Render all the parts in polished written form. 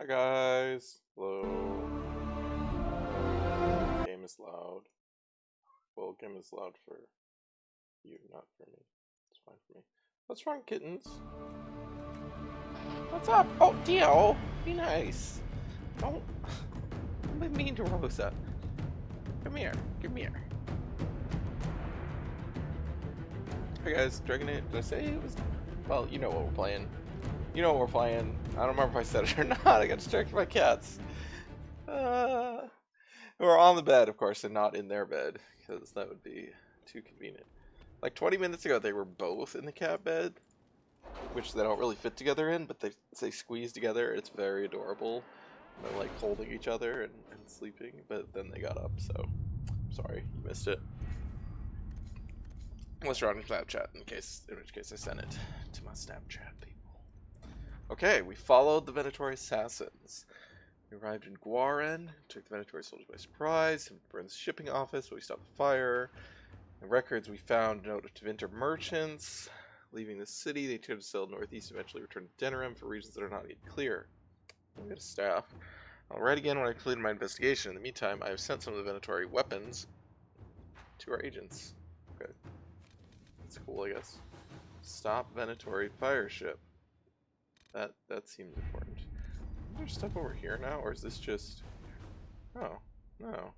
Hi guys. Hello. Game is loud. Well, game is loud for you, not for me. It's fine for me. What's wrong, kittens? What's up? Oh, Dio! Be nice. Don't be mean to Rosa. Come here. Come here. Hey guys, Dragon Age. Did I say it was? Well, you know what we're playing. You know what we're playing. I don't remember if I said it or not. I got distracted by cats. We're on the bed, of course, and not in their bed, because that would be too convenient. Like 20 minutes ago, they were both in the cat bed, which they don't really fit together in, but they squeeze together. It's very adorable. They're like holding each other and sleeping, but then they got up, so sorry, you missed it. Unless you're on Snapchat, in which case I sent it to my Snapchat people. Okay, we followed the Venatori assassins. We arrived in Guaren, took the Venatori soldiers by surprise, burned the shipping office, but we stopped the fire. In records, we found a note to Vinter merchants. Leaving the city, they turned to sail northeast, eventually returned to Denerim for reasons that are not yet clear. We got a staff. I'll write again when I completed my investigation. In the meantime, I have sent some of the Venatori weapons to our agents. Okay. That's cool, I guess. Stop Venatori fire ship. That seems important. Is there stuff over here now, or is this just... Oh, no.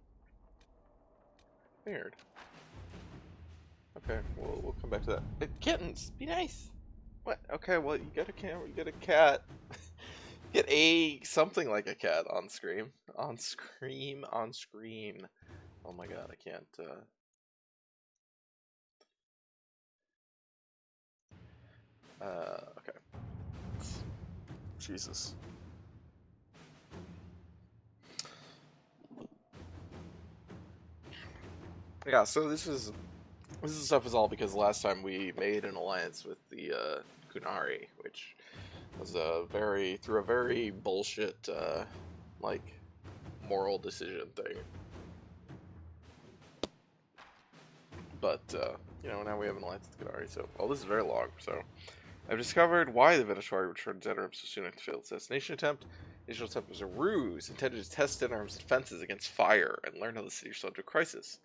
Weird. Okay, we'll come back to that. Kittens, be nice. What? Okay, well you get a camera, you get a cat. Get something like a cat on Scream. On Scream. Oh my god, I can't. Okay. Jesus. Yeah, so this stuff is all because last time we made an alliance with the Kunari, which was through a very bullshit like moral decision thing. But you know, now we have an alliance with Kunari, so this is very long. So I've discovered why the Venatori returned to Denerim so soon after the failed assassination attempt. The initial attempt was a ruse intended to test Denerim's defenses against fire and learn how the city responded to a crisis.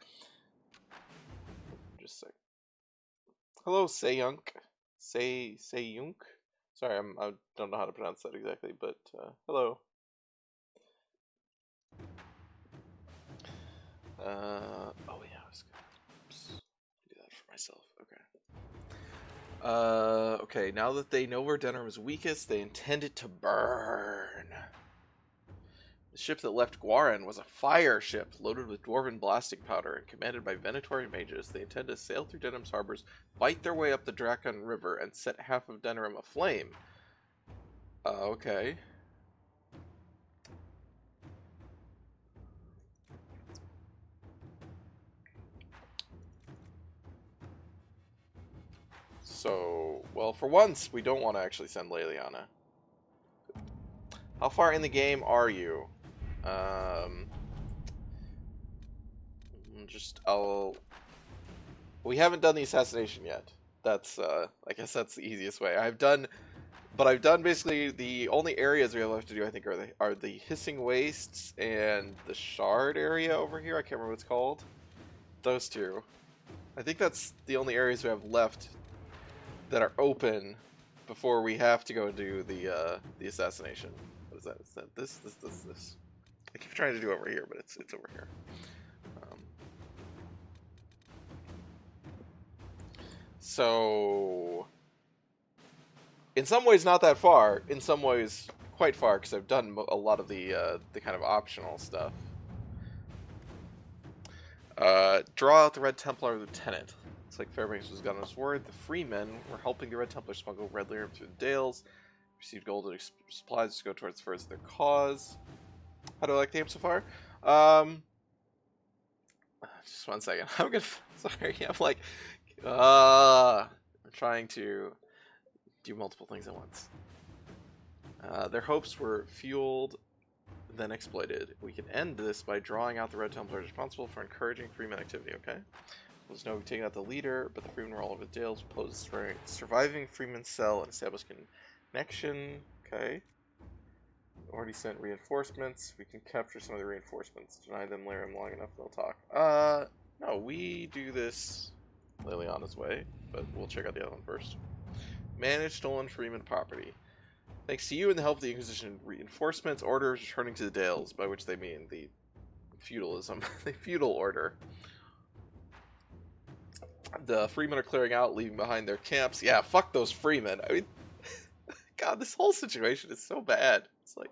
Just a sec. Hello, Sayunk. Sayunk? Sorry, I don't know how to pronounce that exactly, but hello. Oh yeah, I was gonna do that for myself. Okay. Okay, now that they know where Denerim is weakest, they intend it to burn. The ship that left Guaren was a fire ship loaded with dwarven blasting powder and commanded by Venatori mages. They intend to sail through Denerim's harbors, fight their way up the Drakon River, and set half of Denerim aflame. Okay. So, well, for once, we don't want to actually send Leliana. How far in the game are you? We haven't done the assassination yet. That's, I guess that's the easiest way. I've done basically the only areas we have left to do, I think, are the Hissing Wastes and the Shard area over here. I can't remember what it's called. Those two. I think that's the only areas we have left that are open before we have to go do the assassination. What is that? Is that this? I keep trying to do over here, but it's over here. So, in some ways not that far. In some ways quite far, because I've done a lot of the kind of optional stuff. Draw out the Red Templar Lieutenant. Looks like Fairbanks was got on his word. The Freemen were helping the Red Templar smuggle Red Lyrium through the Dales. Received golden supplies to go towards further their cause. How do I like the game so far? Just 1 second. I'm gonna. Sorry, I'm like. I'm trying to do multiple things at once. Their hopes were fueled, then exploited. We can end this by drawing out the Red Templars responsible for encouraging Freeman activity, okay? There's no taking out the leader, but the Freemen were all over the Dales, posed surviving Freeman cell and established connection, okay? Already sent reinforcements. We can capture some of the reinforcements. Deny them Lyrium long enough, they'll talk. No, we do this Liliana's way, but we'll check out the other one first. Manage stolen Freeman property. Thanks to you and the help of the Inquisition, reinforcements, orders returning to the Dales, by which they mean the feudalism, the feudal order. The Freemen are clearing out, leaving behind their camps. Yeah, fuck those Freemen. I mean, God, this whole situation is so bad. It's like,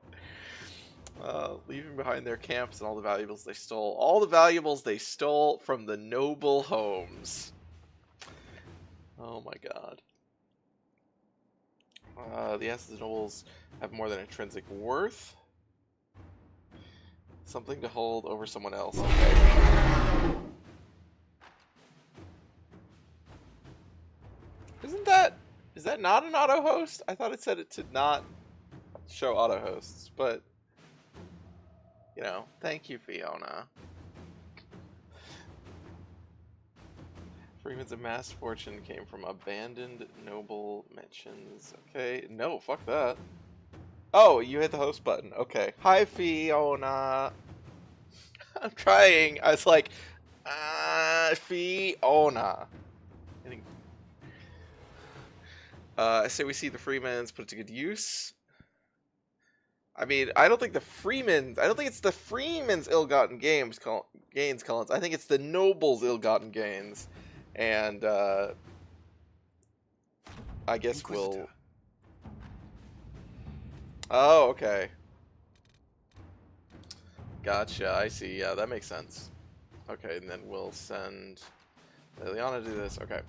leaving behind their camps and all the valuables they stole. All the valuables they stole from the noble homes. Oh my God. The assets of nobles have more than intrinsic worth. Something to hold over someone else. Okay. Is that not an auto host? I thought it said it to not show auto hosts, but you know, thank you, Fiona. Freeman's amassed fortune came from abandoned noble mentions. Okay, no, fuck that. Oh, you hit the host button. Okay. Hi, Fiona. I'm trying. I was like, Fiona. I say we see the Freemans put to good use. I mean, I don't think it's the Freemen's ill-gotten gains, Collins. I think it's the nobles' ill-gotten gains. And, I guess Inquisitor. Oh, okay. Gotcha, I see. Yeah, that makes sense. Okay, and then we'll send Liliana to do this. Okay.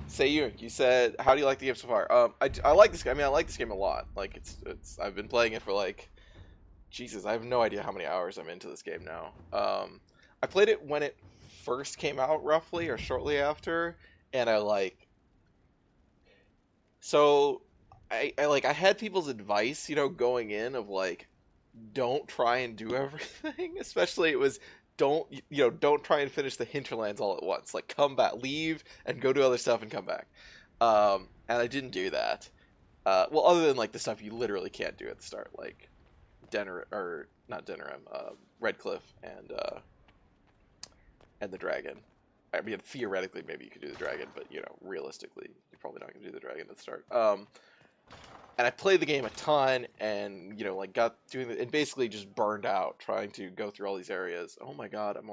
Say you said, how do you like the game so far? I like this game. I mean, I like this game a lot. Like, I've been playing it for like, Jesus, I have no idea how many hours I'm into this game now. I played it when it first came out, roughly, or shortly after, and I had people's advice, you know, going in of like, don't try and do everything. Especially it was, don't try and finish the hinterlands all at once. Like, come back, leave, and go do other stuff and come back. And I didn't do that. Well, other than like the stuff you literally can't do at the start, like Redcliffe and the dragon. I mean, theoretically, maybe you could do the dragon, but you know, realistically, you're probably not going to do the dragon at the start. And I played the game a ton, and you know, like and basically just burned out trying to go through all these areas. Oh my God, I'm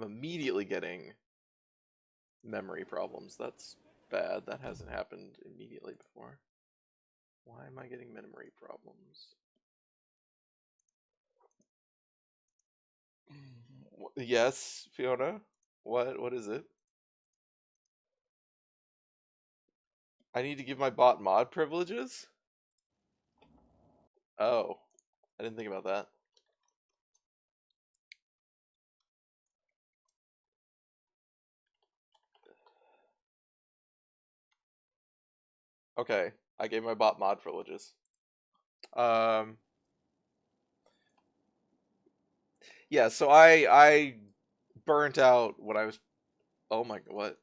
immediately getting memory problems. That's bad. That hasn't happened immediately before. Why am I getting memory problems? Yes, Fiona? What is it? I need to give my bot mod privileges? Oh, I didn't think about that. Okay, I gave my bot mod privileges. Yeah, so I burnt out when I was. Oh my, what's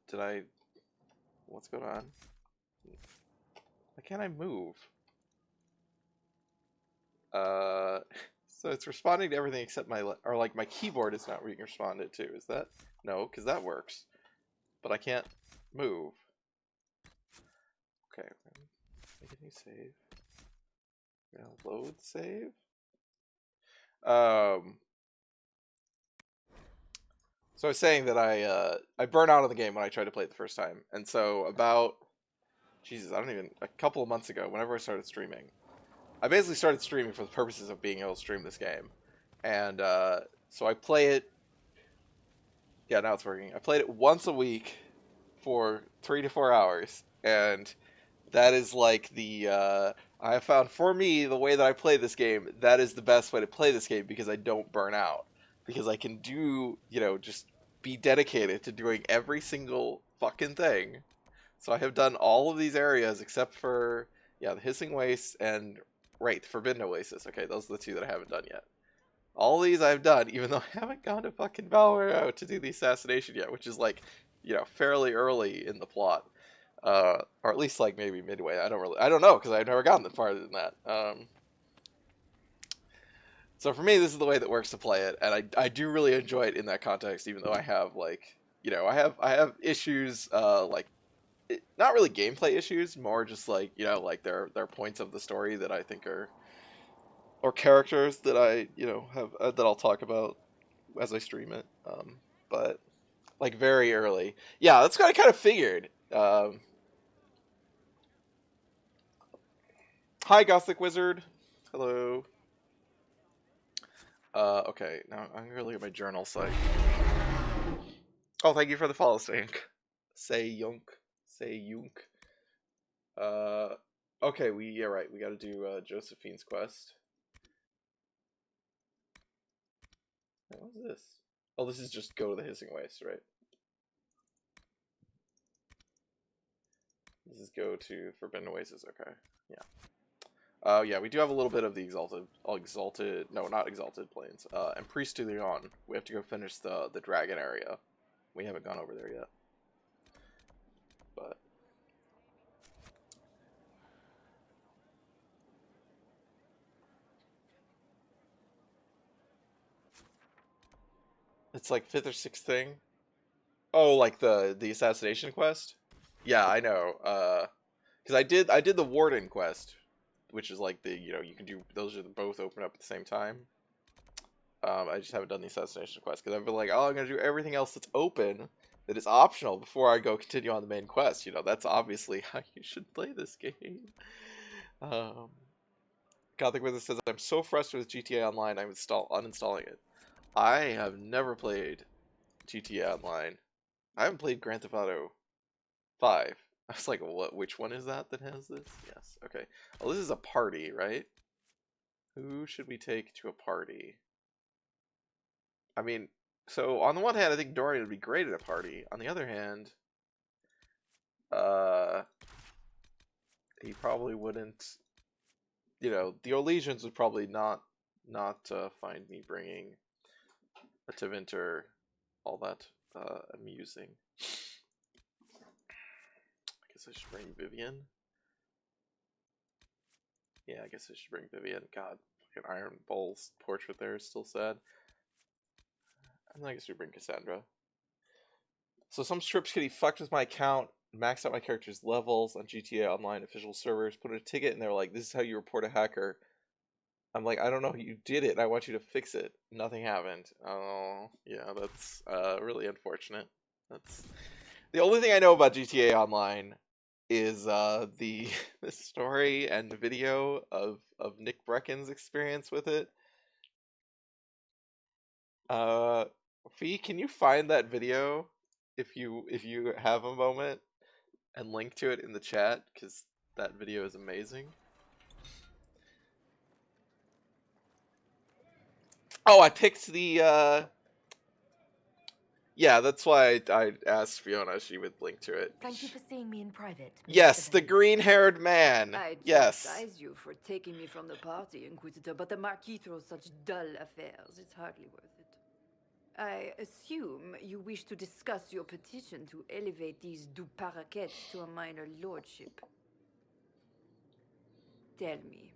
going on? Why can't I move? So it's responding to everything except my keyboard is not being responded to. Is that? No, because that works. But I can't move. Okay, make a new save. Load save. So I was saying that I burnt out of the game when I tried to play it the first time, and so about, a couple of months ago, whenever I started streaming, I basically started streaming for the purposes of being able to stream this game, and so I play it. Yeah, now it's working. I played it once a week for 3 to 4 hours, and that is like I have found, for me, the way that I play this game, that is the best way to play this game because I don't burn out. Because I can do, just be dedicated to doing every single fucking thing. So I have done all of these areas except for, the Hissing Wastes and, the Forbidden Oasis. Okay, those are the two that I haven't done yet. All these I've done, even though I haven't gone to fucking Valorant to do the assassination yet, which is like, fairly early in the plot. or at least like maybe midway. I don't know because I've never gotten that farther than that. So for me, this is the way that works to play it, and I do really enjoy it in that context, even though I have like I have issues like not really gameplay issues, more just like like there are points of the story that I think are or characters that I have that I'll talk about as I stream it. But like very early, yeah, that's what I kind of figured. Hi, Gothic Wizard. Hello. Okay, now I'm gonna look at my journal site. Oh, thank you for the follow, Sayunk. Say Yunk. Say Yunk. Uh, okay, yeah, right. We gotta do Josephine's quest. What is this? Oh, this is just go to the Hissing Waste, right? This is go to Forbidden Oasis. Okay, yeah. Yeah, we do have a little bit of the exalted, no, not exalted plains. And Priest to Leon. We have to go finish the dragon area. We haven't gone over there yet. But it's like fifth or sixth thing. Oh, like the assassination quest? Yeah, I know. Because I did the warden quest, which is like the you can do those are both open up at the same time. I just haven't done the assassination quest because I've been like, oh, I'm gonna do everything else that's open that is optional before I go continue on the main quest. That's obviously how you should play this game. Um, Gothic Wizard says I'm so frustrated with GTA Online, I'm uninstalling it. I have never played GTA Online. I haven't played Grand Theft Auto 5. I was like, what? Which one is that has this? Yes. Okay. Well, this is a party, right? Who should we take to a party? I mean, so on the one hand, I think Dorian would be great at a party. On the other hand, uh, he probably wouldn't. The Olesians would probably not find me bringing a Tevinter all that amusing. I guess I should bring Vivian. Yeah, I guess I should bring Vivian. God, fucking Iron Bull's portrait there is still sad. And I guess we bring Cassandra. So some strips kitty fucked with my account, maxed out my character's levels on GTA Online official servers, put a ticket, and they're like, "This is how you report a hacker." I'm like, I don't know how you did it, and I want you to fix it. Nothing happened. Oh, yeah, that's really unfortunate. That's the only thing I know about GTA Online is the the story and video of Nick Brecken's experience with it. Uh, Fee, can you find that video if you have a moment and link to it in the chat because that video is amazing. Oh, I picked the yeah, that's why I asked Fiona if she would link to it. Thank you for seeing me in private. Yes, the green-haired man. I Yes. chastise you for taking me from the party, Inquisitor, but the Marquis throws such dull affairs. It's hardly worth it. I assume you wish to discuss your petition to elevate these du paraquets to a minor lordship. Tell me,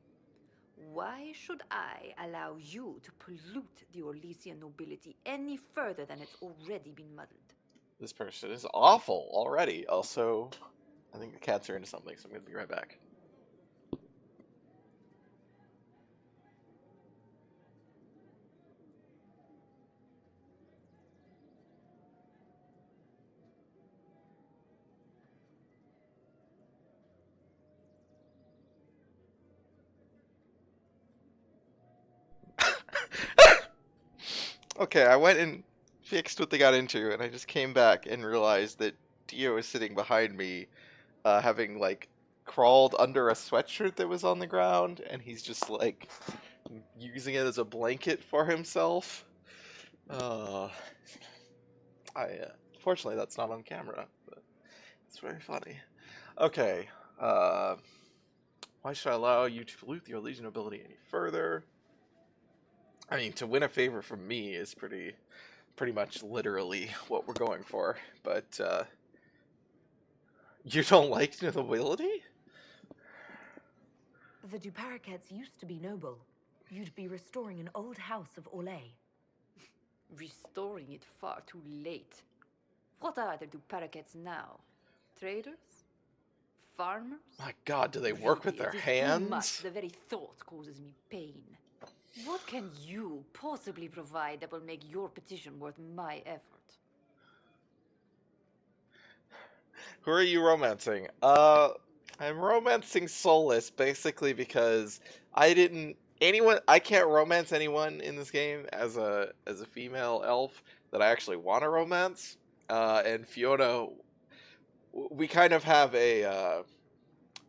why should I allow you to pollute the Orlesian nobility any further than it's already been muddled? This person is awful already. Also, I think the cats are into something, so I'm going to be right back. Okay, I went and fixed what they got into, and I just came back and realized that Dio was sitting behind me, having like crawled under a sweatshirt that was on the ground, and he's just like using it as a blanket for himself. Fortunately that's not on camera, but it's very funny. Okay, why should I allow you to pollute the Orlesian nobility any further? I mean, to win a favor from me is pretty much literally what we're going for, but You don't like nobility? The Duparakets used to be noble. You'd be restoring an old house of Orlais. Restoring it far too late. What are the Duparakets now? Traders? Farmers? My god, do they work with Really, their it is too much. hands? The very thought causes me pain. What can you possibly provide that will make your petition worth my effort? Who are you romancing? I'm romancing Solus basically because I can't romance anyone in this game as a female elf that I actually want to romance. And Fiona, we kind of have a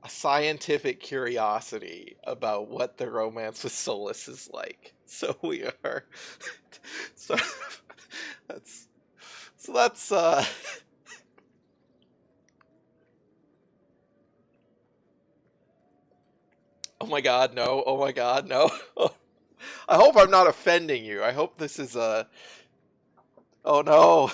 scientific curiosity about what the romance with Solus is like. So we are so that's oh my god, no. Oh my god, no. I hope I'm not offending you. I hope this is a oh no.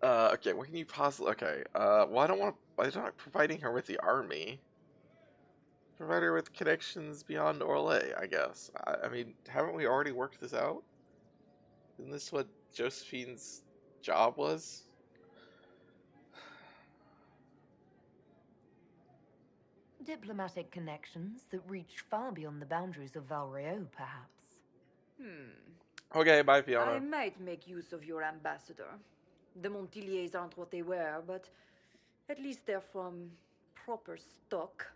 Okay, what can you possibly okay, well I don't want I'm not providing her with the army. Provide her with connections beyond Orlais, I guess. I mean, haven't we already worked this out? Isn't this what Josephine's job was? Diplomatic connections that reach far beyond the boundaries of Valreo, perhaps. Okay, bye I Fiona. might make use of your ambassador. The Montiliers aren't what they were, but at least they're from proper stock.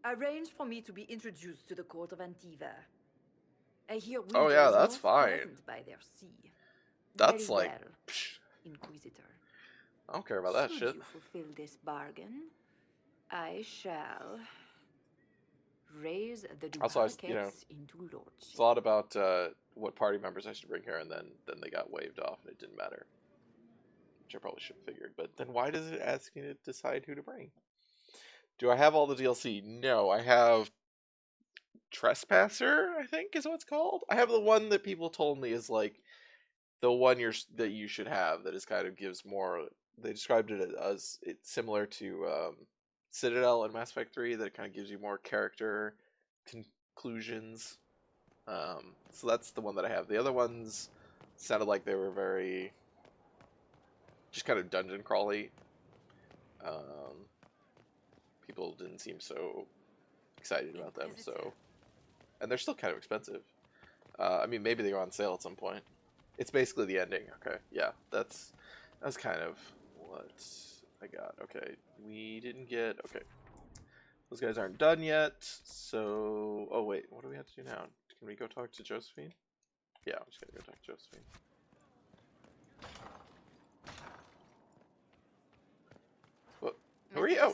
Arrange for me to be introduced to the court of Antiva. I hear winter Oh yeah, is that's most fine. pleasant by their sea. That's Very like, well, psh, Inquisitor. I don't care about that Should shit. you fulfill this bargain, I shall raise the Also, Duparakets into it's a lordship. lot about what party members I should bring here, and then they got waived off, and it didn't matter. Which I probably should have figured. But then why does it ask me to decide who to bring? Do I have all the DLC? No, I have Trespasser, I think is what it's called. I have the one that people told me is like the one that you should have. That is kind of gives more. They described it as it's similar to Citadel and Mass Effect 3. That it kind of gives you more character conclusions. So that's the one that I have. The other ones sounded like they were very just kind of dungeon crawly. People didn't seem so excited about them. So, and they're still kind of expensive. I mean, maybe they go on sale at some point. It's basically the ending. Okay, yeah, that's kind of what I got. Okay, we didn't get. Okay, those guys aren't done yet. So, oh wait, what do we have to do now? Can we go talk to Josephine? Yeah, I'm just gonna go talk to Josephine. What? Who are you? Oh,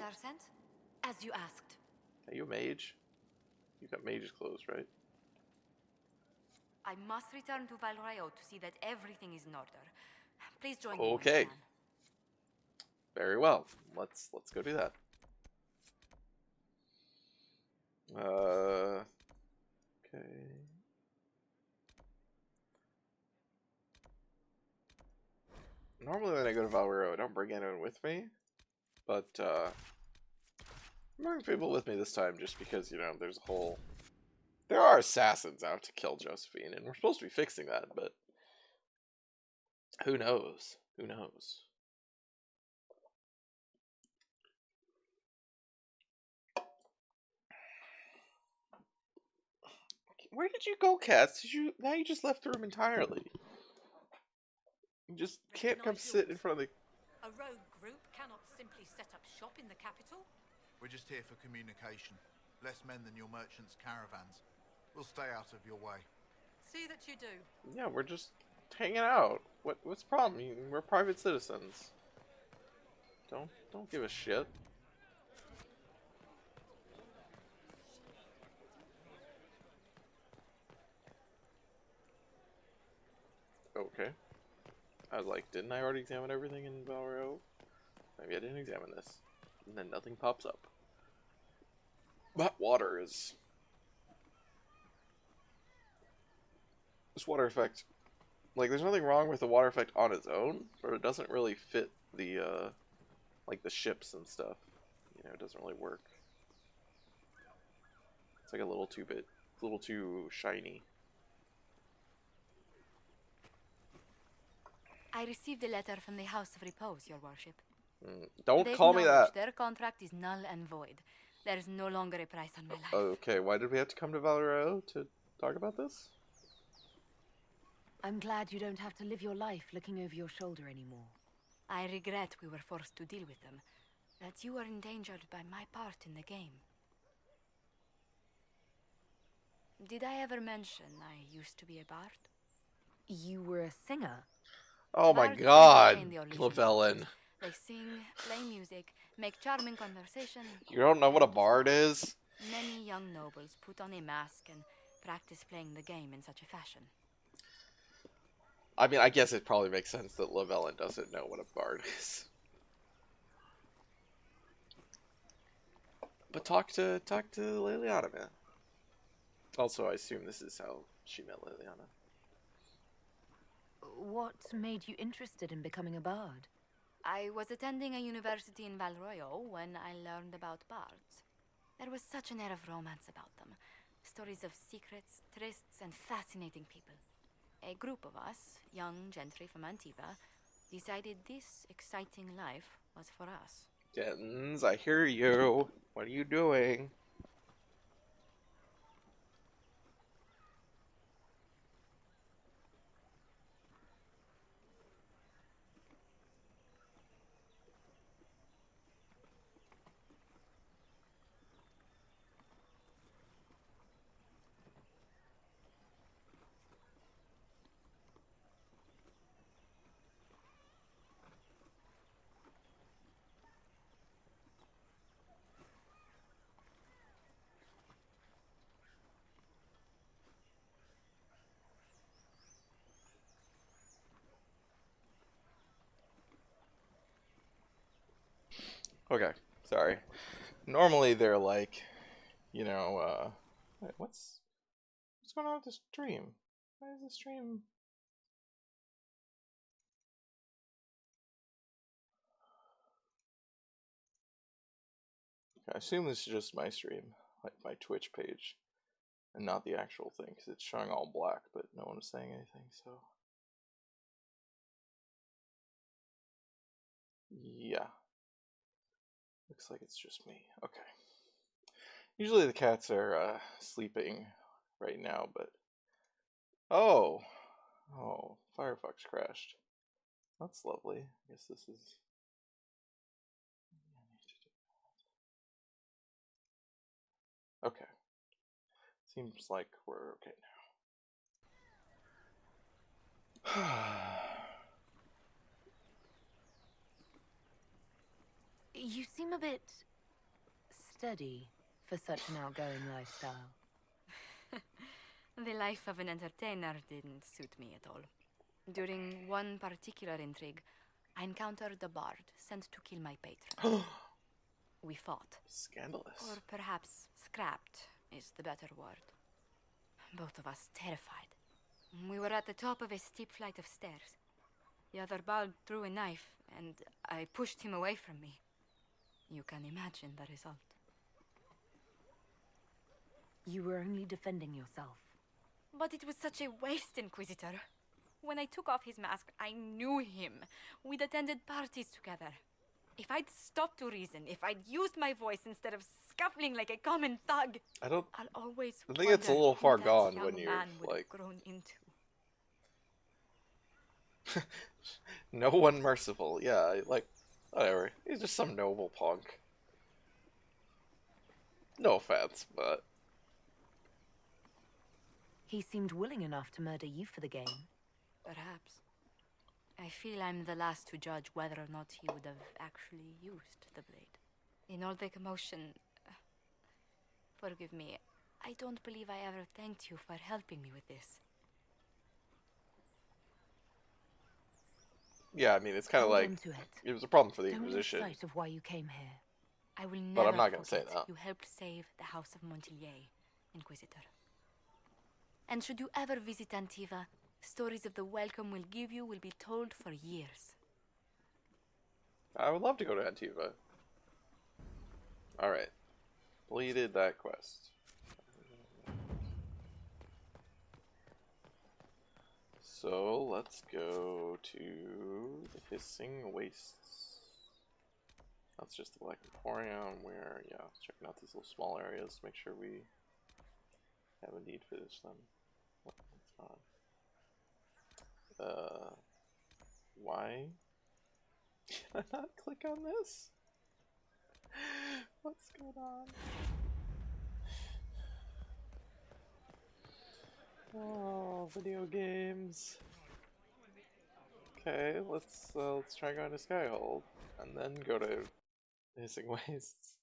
As you asked. are you a mage? You got mage's clothes, right? I must return to Valreo to see that everything is in order. Please join me when Okay. you can. Very well. Let's go do that. Okay. Normally when I go to Valreo, I don't bring anyone with me, but I'm bringing people with me this time just because, you know, there are assassins out to kill Josephine, and we're supposed to be fixing that, but who knows? Who knows? Where did you go, Cass? Now you just left the room entirely. You just can't come sit in front of the... A rogue group cannot simply set up shop in the capital. We're just here for communication. Less men than your merchants' caravans. We'll stay out of your way. See that you do. Yeah, we're just hanging out. What's the problem? We're private citizens. Don't give a shit. Okay. I was like, didn't I already examine everything in Valreo? Maybe I didn't examine this. And then nothing pops up. But water is... This water effect, like, there's nothing wrong with the water effect on its own, but it doesn't really fit the, like, the ships and stuff. You know, it doesn't really work. It's like a little too shiny. I received a letter from the House of Repose, Your Worship. Don't They call me acknowledge that. their contract is null and void. There is no longer a price on my life. Okay, why did we have to come to Valero to talk about this? I'm glad you don't have to live your life looking over your shoulder anymore. I regret we were forced to deal with them, that you were endangered by my part in the game. Did I ever mention I used to be a bard? You were a singer? Oh my Bards god, entertain the Orlesian Llewellyn. populace. They sing, play music, make charming conversation. You don't know what a and bard smile. is? Many young nobles put on a mask and practice playing the game in such a fashion. I mean, I guess it probably makes sense that Llewellyn doesn't know what a bard is. But talk to Liliana, man. Also, I assume this is how she met Liliana. What made you interested in becoming a bard? I was attending a university in Valroyo when I learned about bards. There was such an air of romance about them. Stories of secrets, trysts, and fascinating people. A group of us, young gentry from Antiva, decided this exciting life was for us. Jens, I hear you. What are you doing? Okay, sorry. Normally they're like, you know, wait, what's going on with this stream? Why is the stream? I assume this is just my stream, like my Twitch page, and not the actual thing, because it's showing all black, but no one is saying anything, so. Yeah. Looks like it's just me. Okay. Usually the cats are sleeping right now, but... Oh! Oh, Firefox crashed. That's lovely. I guess this is... Okay. Seems like we're okay now. You seem a bit steady for such an outgoing lifestyle. The life of an entertainer didn't suit me at all. During one particular intrigue, I encountered a bard sent to kill my patron. We fought. Scandalous. Or perhaps scrapped is the better word. Both of us terrified. We were at the top of a steep flight of stairs. The other bard drew a knife, and I pushed him away from me. You can imagine the result. You were only defending yourself. But it was such a waste, Inquisitor. When I took off his mask, I knew him. We'd attended parties together. If I'd stopped to reason, if I'd used my voice instead of scuffling like a common thug, I'll always I think it's a little wonder far who that gone young when you're, man would have like... grown into. No one merciful. Yeah, like, whatever. He's just some noble punk. No offense, but... He seemed willing enough to murder you for the game. Perhaps. I feel I'm the last to judge whether or not he would have actually used the blade. In all the commotion... forgive me. I don't believe I ever thanked you for helping me with this. Yeah, I mean, it's kind of like... It was a problem for the Inquisition. Don't lose sight of why you came here. I will never But I'm not going to say forget that. you helped save the House of Montillier, Inquisitor. And should you ever visit Antiva, stories of the welcome we'll give you will be told for years. I would love to go to Antiva. Alright. Completed that quest. So, let's go to the Hissing Wastes. That's just the Black Emporium, where, yeah, checking out these little small areas to make sure we have indeed finished them. What? That's not. Why? Can I not click on this? What's going on? Oh, video games. Okay, let's try going to Skyhold, and then go to Hissing Wastes.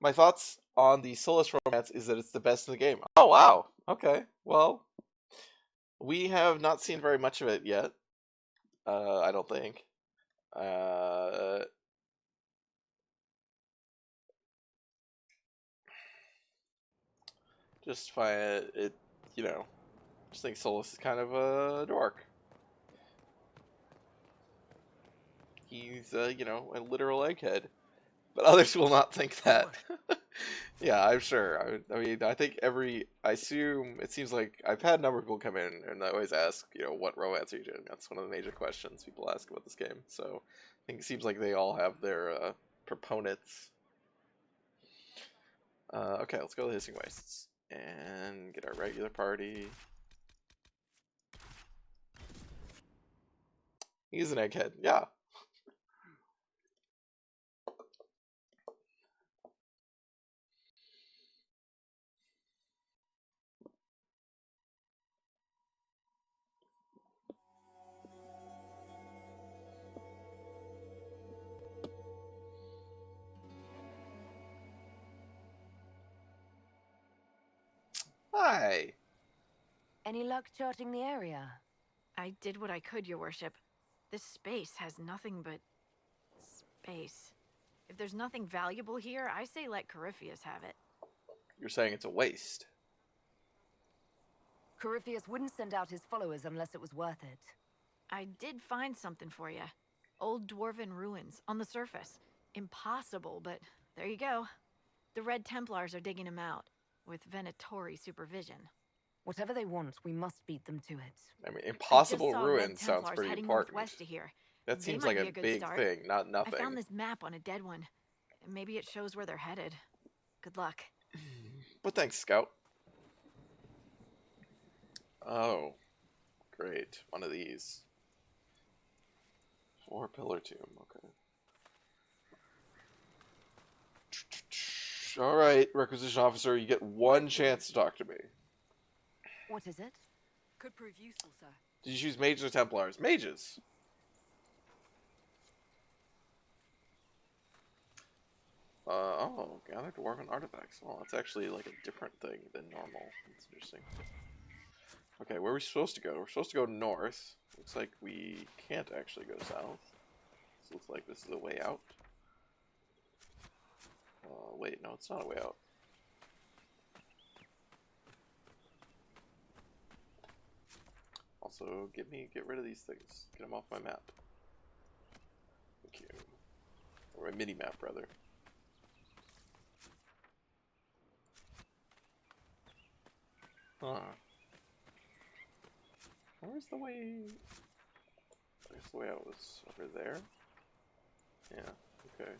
My thoughts on the Solus Romance is that it's the best in the game. Oh wow! Okay, well, we have not seen very much of it yet. I don't think. Just find it, you know, just think Solus is kind of a dork. He's, you know, a literal egghead. But others will not think that. Yeah, I'm sure. I mean, I think I assume, it seems like I've had a number of people come in and I always ask, you know, what romance are you doing? That's one of the major questions people ask about this game. So I think it seems like they all have their proponents. Okay, let's go to the Hissing Wastes and get our regular party. He's an egghead, yeah. Hi. Any luck charting the area? I did what I could, your worship. This space has nothing but space. If there's nothing valuable here, I say let Corypheus have it. You're saying it's a waste. Corypheus wouldn't send out his followers unless it was worth it. I did find something for you. Old dwarven ruins on the surface. Impossible, but there you go. The Red Templars are digging them out, with Venatori supervision. Whatever they want, we must beat them to it. I mean, I impossible just saw ruin Red sounds Templars pretty heading important. northwest of here. That They seems might like be a a good big start. thing, not nothing. I found this map on a dead one. Maybe it shows where they're headed. Good luck. But thanks, Scout. Oh, great. One of these. 4-pillar tomb, okay. Alright, requisition officer, you get one chance to talk to me. What is it? Could prove useful, sir. Did you choose mages or Templars? Mages! Oh, gather dwarven artifacts. Well, it's actually like a different thing than normal. That's interesting. Okay, where are we supposed to go? We're supposed to go north. Looks like we can't actually go south. This looks like this is a way out. Wait, no, it's not a way out. Also, get rid of these things. Get them off my map. Thank you. Or my mini-map, rather. Huh. Where's the way? I guess the way out was over there. Yeah, okay.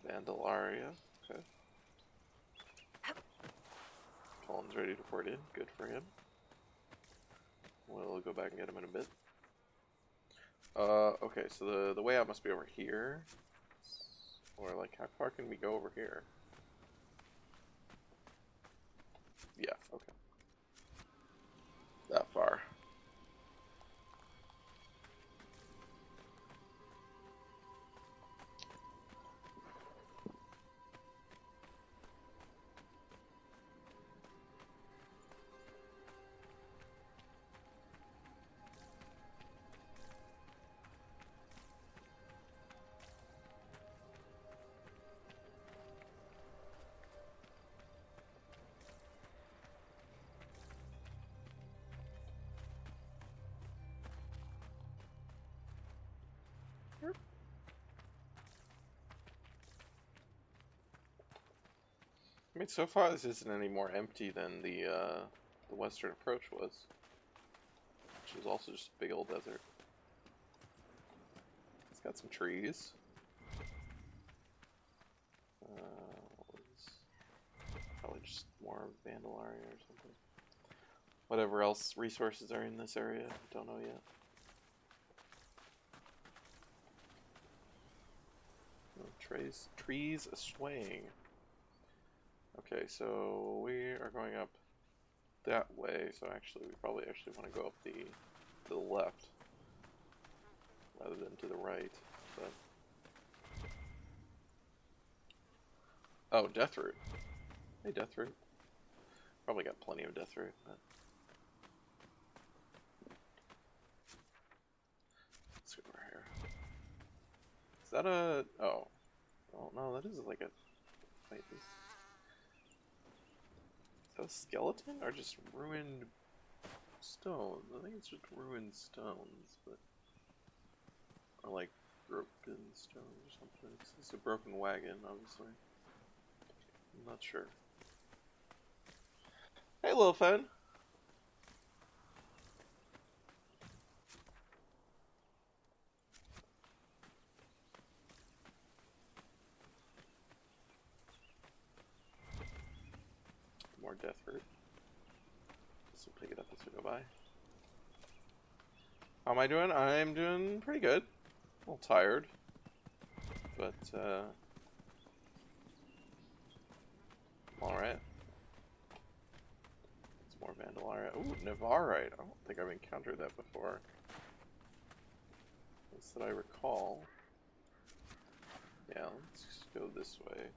Vandalaria, okay. Colin's ready to port in, good for him. We'll go back and get him in a bit. Okay, so the way out must be over here. Or like, how far can we go over here? Yeah, okay. That far. I mean, so far this isn't any more empty than the western approach was, which was also just a big old desert. It's got some trees. Probably just more Vandalaria or something. Whatever else resources are in this area, don't know yet. Oh, trees swaying. Okay, so we are going up that way, so actually we probably want to go up to the left rather than to the right. But oh, Deathroot. Hey, Deathroot. Probably got plenty of Deathroot, but let's go over here. Is that a... oh. Oh, no, that is like a... wait, is that a skeleton or just ruined stones? I think it's just ruined stones, but... or like broken stones or something. It's a broken wagon, obviously. I'm not sure. Hey, little fan. More death root. This will pick it up as we go by. How am I doing? I'm doing pretty good. A little tired, but I'm alright. It's more Vandalaria. Ooh, Navarite. I don't think I've encountered that before. That's that I recall. Yeah, let's just go this way.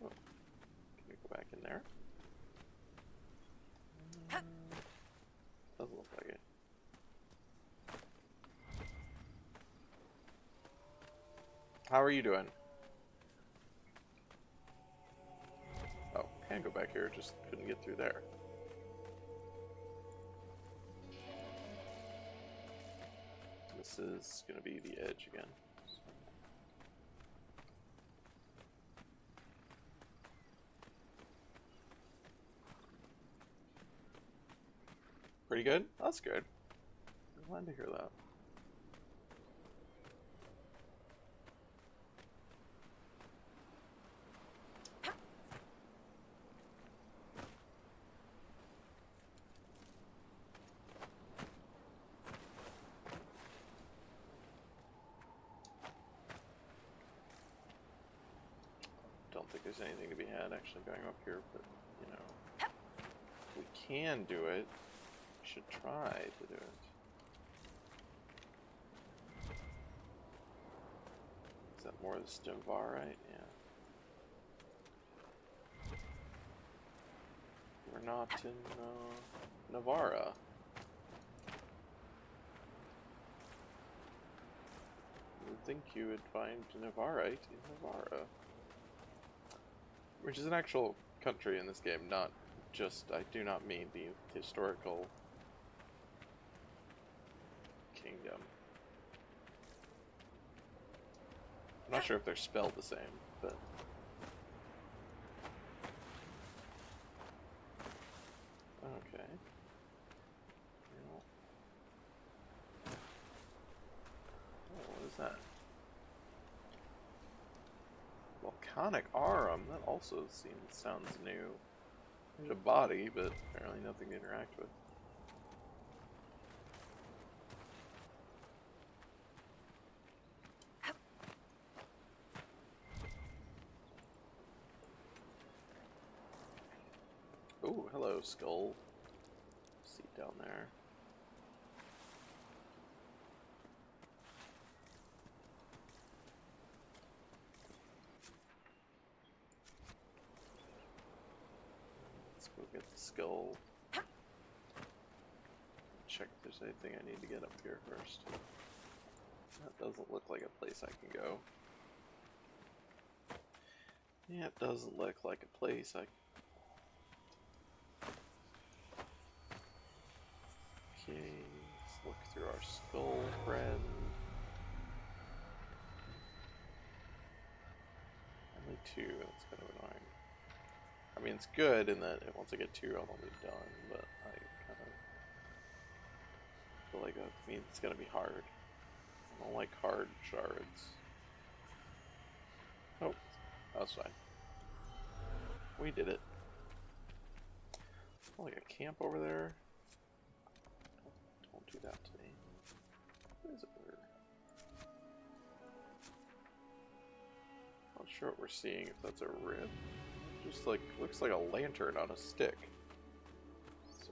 Oh, can we go back in there? Doesn't look like it. How are you doing? Oh, can go back here, just couldn't get through there. This is gonna be the edge again. Pretty good? That's good. I'm glad to hear that. Don't think there's anything to be had actually going up here, but you know, if we can do it, we should try to do it. Is that more of the Stimvarite? Yeah. We're not in Navarra. You would think you would find Navarite in Navarra. Which is an actual country in this game, not just, I do not mean the historical kingdom. I'm not sure if they're spelled the same, but... okay. Oh, what is that? Volcanic Arum, that also sounds new. There's a body, but apparently nothing to interact with. Oh, hello, skull. Seat down there. Let's go get the skull. Check if there's anything I need to get up here first. That doesn't look like a place I can go. Yeah, it doesn't look like a place I can. Okay, let's look through our skull friend. Only two, that's kind of annoying. I mean, it's good in that once I get 2, I'll be done, but I kind of feel like that means it's gonna be hard. I don't like hard shards. Oh, that's fine. We did it. Oh, like a camp over there. Don't do that to me. What is it? Not sure what we're seeing. If that's a rib, just like looks like a lantern on a stick. So.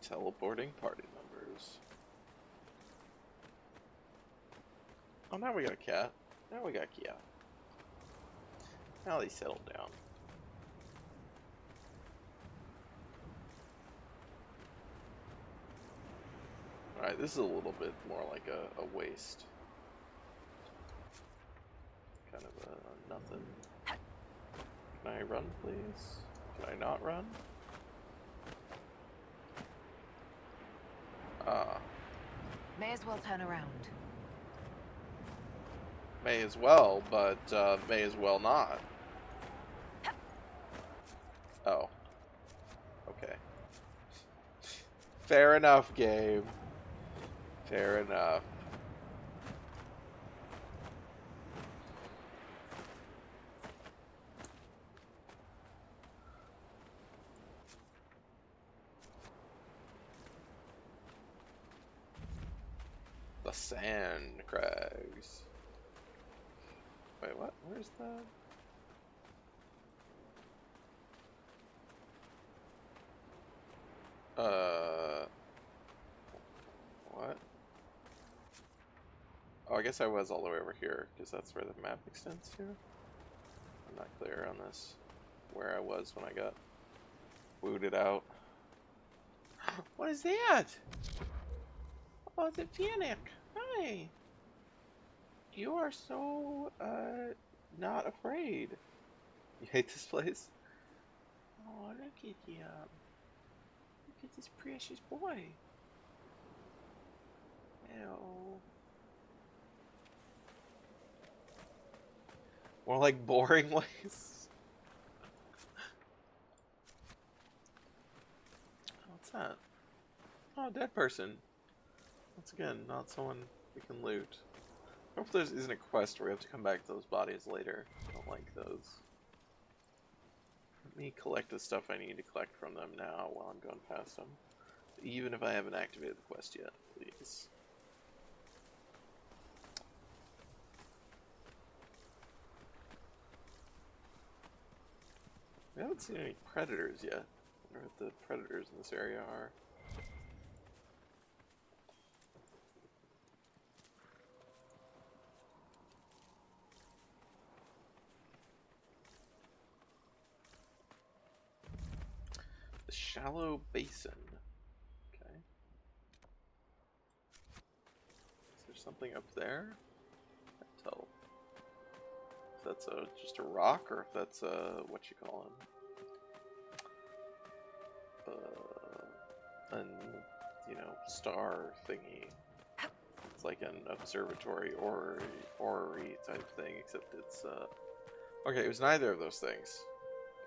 Teleporting party members. Oh, now we got a cat. Now we got Kia. Now they settled down. Alright, this is a little bit more like a waste. Kind of a nothing. Can I run, please? Can I not run? May as well turn around. May as well, but may as well not. Oh. Okay. Fair enough, game. Fair enough. The sand crags. Wait, what? Where's the... What? Oh, I guess I was all the way over here, because that's where the map extends to. I'm not clear on this, where I was when I got booted out. What is that? Oh, the Phoenix. Hi. You are so, not afraid. You hate this place? Oh, look at you. Look at this precious boy. Ew. More like boring ways. What's that? Oh, dead person. Once again, not someone we can loot. I hope there isn't a quest where we have to come back to those bodies later. I don't like those. Let me collect the stuff I need to collect from them now while I'm going past them. Even if I haven't activated the quest yet, please. We haven't seen any predators yet. I wonder what the predators in this area are. The shallow basin. Okay. Is there something up there? Can't tell if that's just a rock or if that's what you call him. An, you know, star thingy. It's like an observatory or orrery type thing, except it's okay, it was neither of those things.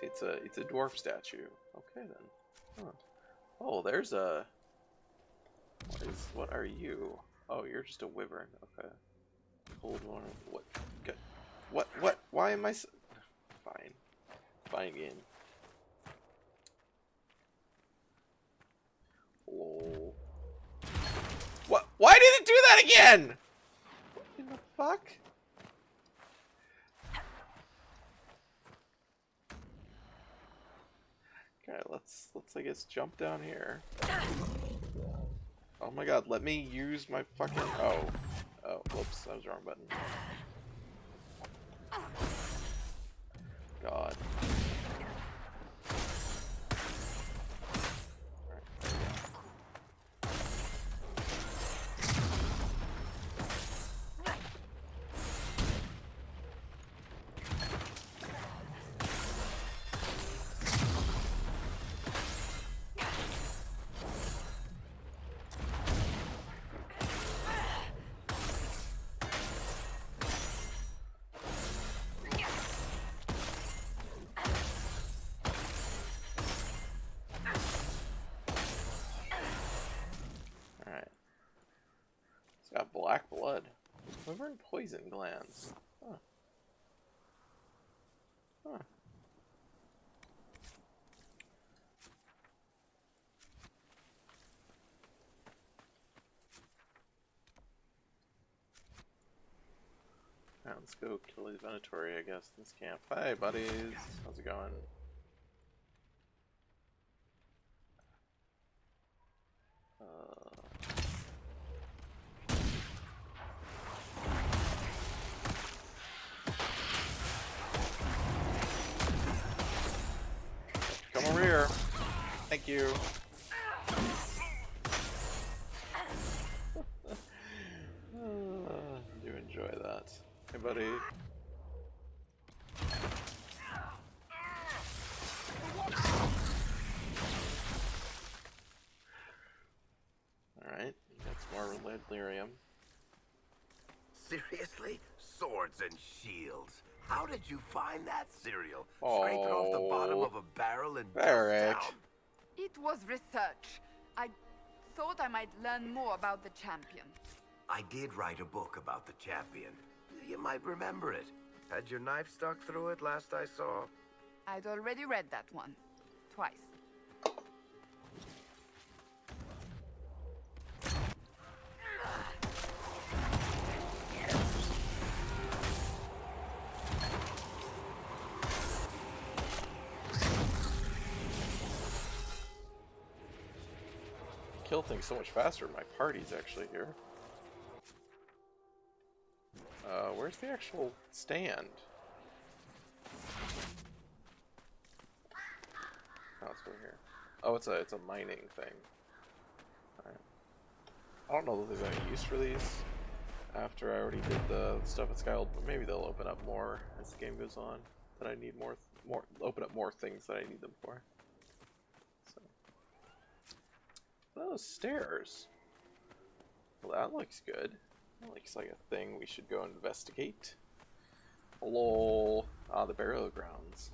It's a dwarf statue. Okay then. Huh. Oh, there's a... What are you? Oh, you're just a wyvern. Okay. Hold on. What? Okay. What? Why am I Fine. Fine game. Oh. What? Why did it do that again? What in the fuck? Okay, let's I guess jump down here. Oh my god, let me use my fucking... Oh, whoops, that was the wrong button. God. black blood. Liver and poison glands. Huh. Huh. Alright, let's go kill these Venatori, I guess, in this camp. Hi, buddies. How's it going? Come over here. Thank you. Do enjoy that. Hey, buddy. Alright, got some more lead lyrium. Seriously? Swords and shields. How did you find that cereal? Scrape it off the bottom of a barrel and dust Eric. down? It was research. I thought I might learn more about the champion. I did write a book about the champion. You might remember it. Had your knife stuck through it last I saw? I'd already read that one. Twice. Kill things so much faster. My party's actually here. Where's the actual stand? Oh, it's over here. Oh, it's a mining thing. Alright. I don't know that there's any use for these after I already did the stuff at Skyhold, but maybe they'll open up more as the game goes on. That I need more open up more things that I need them for. So. Those stairs. Well, that looks good. That looks like a thing we should go investigate. Lol. Ah, the burial grounds.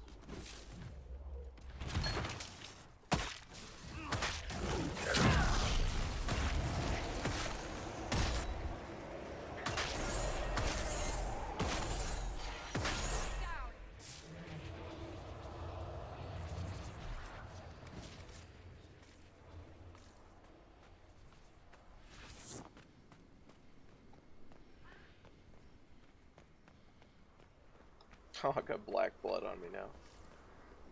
Oh, I got black blood on me now.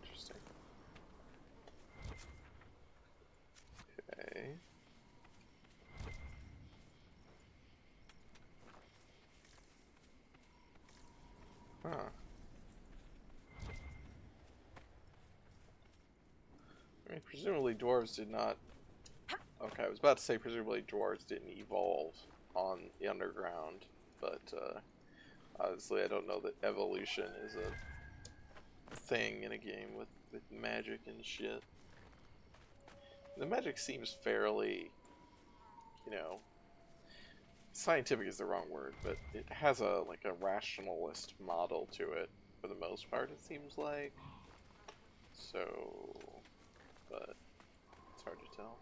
Interesting. Okay. Huh. I mean, presumably dwarves did not... Okay, I was about to say presumably dwarves didn't evolve on the underground, but, obviously, I don't know that evolution is a thing in a game with magic and shit. The magic seems fairly, you know, scientific is the wrong word, but it has a rationalist model to it for the most part, it seems like. So, but it's hard to tell.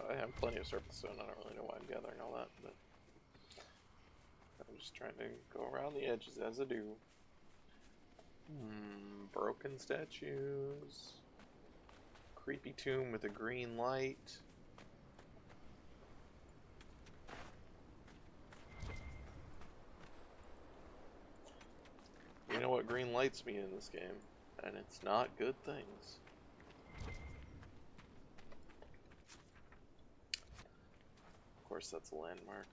I have plenty of surface stone. I don't really know why I'm gathering all that, but I'm just trying to go around the edges as I do. Broken statues. Creepy tomb with a green light. You know what green lights mean in this game, and it's not good things. Of course, that's a landmark.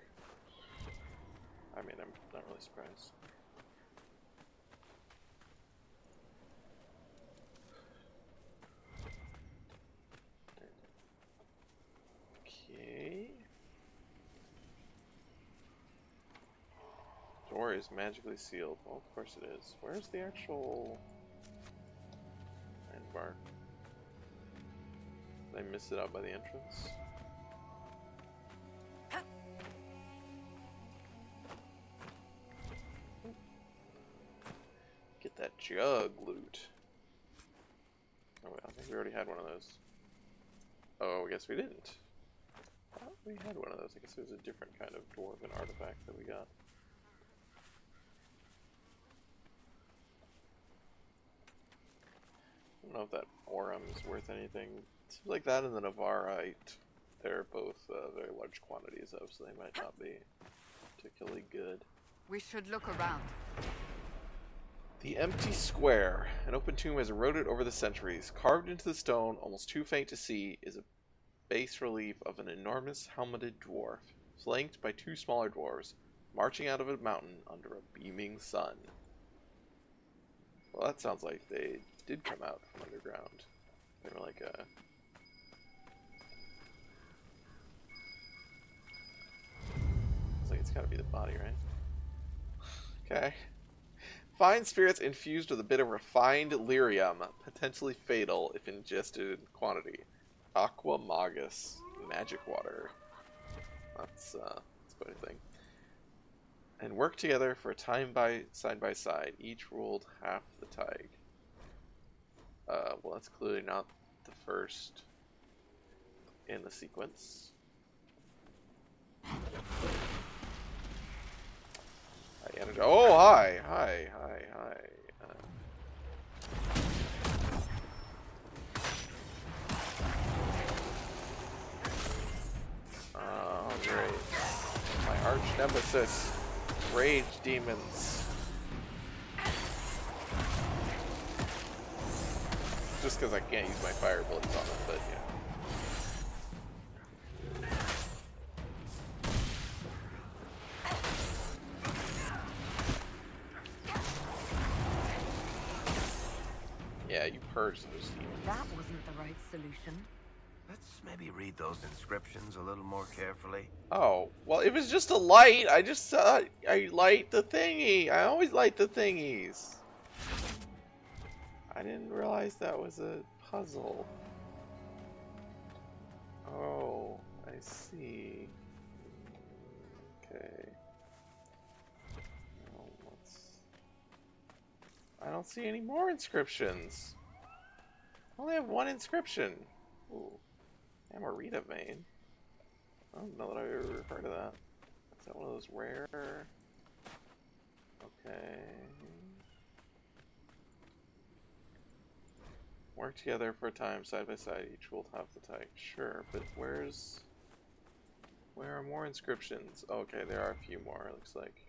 I mean, I'm not really surprised. Okay. Door is magically sealed. Well, of course it is. Where's the actual landmark? Did I miss it out by the entrance? Get that jug loot. Oh wait, I think we already had one of those. Oh, I guess we didn't. I thought we had one of those. I guess it was a different kind of dwarven artifact that we got. I don't know if that Aurum is worth anything. It seems like that and the Navarite, they're both very large quantities of, so they might not be particularly good. We should look around. The empty square. An open tomb has eroded over the centuries. Carved into the stone, almost too faint to see, is a bas relief of an enormous helmeted dwarf, flanked by two smaller dwarves, marching out of a mountain under a beaming sun. Well, that sounds like they did come out from underground. They were like a... It's like it's gotta be the body, right? Okay. Fine spirits infused with a bit of refined lyrium, potentially fatal if ingested in quantity. Aqua Magus, magic water. That's quite a thing. And work together for a time side by side. Each ruled half the tide. Well, that's clearly not the first in the sequence. Oh, hi. Oh, great. My arch nemesis, rage demons. Just because I can't use my fire bullets on them, but yeah. Yeah, you purge those demons. That wasn't the right solution. Let's maybe read those inscriptions a little more carefully. Oh, well, it was just a light. I just thought I light the thingy. I always light the thingies. I didn't realize that was a puzzle. Oh, I see. Okay. Well, I don't see any more inscriptions. I only have one inscription. Ooh. Amarita vein. I don't know that I've ever heard of that. Is that one of those rare? Okay. Work together for a time, side by side. Each will have the tag. Sure, but where are more inscriptions? Oh, okay, there are a few more, it looks like.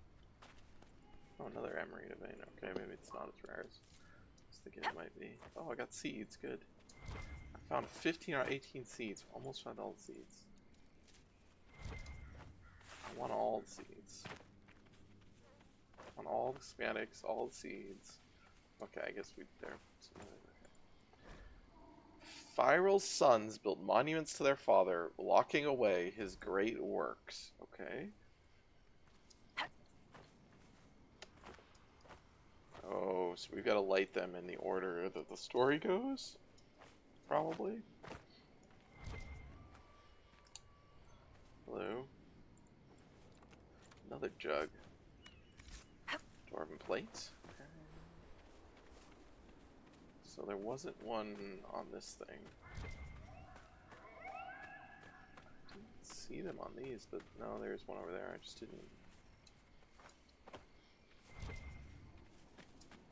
Oh, another Amarita vein. Okay, maybe it's not as rare as I was thinking it might be. Oh, I got seeds. Good. I found 15 or 18 seeds. Almost found all the seeds. I want all the seeds. I want all the schematics, all the seeds. Okay, I guess there. Firal's sons built monuments to their father, locking away his great works. Okay. Oh, so we've got to light them in the order that the story goes? Probably. Hello. Another jug. Dwarven plates. Okay. So there wasn't one on this thing. I didn't see them on these, but no, there's one over there. I just didn't.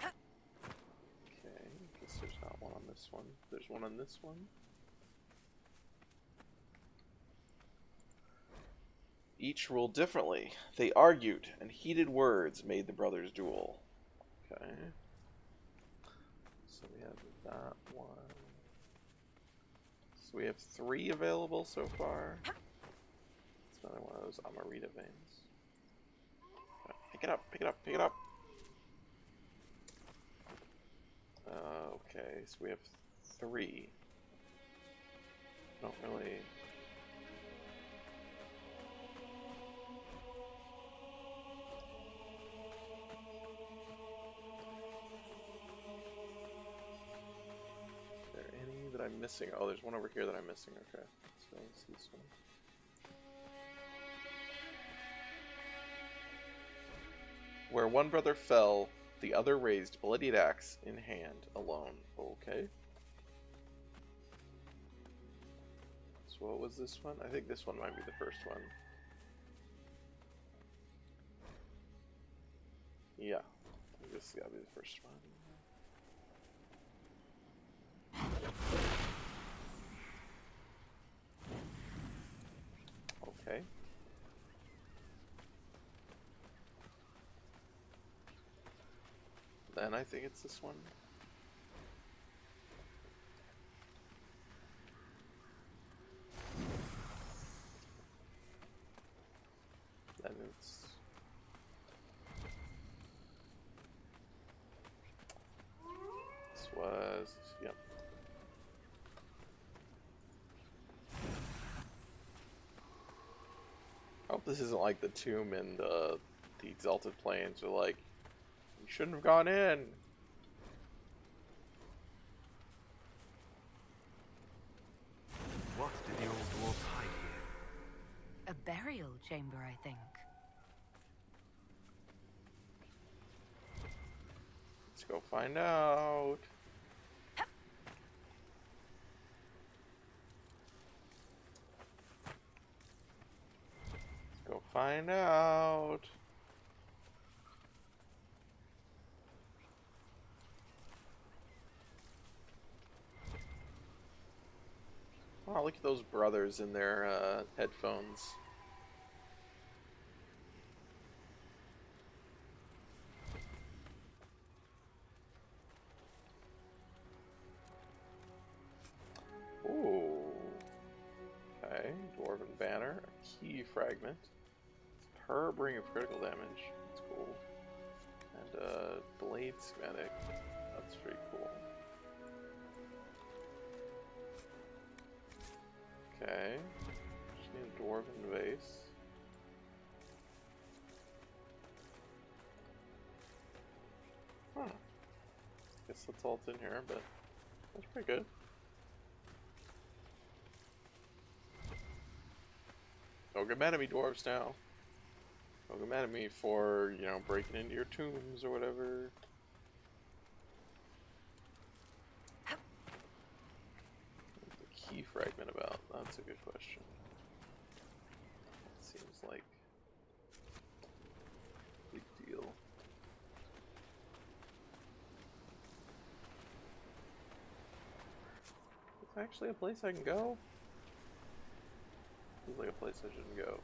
Okay, guess there's not one on this one. There's one on this one. Each ruled differently. They argued, and heated words made the brothers duel. Okay. So we have that one. So we have 3 available so far. It's another one of those Amarita veins. Pick it up, pick it up, pick it up! Okay, so we have 3. Don't really... that I'm missing. Oh, there's one over here that I'm missing. Okay, so it's this one. Where one brother fell, the other raised bloodied axe in hand, alone. Okay. So what was this one? I think this one might be the first one. Yeah, I think this has got to be the first one. Okay. Then I think it's this one. Then it's... This was... Yep. I hope this isn't like the tomb in the Exalted Plains, or like, you shouldn't have gone in. What did the old dwarves hide here? A burial chamber, I think. Let's go find out. Let's go find out. Wow, look at those brothers in their headphones. Ooh. Okay, Dwarven Banner, a key fragment. It's per ring of critical damage. That's cool. And blade schematic. That's pretty cool. Okay. Just need a Dwarven vase. Huh. Guess that's all that's in here, but that's pretty good. Don't get mad at me, dwarves, now. Don't get mad at me for, you know, breaking into your tombs or whatever. What's the key fragment about? That's a good question. It seems like a big deal. Is there actually a place I can go? Feels like a place I shouldn't go.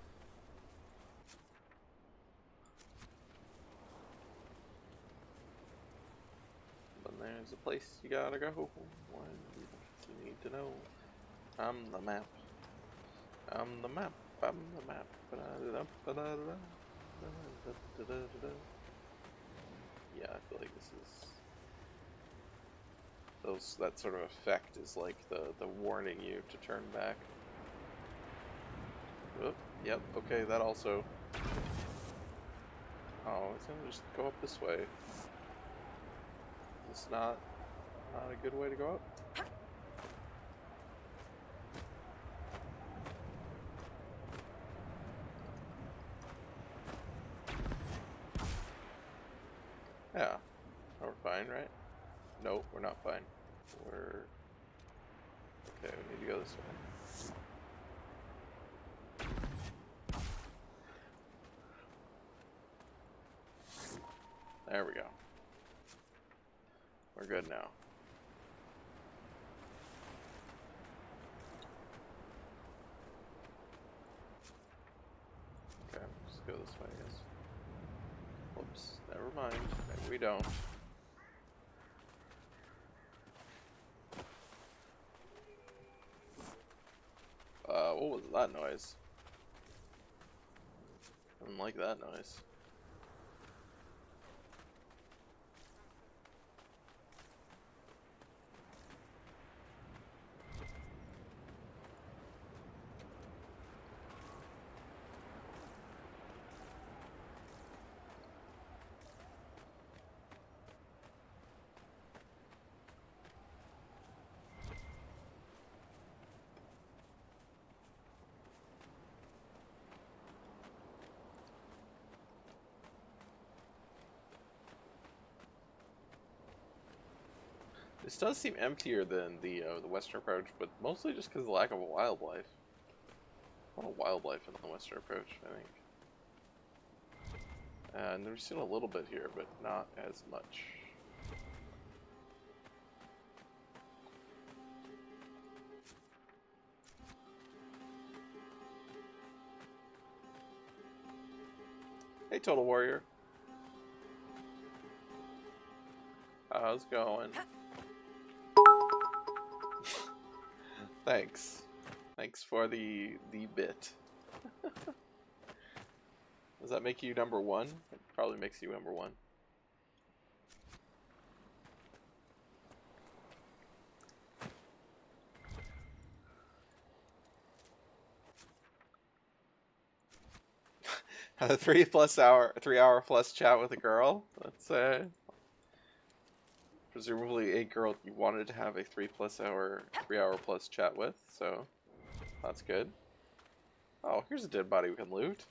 But there's a place you gotta go when you need to know. I'm the map. I'm the map. I'm the map. Yeah, I feel like this is... that sort of effect is like the warning you to turn back. Oh, yep, okay, that also... Oh, it's gonna just go up this way. It's not a good way to go up. Yeah, we're fine, right? Nope, we're not fine. We're... Okay, we need to go this way. There we go. We're good now. Okay, just go this way, I guess. Whoops, never mind. Maybe we don't. What was that noise? I didn't like that noise. This does seem emptier than the western approach, but mostly just because of the lack of wildlife. A lot of wildlife in the western approach, I think. And we've seen a little bit here, but not as much. Hey, Total Warrior. How's it going? Thanks. Thanks for the bit. Does that make you number one? It probably makes you number one. A 3 hour plus chat with a girl. That's presumably a girl you wanted to have a 3 hour plus chat with. So that's good. Oh, here's a dead body we can loot.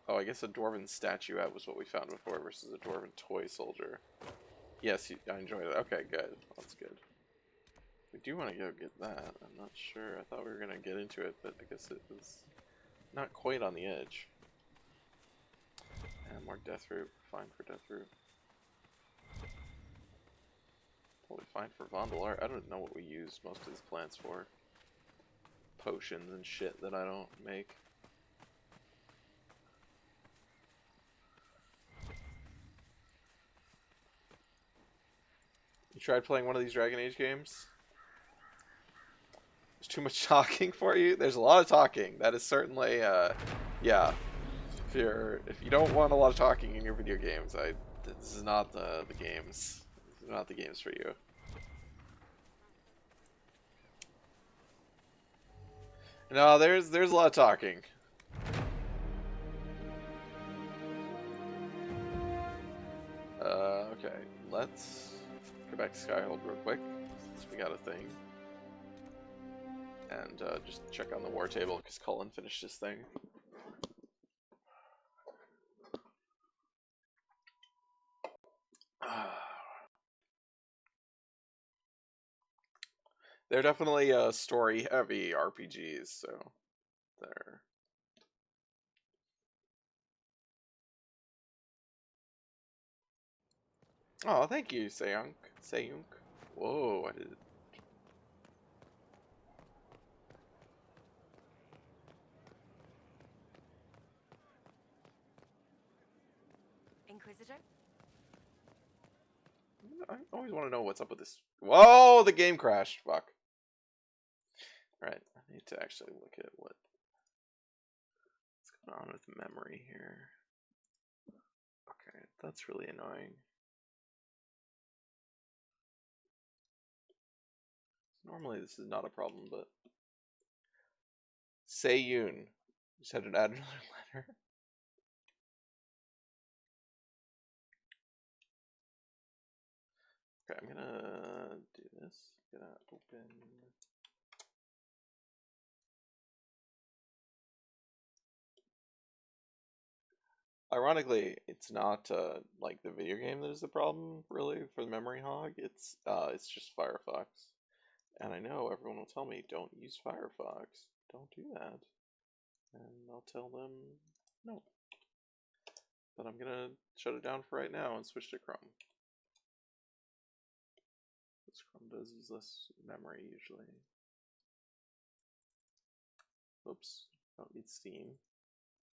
Oh, I guess a dwarven statuette was what we found before versus a dwarven toy soldier. Yes, I enjoyed it. Okay, good. That's good. We do want to go get that. I'm not sure. I thought we were going to get into it, but I guess it was not quite on the edge. And more death root. Fine for death root. Totally fine for Vondalar. I don't know what we use most of these plants for. Potions and shit that I don't make. You tried playing one of these Dragon Age games? There's too much talking for you? There's a lot of talking. That is certainly, yeah. If you don't want a lot of talking in your video games, this is not the games. These are not the games for you. No, there's a lot of talking. Okay, let's go back to Skyhold real quick, since we got a thing. And just check on the war table, because Cullen finished his thing. They're definitely story-heavy RPGs, so they're... Oh, thank you, Sayunk. Whoa, I did... Inquisitor? I always want to know what's up with this. Whoa, the game crashed. Fuck. Alright, I need to actually look at what's going on with memory here. Okay, that's really annoying. Normally this is not a problem, but... Say-Yoon. Just had to add another letter. Okay, I'm gonna do this. I'm gonna open... Ironically, it's not like the video game that is the problem, really, for the memory hog. It's just Firefox. And I know everyone will tell me, don't use Firefox. Don't do that. And I'll tell them, no. But I'm gonna shut it down for right now and switch to Chrome. Because Chrome does use less memory usually. Oops, don't need Steam.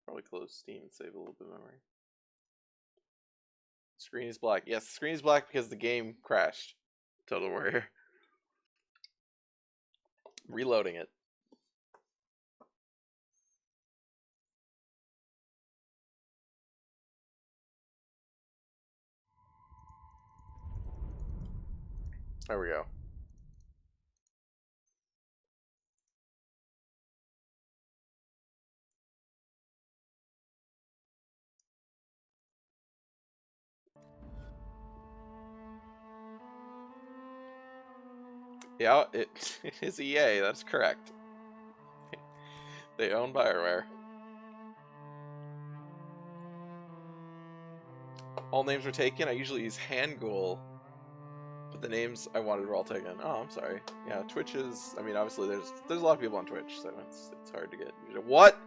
Probably close Steam and save a little bit of memory. Screen is black. Yes, the screen is black because the game crashed. Total Warrior. Reloading it. There we go. Yeah, it is EA, that's correct. They own BioWare. All names are taken. I usually use Hangul, but the names I wanted were all taken. Oh, I'm sorry. Yeah, Twitch is. I mean, obviously there's a lot of people on Twitch, so it's hard to get. What?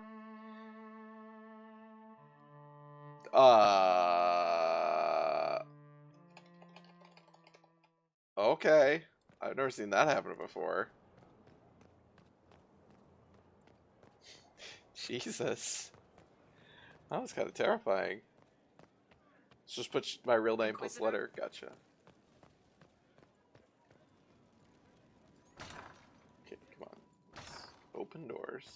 Okay. I've never seen that happen before. Jesus. That was kind of terrifying. Let's just put my real name plus Inquisitor? letter. Gotcha. Okay, come on. Let's open doors.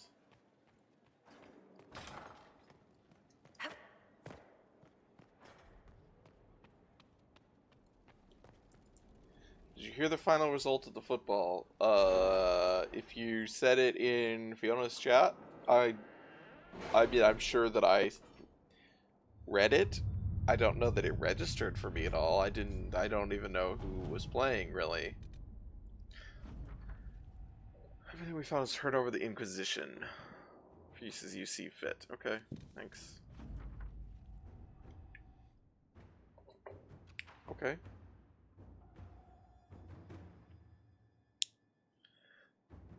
Did you hear the final result of the football? If you said it in Fiona's chat, I mean, I'm sure that I read it. I don't know that it registered for me at all. I don't even know who was playing, really. Everything we found is heard over the Inquisition. Use as you see fit. Okay, thanks. Okay.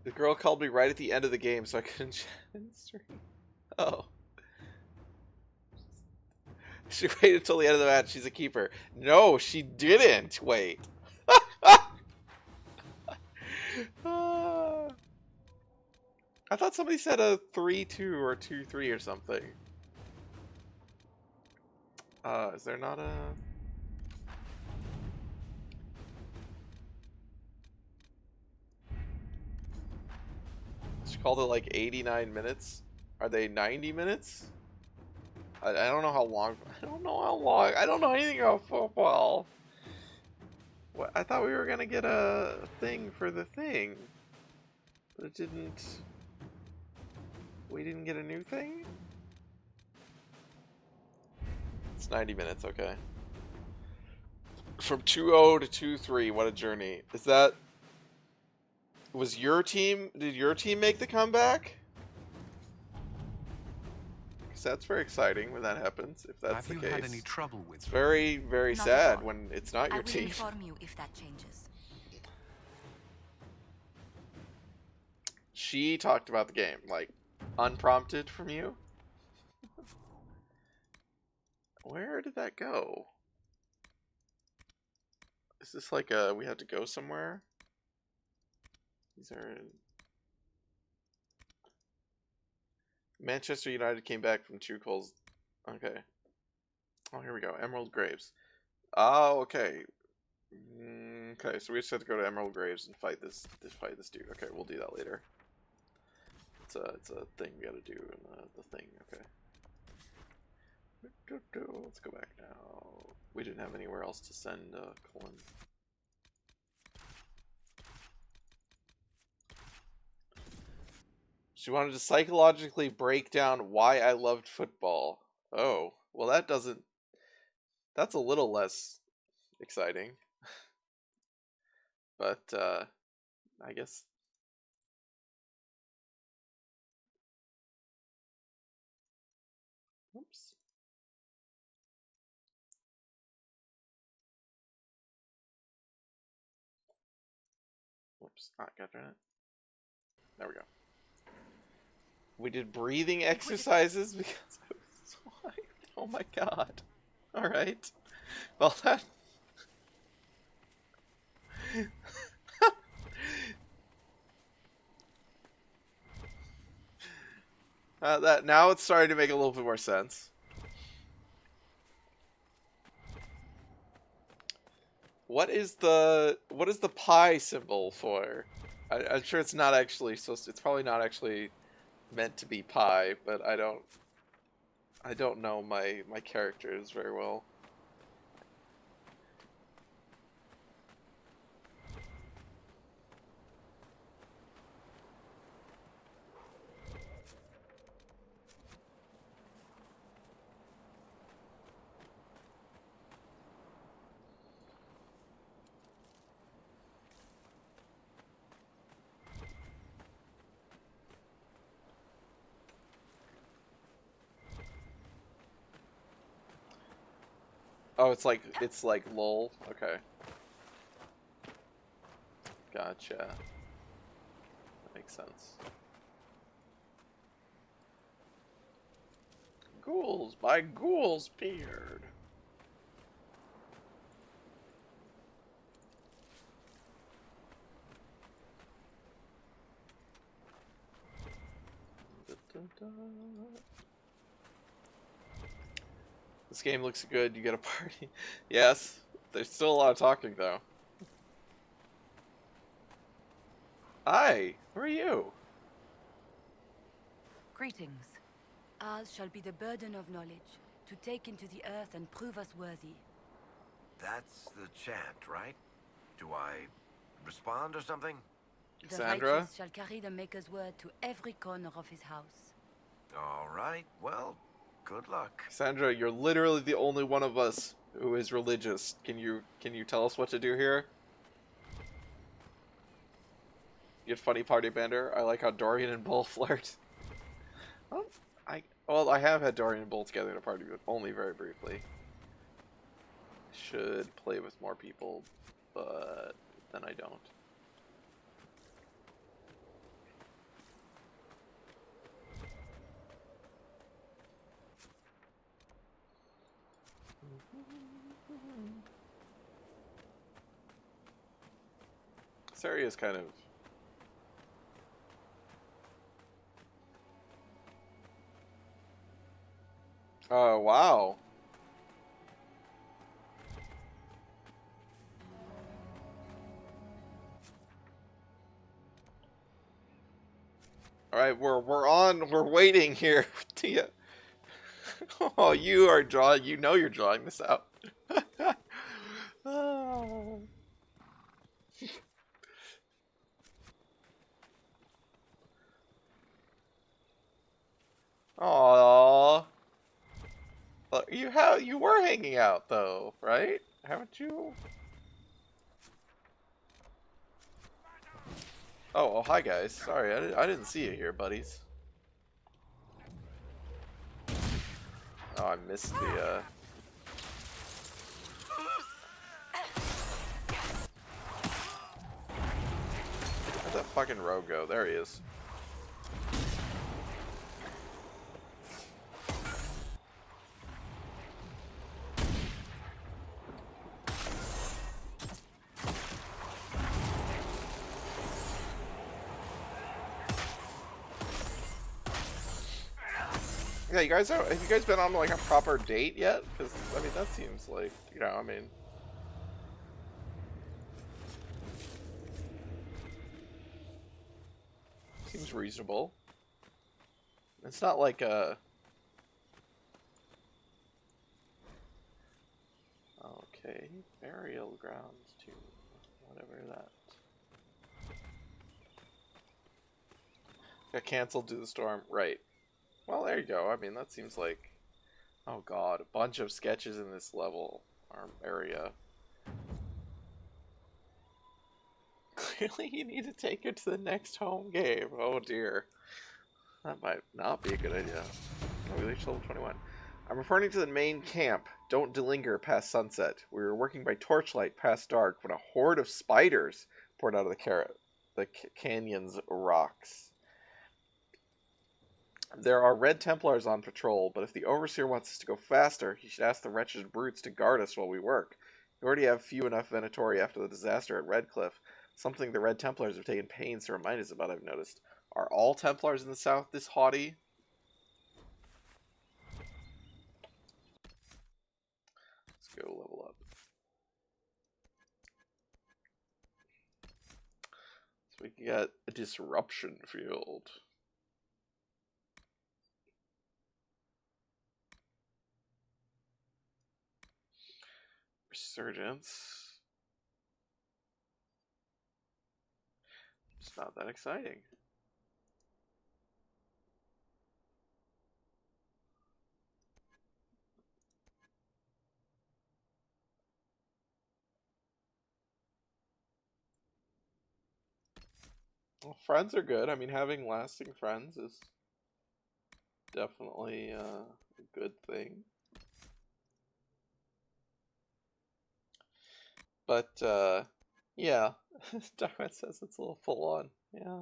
The girl called me right at the end of the game, so I couldn't chat in the stream. Oh. She waited until the end of the match. She's a keeper. No, she didn't wait. I thought somebody said a 3-2 or 2-3 or something. Is there not a... She called it like 89 minutes. Are they 90 minutes? I don't know how long. I don't know how long. I don't know anything about football. What? I thought we were gonna get a thing for the thing, but it didn't. We didn't get a new thing? It's 90 minutes, okay. From 2-0 to 2-3, what a journey. Is that... Was your team... Did your team make the comeback? Because that's very exciting when that happens, if that's the case. Have you had any trouble with It's very, very Not sad at all. when it's not I your will team. inform you if that changes. She talked about the game, like, unprompted from you? Where did that go? Is this like a, we have to go somewhere? These are... Manchester United came back from 2 goals. Okay. Oh, here we go. Emerald Graves. Oh, okay. Okay, so we just have to go to Emerald Graves and fight this dude. Okay, we'll do that later. It's a thing we gotta do in the thing. Okay. Let's go back now. We didn't have anywhere else to send Colin. She wanted to psychologically break down why I loved football. Oh, well that doesn't... That's a little less exciting. But, I guess... Oops. Whoops, got it. There we go. We did breathing exercises because I was swiped. Oh my god. Alright. Well, that now it's starting to make a little bit more sense. What is the pi symbol for? I'm sure it's not actually supposed to, it's probably not actually meant to be pi, but I don't know my characters very well. Oh, it's like lol. Okay. Gotcha. That makes sense. Ghouls by ghouls beard. This game looks good. You get a party. Yes, there's still a lot of talking though. Hi, who are you? Greetings. Ours shall be the burden of knowledge, to take into the earth and prove us worthy. That's the chant, right? Do I respond or something? The Cassandra? righteous shall carry the Maker's word to every corner of his house. All right, well, good luck. Cassandra, you're literally the only one of us who is religious. Can you tell us what to do here? You had funny party banter. I like how Dorian and Bull flirt. Well, I have had Dorian and Bull together in a party, but only very briefly. Should play with more people, but then I don't. This area is kind of... Oh, wow. All right, we're waiting here. Tia. Oh, you are drawing. You know you're drawing this out. Oh. Aww. Well, you were hanging out though, right? Haven't you? Oh, hi guys. Sorry, I didn't see you here, buddies. Oh, I missed the Where'd that fucking rogue go? There he is. Yeah, have you guys been on like a proper date yet? Because I mean, that seems like, you know, I mean, seems reasonable. It's not like a... Okay, burial grounds too. Whatever that. Got canceled due to the storm. Right. Well, there you go. I mean, that seems like... Oh god, a bunch of sketches in this level, or area. Clearly you need to take her to the next home game. Oh dear. That might not be a good idea. Oh, we reached level 21. I'm returning to the main camp. Don't delinger past sunset. We were working by torchlight past dark when a horde of spiders poured out of the canyon's rocks. There are Red Templars on patrol, but if the Overseer wants us to go faster, he should ask the wretched brutes to guard us while we work. We already have few enough Venatori after the disaster at Redcliffe, something the Red Templars have taken pains to remind us about, I've noticed. Are all Templars in the south this haughty? Let's go level up. So we can get a disruption field. Resurgence. It's not that exciting. Well, friends are good. I mean, having lasting friends is definitely a good thing. But, yeah. Darwin says it's a little full on. Yeah.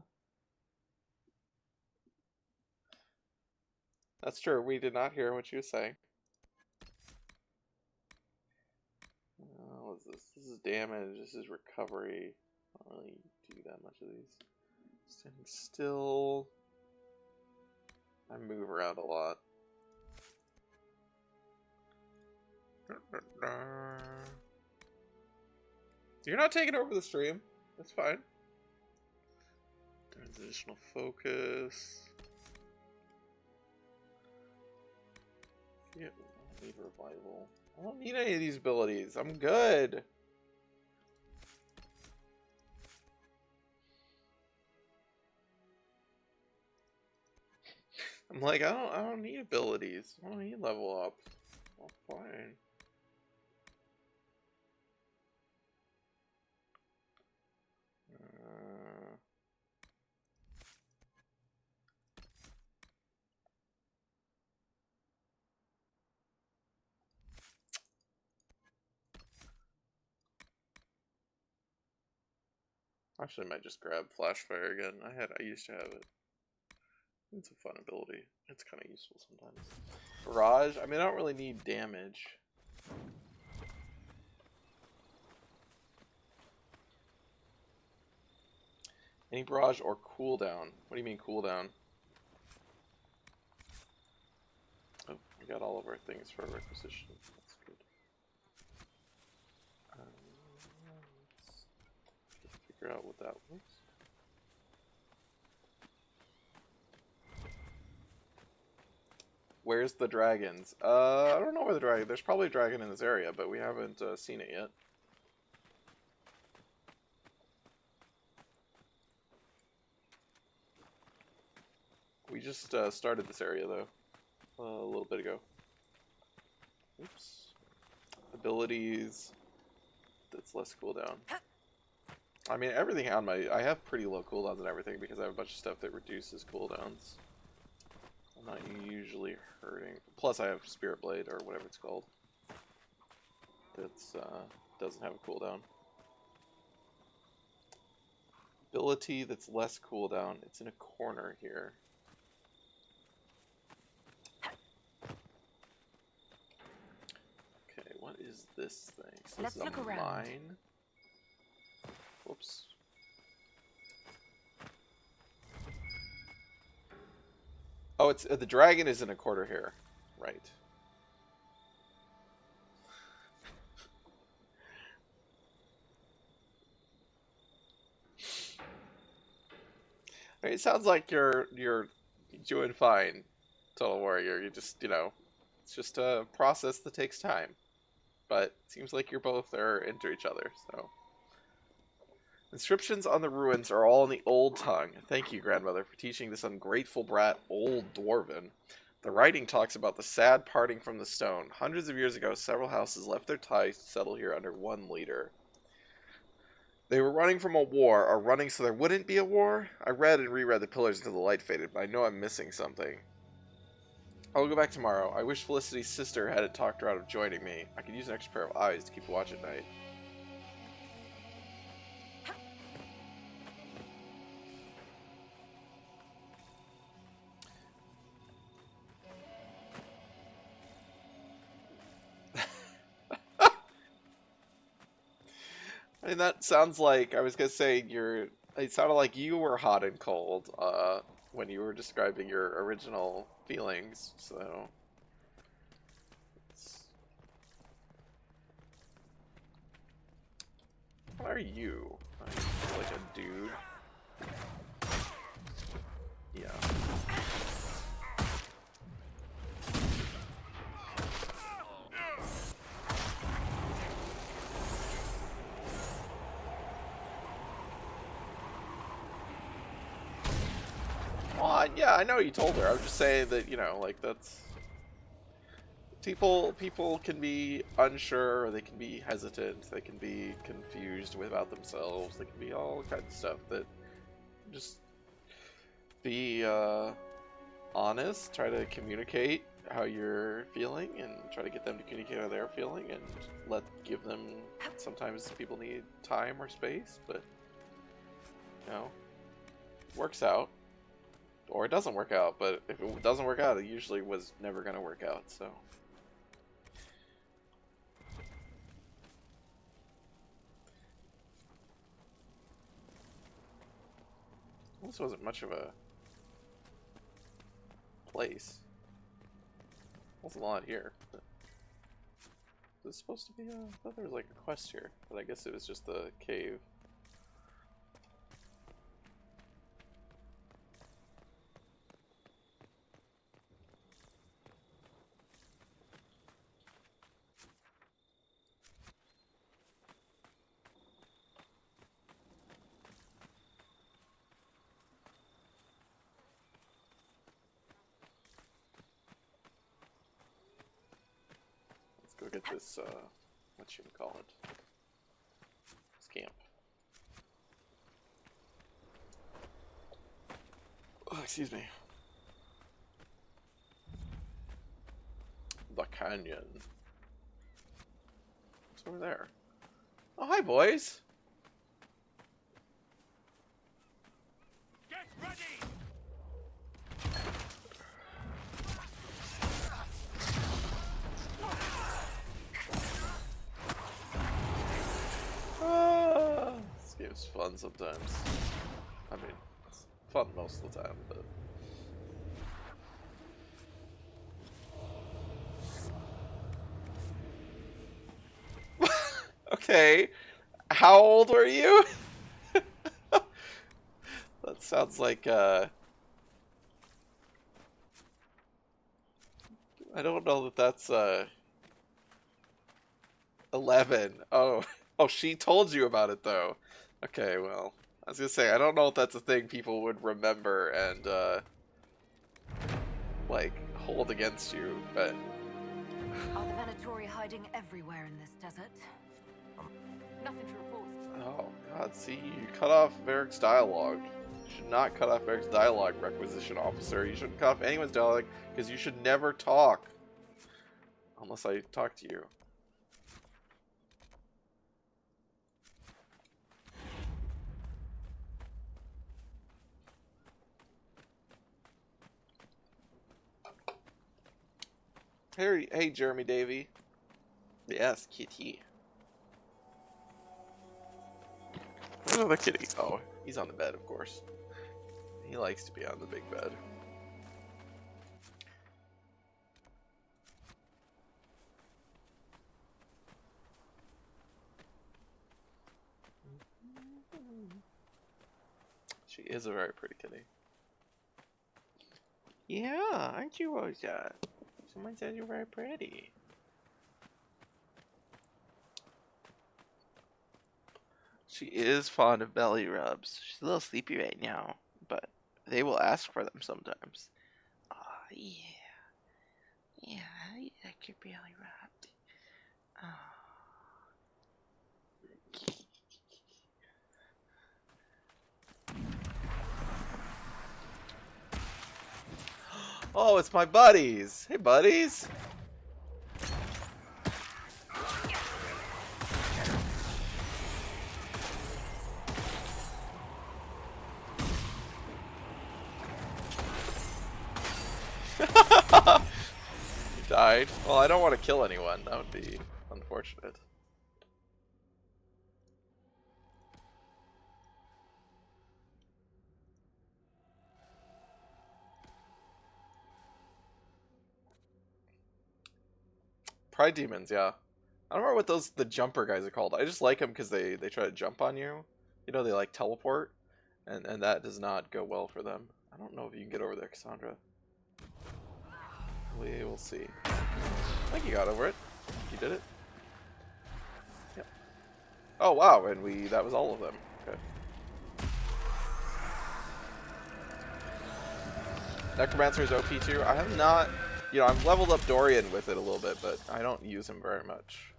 That's true. We did not hear what she was saying. What is this? This is damage. This is recovery. I don't really do that much of these. Standing still. I move around a lot. You're not taking over the stream. That's fine. There's additional focus. Yeah, I don't need revival. I don't need any of these abilities. I'm good. I'm like, I don't need abilities. I don't need level up. I'm fine. Actually, I might just grab Flashfire again. I used to have it. It's a fun ability. It's kind of useful sometimes. Barrage. I mean, I don't really need damage. Any barrage or cooldown? What do you mean cooldown? Oh, we got all of our things for requisition. That's good. Let's figure out what that was. Where's the dragons? I don't know where the dragon. There's probably a dragon in this area, but we haven't seen it yet. We just started this area though, a little bit ago. Oops. Abilities. That's less cooldown. I mean, everything on my... I have pretty low cooldowns and everything because I have a bunch of stuff that reduces cooldowns. I'm not usually hurting. Plus, I have Spirit Blade, or whatever it's called. That's, doesn't have a cooldown. Ability that's less cooldown. It's in a corner here. Okay, what is this thing? So Let's this is look a around. mine. Whoops. Oh, it's the dragon is in a quarter here, right? I mean, it sounds like you're doing fine, Total Warrior. You just, you know, it's just a process that takes time. But it seems like you're both are into each other, so. Inscriptions on the ruins are all in the old tongue. Thank you, grandmother, for teaching this ungrateful brat old dwarven. The writing talks about the sad parting from the stone. Hundreds of years ago, several houses left their ties to settle here under one leader. They were running from a war, or running so there wouldn't be a war? I read and reread the pillars until the light faded, but I know I'm missing something. I'll go back tomorrow. I wish Felicity's sister had talked her out of joining me. I could use an extra pair of eyes to keep watch at night. I mean, that sounds like, I was gonna say, it sounded like you were hot and cold, when you were describing your original feelings, so. What are you? Like a dude? Yeah. Yeah, I know you told her. I was just saying that, you know, like, that's... People can be unsure, or they can be hesitant, they can be confused about themselves, they can be all kinds of stuff that... Just be, honest, try to communicate how you're feeling, and try to get them to communicate how they're feeling, and give them... Sometimes people need time or space, but You know, works out. Or it doesn't work out, but if it doesn't work out, it usually was never going to work out, so. This wasn't much of a place. Wasn't a lot here. But was this supposed to be a... I thought there was like a quest here, but I guess it was just the cave. Go get this, what you call it? This camp. Oh, excuse me. The canyon. What's over there? Oh, hi, boys! Get ready! This game's fun sometimes. I mean, it's fun most of the time, but... Okay, how old were you? That sounds like, I don't know that that's, 11. Oh. Oh, she told you about it, though. Okay, well, I was gonna say, I don't know if that's a thing people would remember and, like, hold against you, but... Are the Venatori hiding everywhere in this desert? Nothing to report. Oh, God, see, you cut off Varric's dialogue. You should not cut off Varric's dialogue, Requisition Officer. You shouldn't cut off anyone's dialogue, because you should never talk. Unless I talk to you. Hey, Jeremy Davy. Yes, kitty. Where's the kitty? Oh, he's on the bed, of course. He likes to be on the big bed. She is a very pretty kitty. Yeah, aren't you, Rosa? Someone said you're very pretty. She is fond of belly rubs. She's a little sleepy right now, but they will ask for them sometimes. Oh, yeah. Yeah, I like your belly rubbed. Oh. Oh, it's my buddies. Hey, buddies. You died. Well, I don't want to kill anyone. That would be unfortunate. Pride demons, yeah. I don't remember what the jumper guys are called. I just like them because they try to jump on you. You know, they like teleport, and that does not go well for them. I don't know if you can get over there, Cassandra. We will see. I think you got over it. You did it. Yep. Oh wow, and that was all of them. Okay. Necromancer is OP too. I have not, you know, I've leveled up Dorian with it a little bit, but I don't use him very much.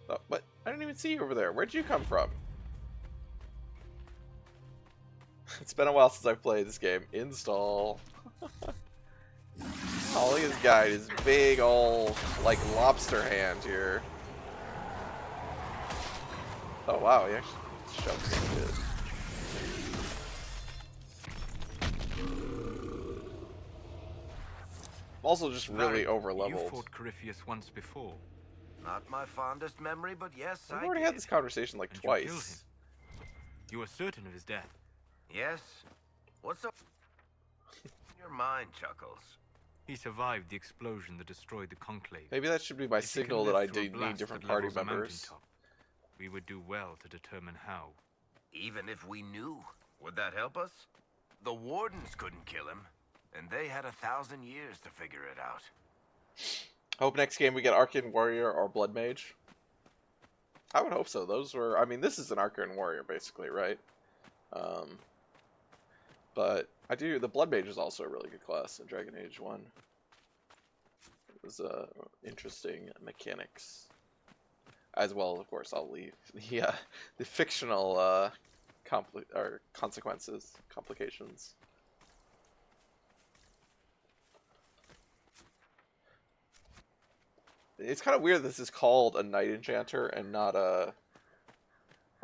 Oh, what? I didn't even see you over there. Where'd you come from? It's been a while since I've played this game. Install. Oh, look at this guy, his big old, like, lobster hand here. Oh, wow, he actually shoved some shit. I'm also just really over-leveled. You fought Corypheus once before. Not my fondest memory, but yes, I've I already did. had this conversation like And you killed him. twice. You were certain of his death. Yes? What's up in your mind, Chuckles? He survived the explosion that destroyed the Conclave. Maybe that should be my If he can signal that live I through a do need blast different that party levels a members. mountaintop, we would do well to determine how. Even if we knew, would that help us? The Wardens couldn't kill him, and they had 1,000 years to figure it out. Hope next game we get Arcane Warrior or Blood Mage. I would hope so. Those were, I mean, this is an Arcane Warrior basically, right? But the Blood Mage is also a really good class in Dragon Age 1. It was interesting mechanics. As well, of course, I'll leave the fictional complications. It's kind of weird this is called a Knight Enchanter and not a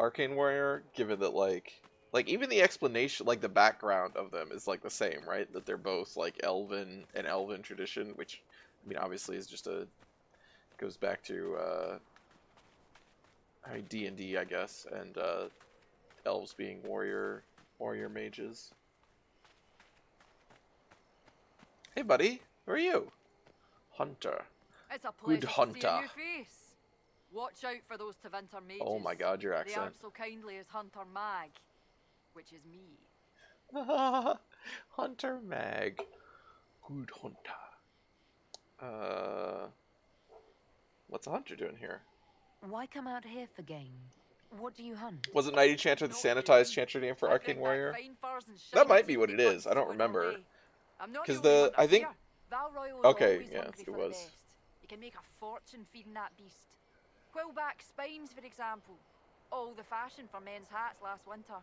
Arcane Warrior, given that like even the explanation, like the background of them is like the same, right? That they're both like elven tradition, which I mean obviously is just goes back to D&D, I guess, and elves being warrior mages. Hey buddy, who are you? Hunter. It's a Good pleasure to see a hunter. new face. Watch out for those Tevinter mages. Oh my god, your They accent. aren't so kindly as Hunter Mag, which is me. Hunter Mag. Good hunter. What's a hunter doing here? Why come out here for game? What do you hunt? Was it Knight Enchanter the sanitized chanter name for Arcane Warrior? That might be what it is. I don't remember. Because I think. Okay, yeah, it was. You can make a fortune feeding that beast. Quillback spines, for example. All the fashion for men's hats last winter.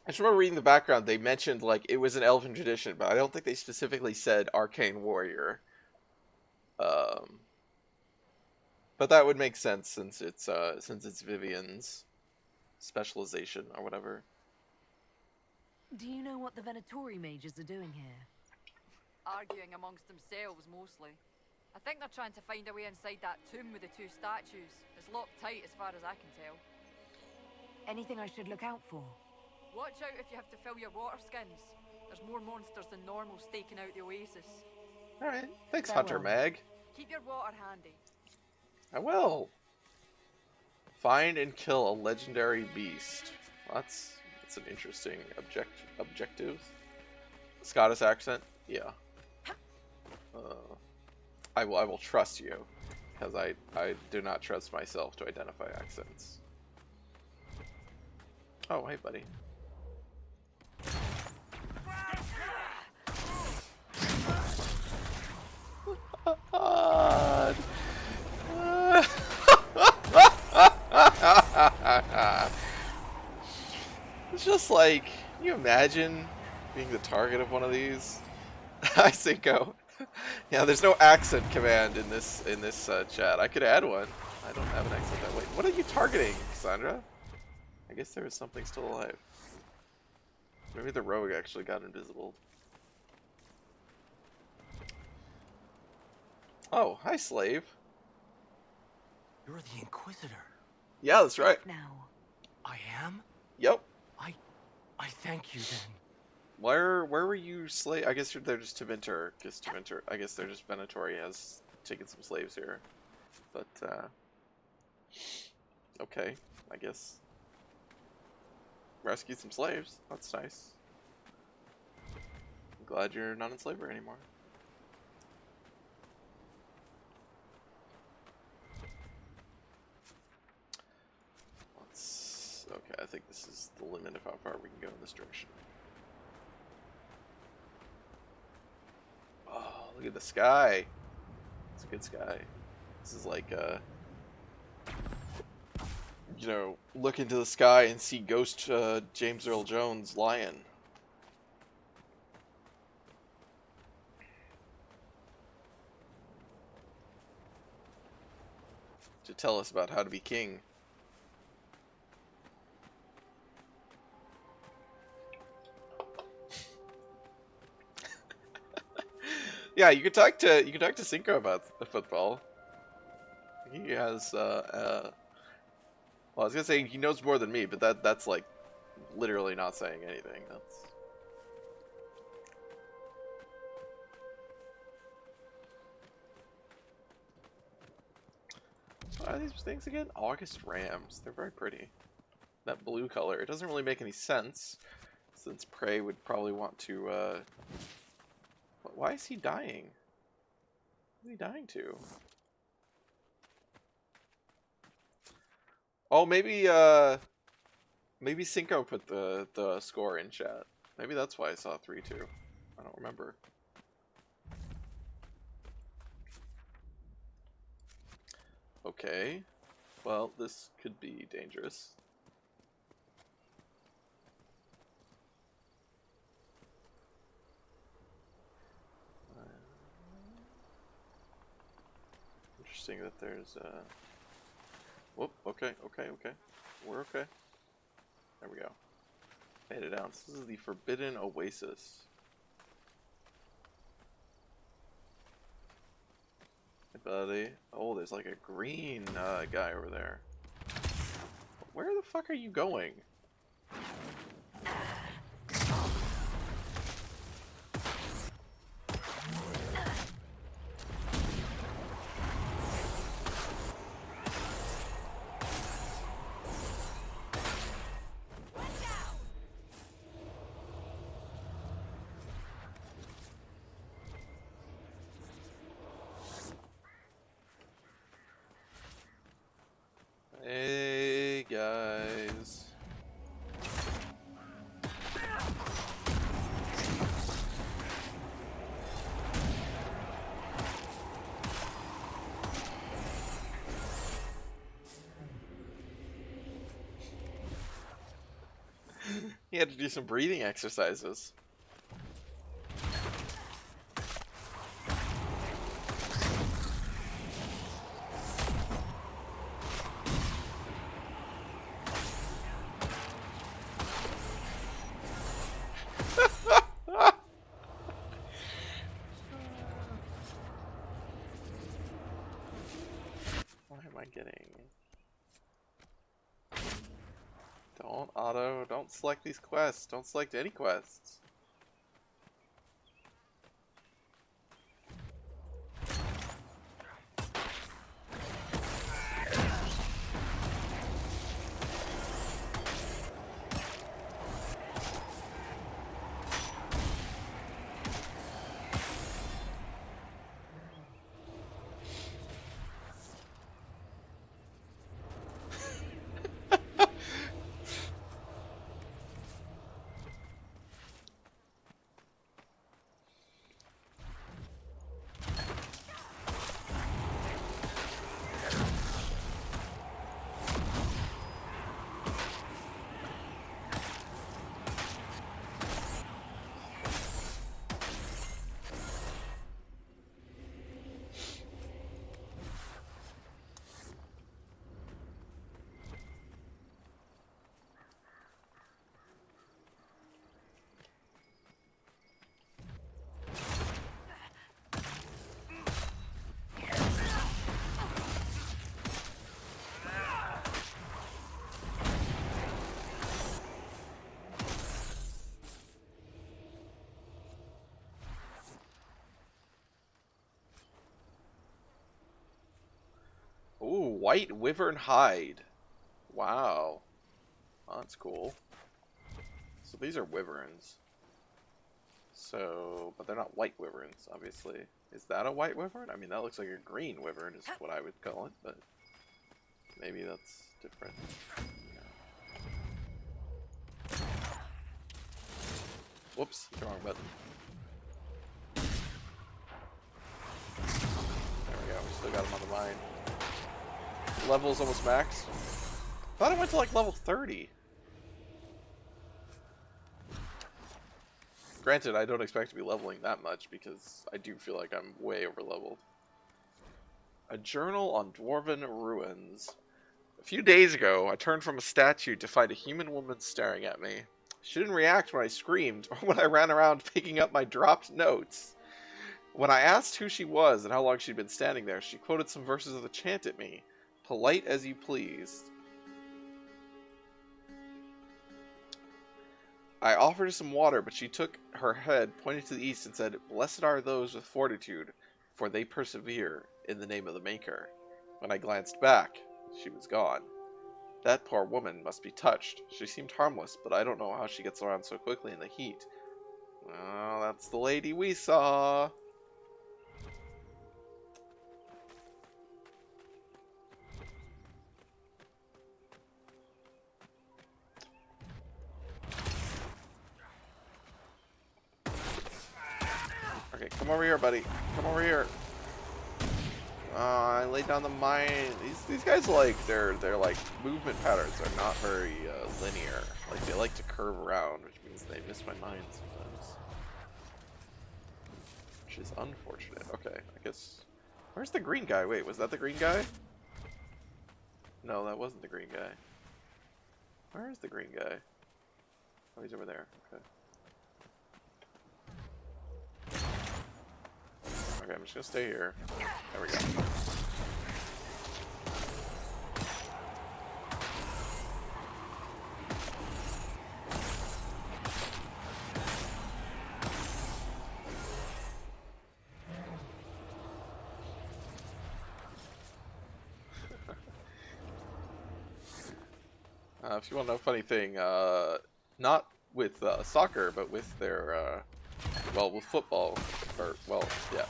I just remember reading the background. They mentioned like it was an elven tradition, but I don't think they specifically said Arcane Warrior. But that would make sense since it's Vivian's specialization or whatever. Do you know what the Venatori mages are doing here? Arguing amongst themselves, mostly. I think they're trying to find a way inside that tomb with the two statues. It's locked tight as far as I can tell. Anything I should look out for? Watch out if you have to fill your water skins. There's more monsters than normal staking out the oasis. Alright, thanks Farewell. Hunter Mag. Keep your water handy. I will. Find and kill a legendary beast. That's an interesting objective. Scottish accent? Yeah. I will trust you, because I do not trust myself to identify accents. Oh, hey, buddy. God. It's just like, can you imagine being the target of one of these? I say go. Yeah, there's no accent command in this chat. I could add one. I don't have an accent that way. What are you targeting, Cassandra? I guess there was something still alive. Maybe the rogue actually got invisible. Oh, hi, slave. You're the Inquisitor. Yeah, that's right. Now. I am? Yep. I thank you then. Where were you slave? I guess they're just Tevinter. I guess they're just Venatori has taken some slaves here. But okay, I guess. Rescued some slaves. That's nice. I'm glad you're not in slavery anymore. Okay, I think this is the limit of how far we can go in this direction. Oh, look at the sky. It's a good sky. This is like, you know, look into the sky and see Ghost James Earl Jones lion. to tell us about how to be king. Yeah, you could talk to Cinco about the football. He has well, I was gonna say he knows more than me, but that's like literally not saying anything. That's what are these things again? August Rams. They're very pretty. That blue color. It doesn't really make any sense, since Prey would probably want to. Why is he dying? What is he dying to? Oh, maybe Cinco put the score in chat. Maybe that's why I saw 3-2. I don't remember. Okay. Well, this could be dangerous. Interesting that there's whoop, okay. We're okay. There we go. Made it down. This is the Forbidden Oasis. Hey, buddy. Oh, there's like a green guy over there. Where the fuck are you going? Hey, guys. He had to do some breathing exercises. What am I getting? Don't select these quests. Don't select any quests. Ooh, white wyvern hide. Wow. Oh, that's cool. So these are wyverns. So, but they're not white wyverns, obviously. Is that a white wyvern? I mean, that looks like a green wyvern is what I would call it, but maybe that's different. No. Whoops, the wrong button. There we go, we still got him on the mine. Level's almost max. Thought I went to like level 30. Granted, I don't expect to be leveling that much because I do feel like I'm way over leveled. A journal on dwarven ruins. A few days ago, I turned from a statue to find a human woman staring at me. She didn't react when I screamed or when I ran around picking up my dropped notes. When I asked who she was and how long she'd been standing there, she quoted some verses of the chant at me. Polite as you please. I offered her some water, but she took her head, pointed to the east, and said, "Blessed are those with fortitude, for they persevere in the name of the Maker." When I glanced back, she was gone. That poor woman must be touched. She seemed harmless, but I don't know how she gets around so quickly in the heat. Well, that's the lady we saw. Okay, come over here, buddy. Come over here. I laid down the mine. These guys their like movement patterns are not very linear. Like they like to curve around, which means they miss my mine sometimes, which is unfortunate. Okay, I guess. Where's the green guy? Wait, was that the green guy? No, that wasn't the green guy. Where is the green guy? Oh, he's over there. Okay. Okay, I'm just gonna stay here. There we go. If you want to know a funny thing, not with soccer, but with their, well, with football, or, well, yeah.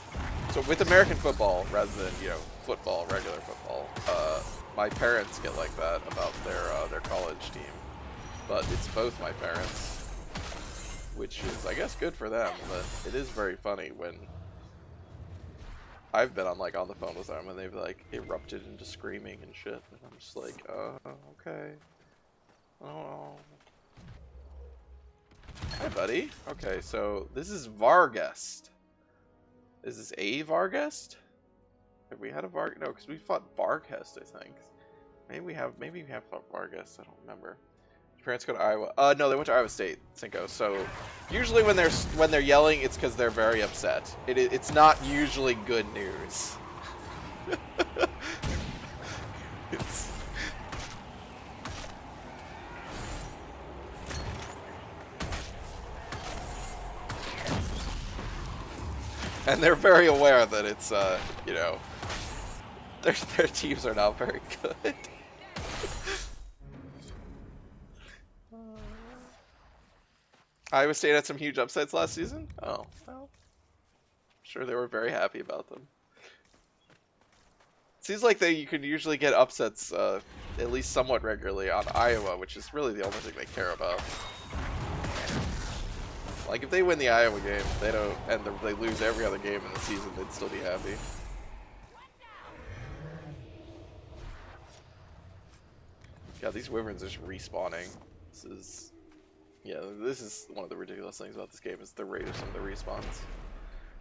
So with American football, rather than, you know, football, regular football, my parents get like that about their college team. But it's both my parents, which is, I guess, good for them, but it is very funny when I've been on the phone with them and they've like erupted into screaming and shit, and I'm just like, okay. Oh. Hi, buddy. Okay, so this is Vargest. Is this a Vargest? Have we had a Vargest? No, because we fought Barghest, I think. Maybe we have fought Vargest. I don't remember. Your parents go to Iowa. No, they went to Iowa State, Cinco. So usually when they're yelling, it's because they're very upset. It's not usually good news. It's... And they're very aware that it's, you know, their teams are not very good. Iowa State had some huge upsets last season? Oh, well. I'm sure they were very happy about them. Seems like you could usually get upsets, at least somewhat regularly on Iowa, which is really the only thing they care about. Like, if they win the Iowa game, they don't, and they lose every other game in the season, they'd still be happy. God, these wyverns are just respawning. This is one of the ridiculous things about this game, is the rate of some of the respawns.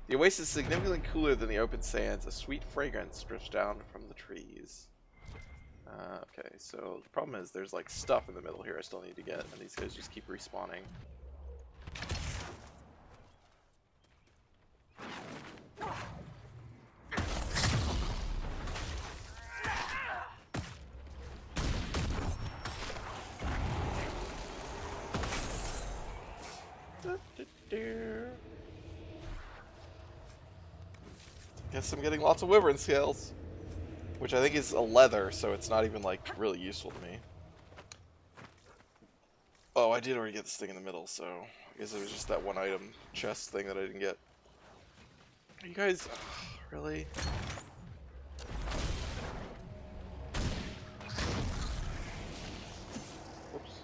The oasis is significantly cooler than the open sands. A sweet fragrance drifts down from the trees. Okay, so the problem is there's like stuff in the middle here I still need to get, and these guys just keep respawning. Guess I'm getting lots of wyvern scales, which I think is a leather, so it's not even like really useful to me. Oh, I did already get this thing in the middle, so I guess it was just that one item chest thing that I didn't get. Are you guys really? Whoops.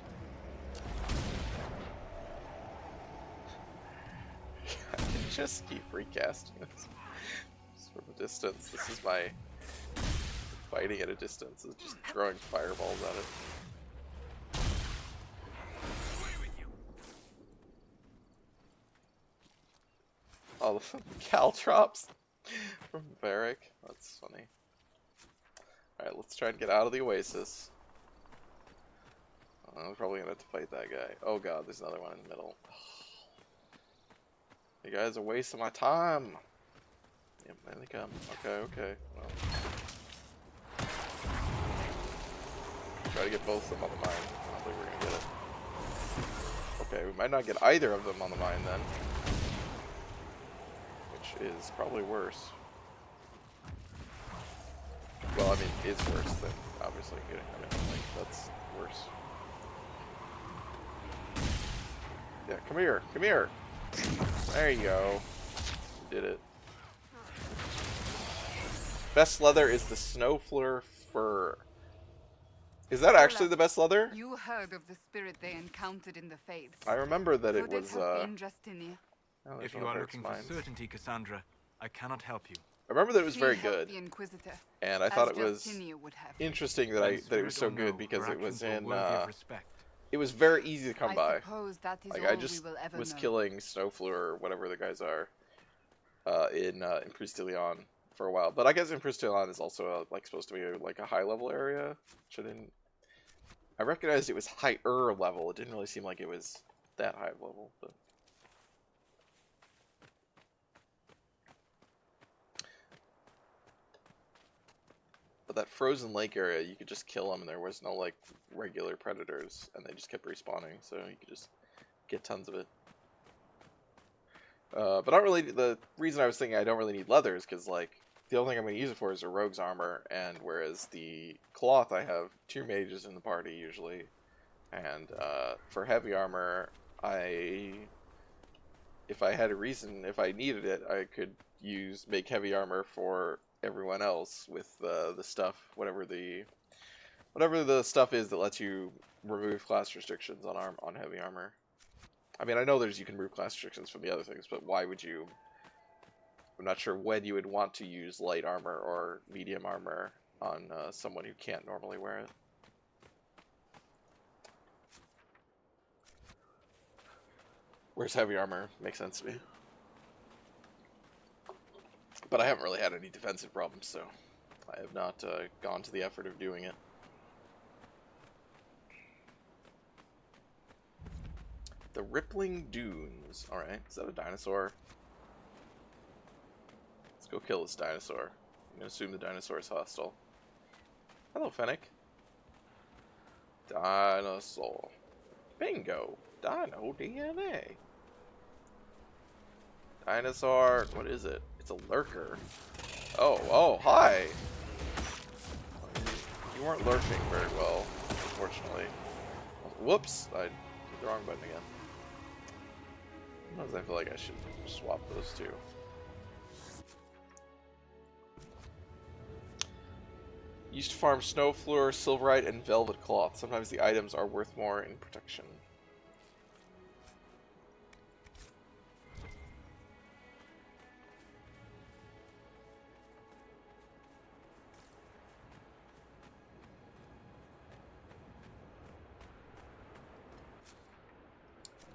I can just keep recasting this from a distance. This is my fighting at a distance. It's just throwing fireballs at it. Oh, the caltrops from Varric. That's funny. Alright, let's try and get out of the oasis. I'm probably gonna have to fight that guy. Oh god, there's another one in the middle. You guys are wasting my time. Yep, there they come. Okay. Well. Try to get both of them on the mine. I don't think we're gonna get it. Okay, we might not get either of them on the mine then. Which is probably worse. Well, I mean, it's worse than obviously getting. I mean, like, that's worse. Yeah, come here. There you go. Did it. Best leather is the snowfleur fur. Is that actually the best leather? You heard of the spirit they encountered in the Faiths. I remember that it Could was, have been Justinia? oh, there's If you one are of looking for Eric's mines. certainty, Cassandra, I cannot help you. I remember that it was She very helped good, the Inquisitor, and I thought as it was Justinia would have. interesting that Then that it was so spirit or good no, because your it was actions were in, worthy of respect. it was very easy to come I by. suppose that is Like, all I just we will ever was know. killing Snowfleur or whatever the guys are in Priest de Leon for a while. But I guess Priest de Leon is also like supposed to be like a high level area. Which I recognized it was higher level. It didn't really seem like it was that high of level. But that frozen lake area, you could just kill them and there was no like regular predators and they just kept respawning, so you could just get tons of it. But I don't really, the reason I was thinking I don't really need leather is because like the only thing I'm going to use it for is a rogue's armor, and whereas the cloth I have 2 mages in the party usually, and for heavy armor if I had a reason, if I needed it, I could make heavy armor for everyone else with the stuff, whatever the stuff is that lets you remove class restrictions on heavy armor. I mean, I know you can remove class restrictions from the other things, but why would you? I'm not sure when you would want to use light armor or medium armor on someone who can't normally wear it. Whereas heavy armor makes sense to me. But I haven't really had any defensive problems, so I have not gone to the effort of doing it. The Rippling Dunes. Alright, is that a dinosaur? Let's go kill this dinosaur. I'm going to assume the dinosaur is hostile. Hello, Fennec. Dinosaur. Bingo. Dino DNA. Dinosaur. What is it? It's a lurker. Oh, hi. You weren't lurking very well, unfortunately. Whoops. I hit the wrong button again. Sometimes I feel like I should swap those two. Used to farm snowfleur, silverite, and velvet cloth. Sometimes the items are worth more in protection.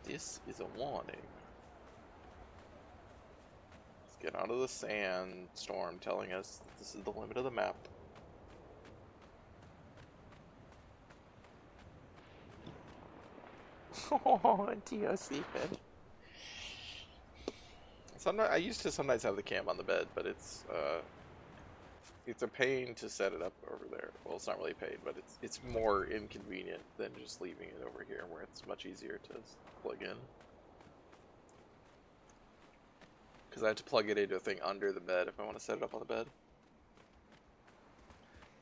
This is a warning. Let's get out of the sandstorm telling us that this is the limit of the map. Oh, Tio sleeping. Sometimes I used to sometimes have the cam on the bed, but it's a pain to set it up over there. Well, it's not really a pain, but it's more inconvenient than just leaving it over here, where it's much easier to plug in. Because I have to plug it into a thing under the bed if I want to set it up on the bed.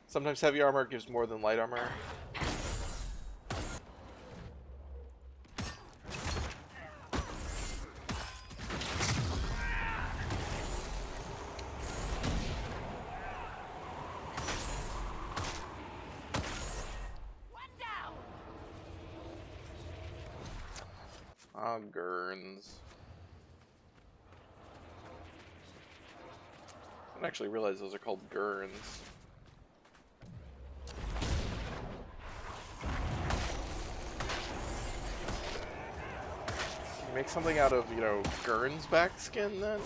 Sometimes heavy armor gives more than light armor. Ah, Gurns. I didn't actually realize those are called Gurns. Can you make something out of, Gurn's back skin then?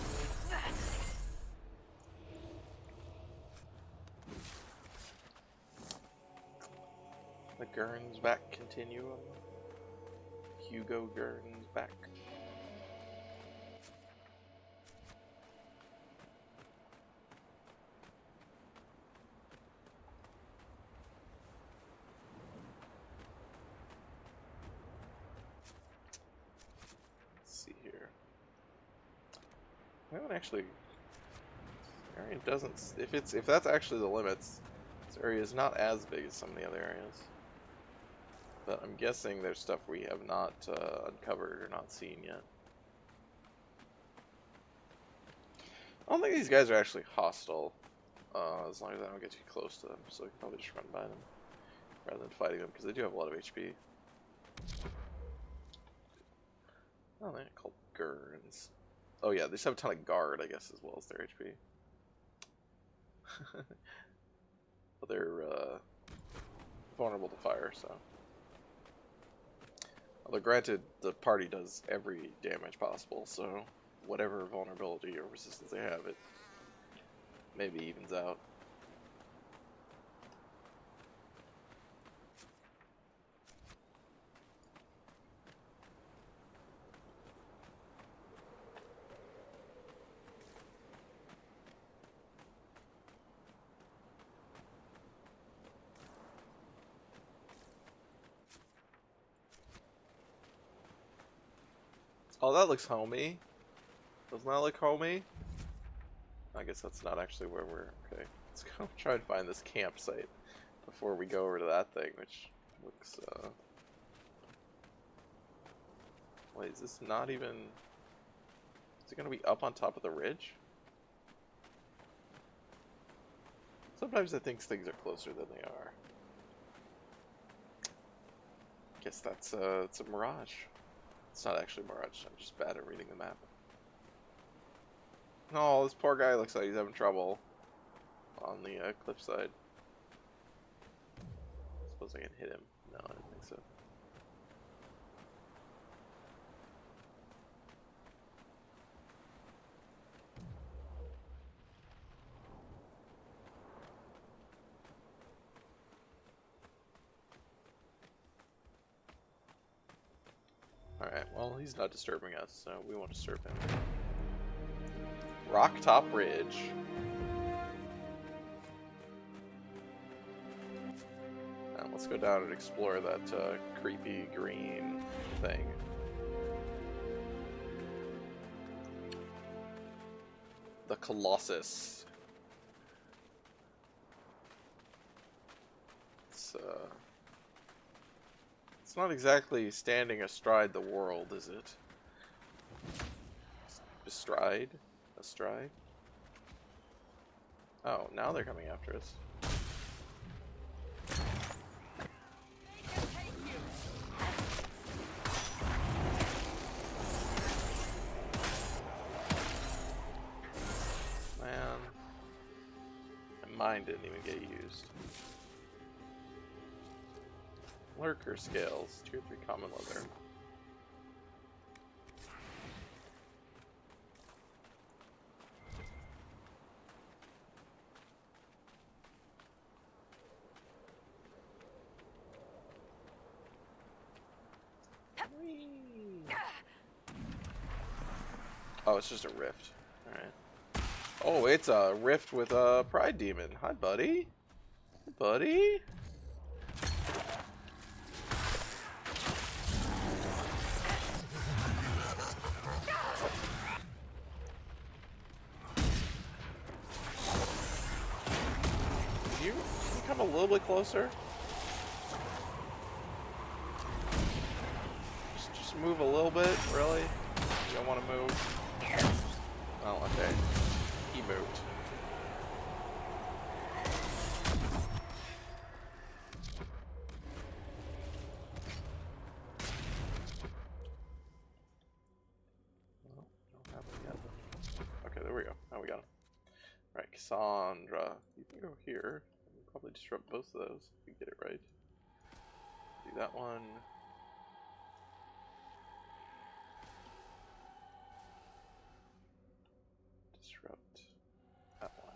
The Gurns back continuum. Hugo Gurns back. Let's see here. I haven't actually. This area doesn't. If that's actually the limits, this area is not as big as some of the other areas. But I'm guessing there's stuff we have not uncovered or not seen yet. I don't think these guys are actually hostile, as long as I don't get too close to them. So we can probably just run by them rather than fighting them, because they do have a lot of HP. Oh, they're called Gurns. Oh yeah, they just have a ton of guard, I guess, as well as their HP. But they're vulnerable to fire, so. Although granted, the party does every damage possible, so whatever vulnerability or resistance they have, it maybe evens out. Oh, that looks homey. Doesn't that look homey? I guess that's not actually where we're... Okay, let's go try and find this campsite before we go over to that thing, which looks, Wait, is this not even... Is it gonna be up on top of the ridge? Sometimes I think things are closer than they are. Guess that's, it's a mirage. It's not actually a mirage, I'm just bad at reading the map. Oh, this poor guy looks like he's having trouble on the cliffside. Suppose I can hit him. No, I don't think so. Alright, well, he's not disturbing us, so we won't disturb him. Rock Top Ridge. And let's go down and explore that creepy green thing. The Colossus. It's not exactly standing astride the world, is it? Bestride? Astride? Oh, now they're coming after us. Man. And mine didn't even get used. Lurker scales, 2 or 3 common leather. Oh, it's just a rift. Alright. Oh, it's a rift with a pride demon. Hi, buddy. Hi, buddy. Can you come a little bit closer? Just move a little bit, really? You don't want to move? Oh, okay. He moved. Well, don't have him yet. Okay, there we go. Now we got him. Alright, Cassandra. You can go here. We'll probably disrupt both of those if we get it right. Do that one. Disrupt that one.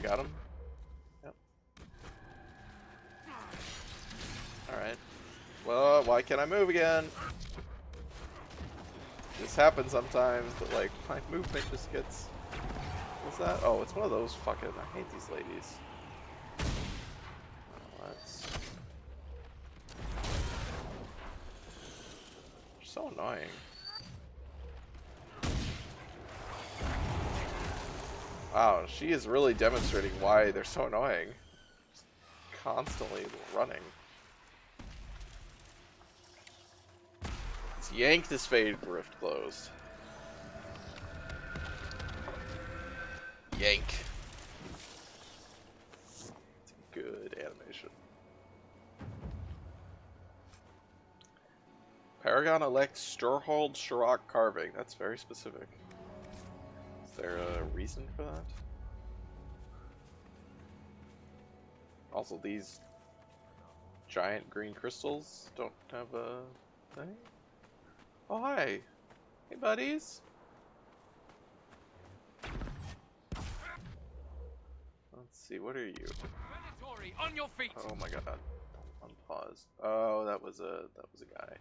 got him? Yep. Alright. Well, why can't I move again? This happens sometimes, but like, my movement just gets... What's that? Oh, it's one of those fucking... I hate these ladies. Let's... They're so annoying. Wow, she is really demonstrating why they're so annoying. Just constantly running. Let's yank this fade rift closed. Yank. It's a good animation. Paragon elects Sturhold Shirok carving. That's very specific. Is there a reason for that? Also, these giant green crystals don't have a thing? Oh, hi. Hey, buddies. Let's see, what are you? On your feet. Oh my god. Unpause. Oh, that was a guy.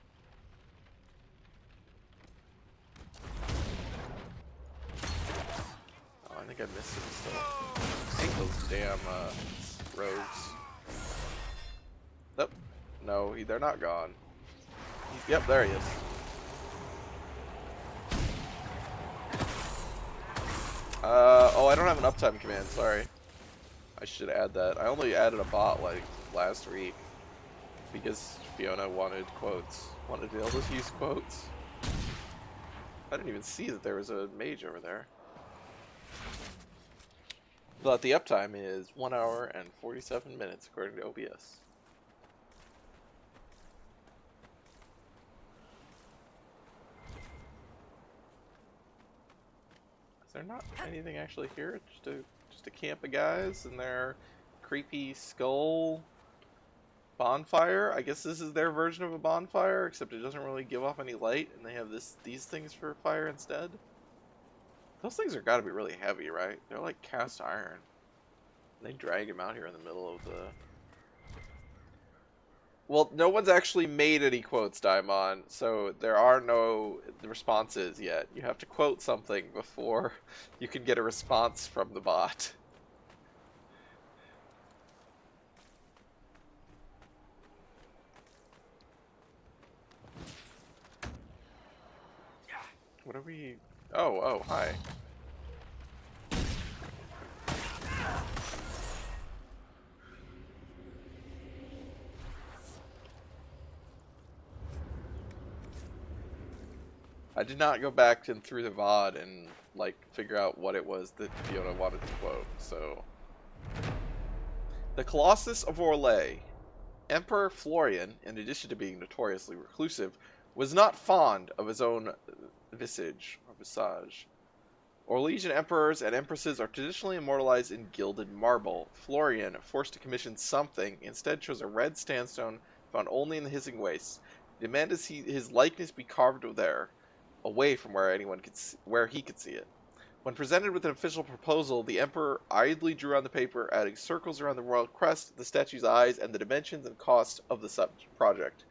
Oh, I think I missed him still. I hate those damn rogues. Nope. No, they're not gone. Yep, there he is. Oh, I don't have an uptime command, sorry. I should add that. I only added a bot like last week because Fiona wanted quotes. Wanted to be able to use quotes. I didn't even see that there was a mage over there. But the uptime is 1 hour and 47 minutes according to OBS. Is there not anything actually here? Just a camp of guys and their creepy skull bonfire. I guess this is their version of a bonfire, except it doesn't really give off any light, and they have these things for fire instead. Those things are got to be really heavy, right? They're like cast iron. And they drag him out here in the middle of the... Well, no one's actually made any quotes, Daimon, so there are no responses yet. You have to quote something before you can get a response from the bot. What are we... Oh, hi. I did not go back and through the VOD and, like, figure out what it was that Fiona wanted to quote, so... The Colossus of Orlais. Emperor Florian, in addition to being notoriously reclusive, was not fond of his own visage. Orlesian emperors and empresses are traditionally immortalized in gilded marble. Florian, forced to commission something, instead chose a red sandstone found only in the Hissing Wastes. He demanded his likeness be carved there, away from where where he could see it. When presented with an official proposal, the emperor idly drew on the paper, adding circles around the royal crest, the statue's eyes, and the dimensions and cost of the project.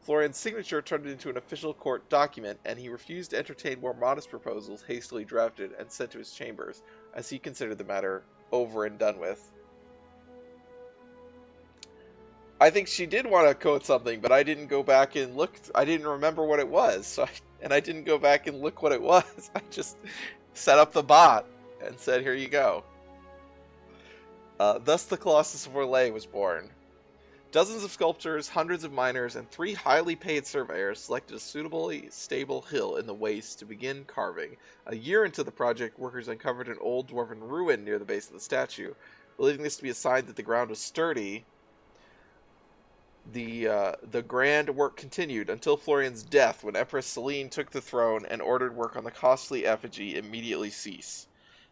Florian's signature turned it into an official court document, and he refused to entertain more modest proposals hastily drafted and sent to his chambers, as he considered the matter over and done with. I think she did want to quote something, but I didn't go back and look. I didn't remember what it was, and I didn't go back and look what it was. I just set up the bot and said, here you go. Thus the Colossus of Orlais was born. Dozens of sculptors, hundreds of miners, and 3 highly paid surveyors selected a suitably stable hill in the waste to begin carving. A year into the project, workers uncovered an old dwarven ruin near the base of the statue. Believing this to be a sign that the ground was sturdy, the grand work continued until Florian's death, when Empress Celine took the throne and ordered work on the costly effigy immediately cease.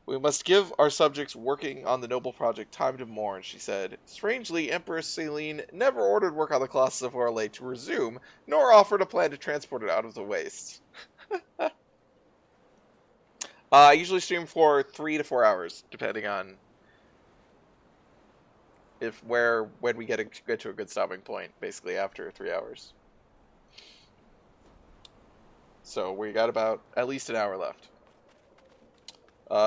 We must give our subjects working on the noble project time to mourn, she said. Strangely, Empress Celine never ordered work on the Colossus of Orlais to resume, nor offered a plan to transport it out of the waste. I usually stream for 3 to 4 hours, depending on when we get to a good stopping point, basically after 3 hours. So we got about at least an hour left.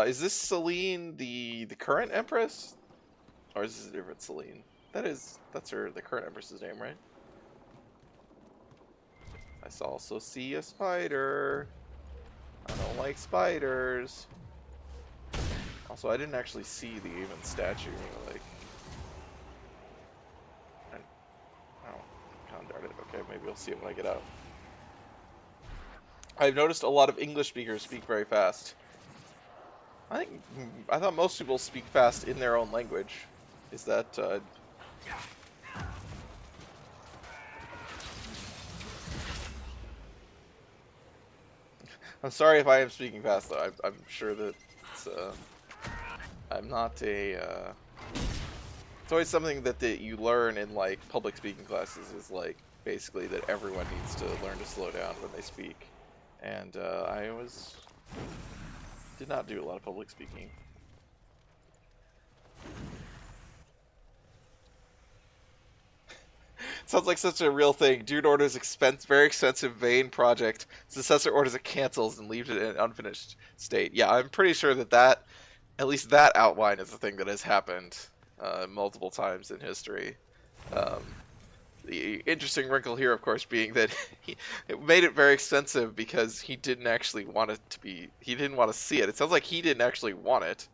Is this Celine the current Empress? Or is this a different Celine? That's the current Empress's name, right? I also see a spider. I don't like spiders. Also, I didn't actually see the even statue. Like, oh, darn it. Okay, maybe I'll see it when I get out. I've noticed a lot of English speakers speak very fast. I thought most people speak fast in their own language. Is that I'm sorry if I am speaking fast though. I'm sure that it's, I'm not a it's always something that you learn in like public speaking classes, is like basically that everyone needs to learn to slow down when they speak. And I did not do a lot of public speaking. Sounds like such a real thing. Dude orders very expensive vein project. Successor orders it, cancels, and leaves it in an unfinished state. Yeah, I'm pretty sure that at least that outline is a thing that has happened multiple times in history. The interesting wrinkle here, of course, being that it made it very expensive because he didn't actually want it to be. He didn't want to see it. It sounds like he didn't actually want it.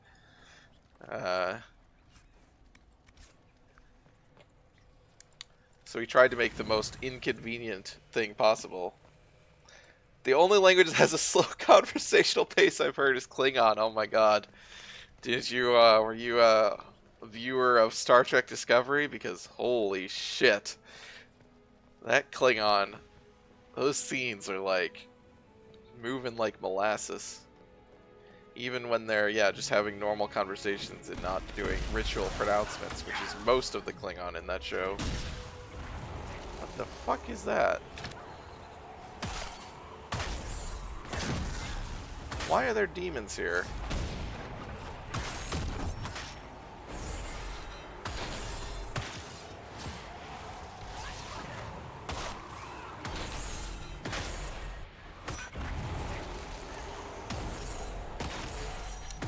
So he tried to make the most inconvenient thing possible. The only language that has a slow conversational pace I've heard is Klingon. Oh my god. Were you a viewer of Star Trek Discovery? Because holy shit. That Klingon, those scenes are like moving like molasses. Even when they're, just having normal conversations and not doing ritual pronouncements, which is most of the Klingon in that show. What the fuck is that? Why are there demons here?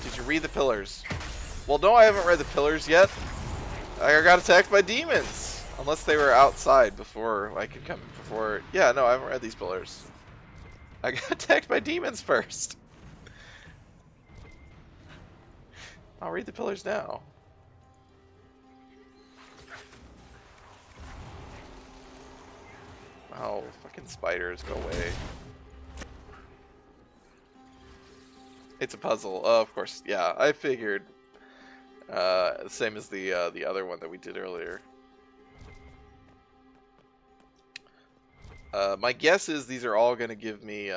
Did you read the pillars? Well, no, I haven't read the pillars yet. I got attacked by demons. Unless they were outside before I could come before. Yeah, no, I haven't read these pillars. I got attacked by demons first. I'll read the pillars now. Oh, fucking spiders, go away. It's a puzzle. Oh, of course, yeah, I figured. Same as the other one that we did earlier. My guess is these are all going to give me,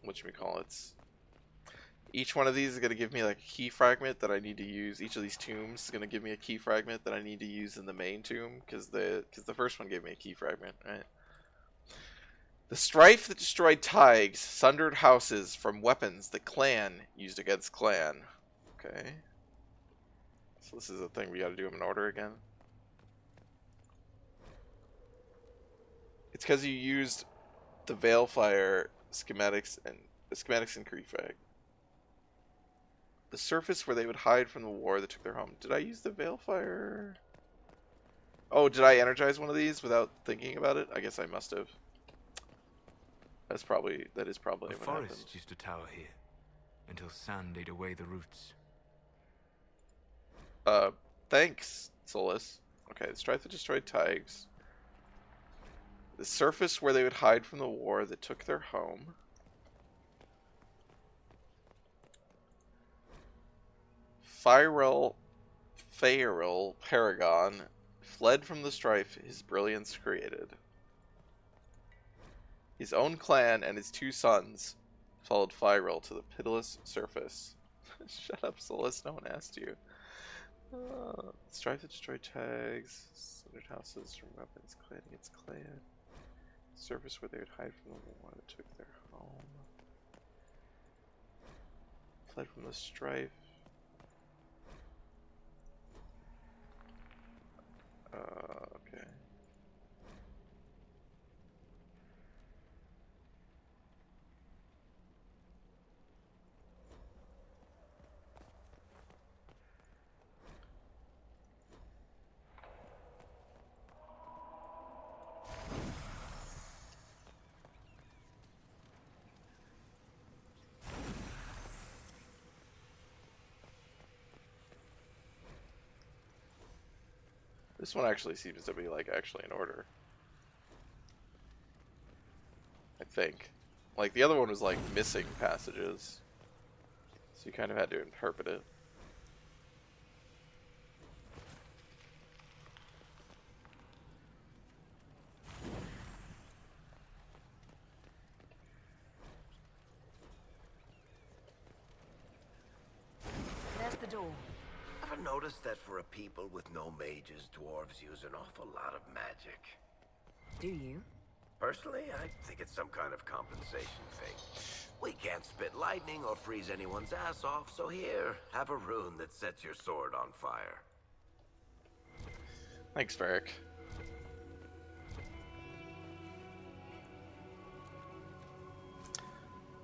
whatchamacallits. Each one of these is going to give me like a key fragment that I need to use. Each of these tombs is going to give me a key fragment that I need to use in the main tomb, because the first one gave me a key fragment, right? The strife that destroyed Tiggs sundered houses from weapons the clan used against clan. Okay. So this is a thing we got to do them in order again. It's because you used the Veilfire schematics and Creefag. The surface where they would hide from the war that took their home. Did I use the Veilfire? Oh, did I energize one of these without thinking about it? I guess I must have. That is probably what happened. The forest used to tower here until sand ate away the roots. Thanks, Solus. Okay, the strife that destroyed Tiggs. The surface where they would hide from the war that took their home. Faeril Paragon fled from the strife his brilliance created. His own clan and his 2 sons followed Faeril to the pitiless surface. Shut up, Solus, no one asked you. Strife that destroyed Tags, sundered houses from weapons, clan against clan. Surface where they would hide from the war that took their home. Fled from the strife. Okay. This one actually seems to be like actually in order. I think. Like the other one was like missing passages. So you kind of had to interpret it. There's the door. Ever noticed that for a people with no mages, dwarves use an awful lot of magic? Do you? Personally, I think it's some kind of compensation thing. We can't spit lightning or freeze anyone's ass off, so here, have a rune that sets your sword on fire. Thanks, Varric.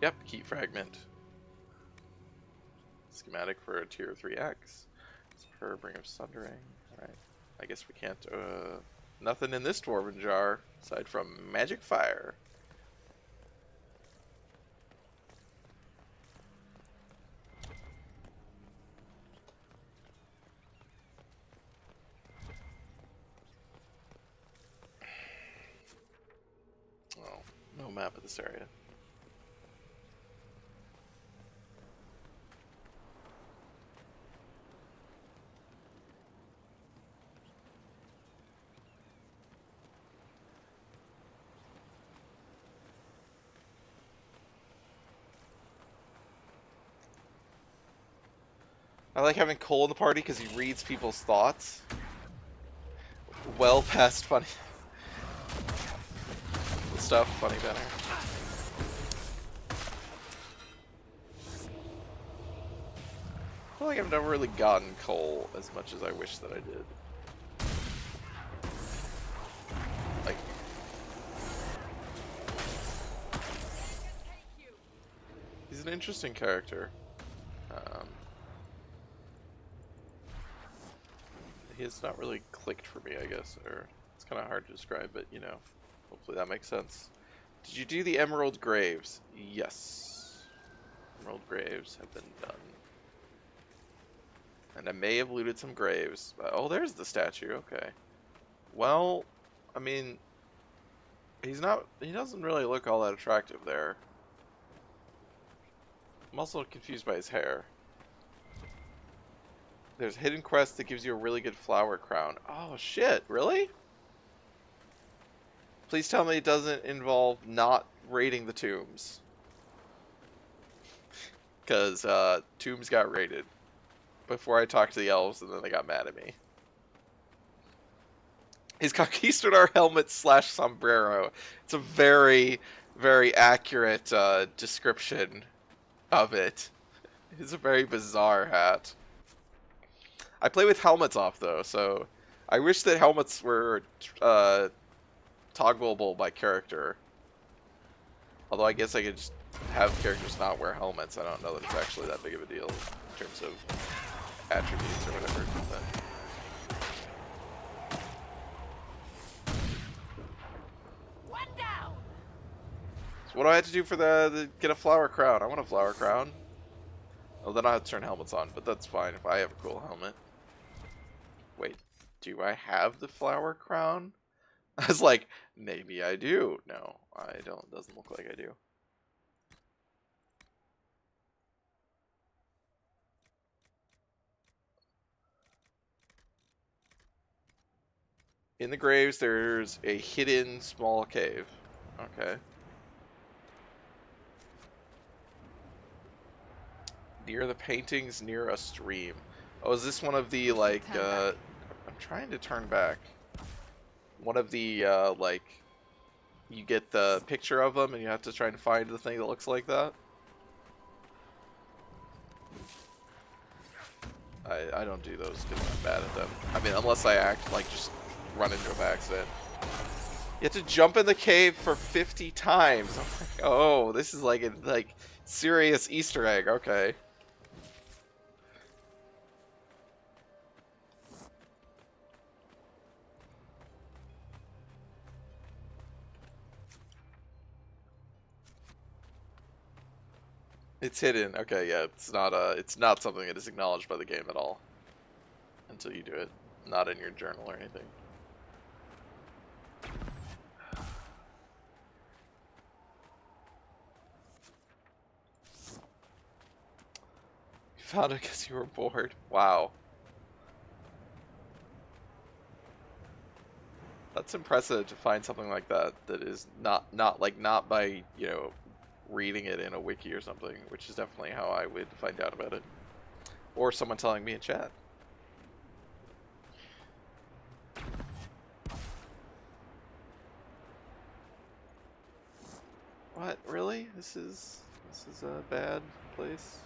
Yep, key fragment. Schematic for a tier 3X. Per Bring of Sundering. Alright. I guess we can't, nothing in this dwarven jar, aside from magic fire. Oh, no map of this area. I like having Cole in the party because he reads people's thoughts. Well past funny stuff, funny banner. I feel like I've never really gotten Cole as much as I wish that I did. Like, he's an interesting character. He's not really clicked for me, I guess, or it's kind of hard to describe, but you know, hopefully that makes sense. Did you do the Emerald Graves? Yes. Emerald Graves have been done. And I may have looted some graves. Oh, there's the statue, okay. Well, I mean, he doesn't really look all that attractive there. I'm also confused by his hair. There's a hidden quest that gives you a really good flower crown. Oh shit, really? Please tell me it doesn't involve not raiding the tombs. Because tombs got raided before I talked to the elves and then they got mad at me. His conquistador helmet / sombrero. It's a very, very accurate description of it. It's a very bizarre hat. I play with helmets off though, so I wish that helmets were toggleable by character. Although I guess I could just have characters not wear helmets. I don't know that it's actually that big of a deal in terms of attributes or whatever. One down. So what do I have to do for the get a flower crown? I want a flower crown. Oh, then I have to turn helmets on, but that's fine if I have a cool helmet. Wait, do I have the flower crown? I was like, maybe I do. No, I don't. Doesn't look like I do. In the graves, there's a hidden small cave. Okay. Near the paintings, near a stream. Oh, is this one of the, like, I'm trying to turn back. One of the, like, you get the picture of them and you have to try and find the thing that looks like that? I don't do those because I'm bad at them. I mean, unless I act, like, just run into a accident. You have to jump in the cave for 50 times. Oh, this is like a serious Easter egg. Okay. It's hidden. Okay, yeah, it's not something that is acknowledged by the game at all until you do it. Not in your journal or anything. You found it because you were bored. Wow. That's impressive to find something like that that is not by, you know, reading it in a wiki or something, which is definitely how I would find out about it. Or someone telling me in chat. What? Really? This is a bad place?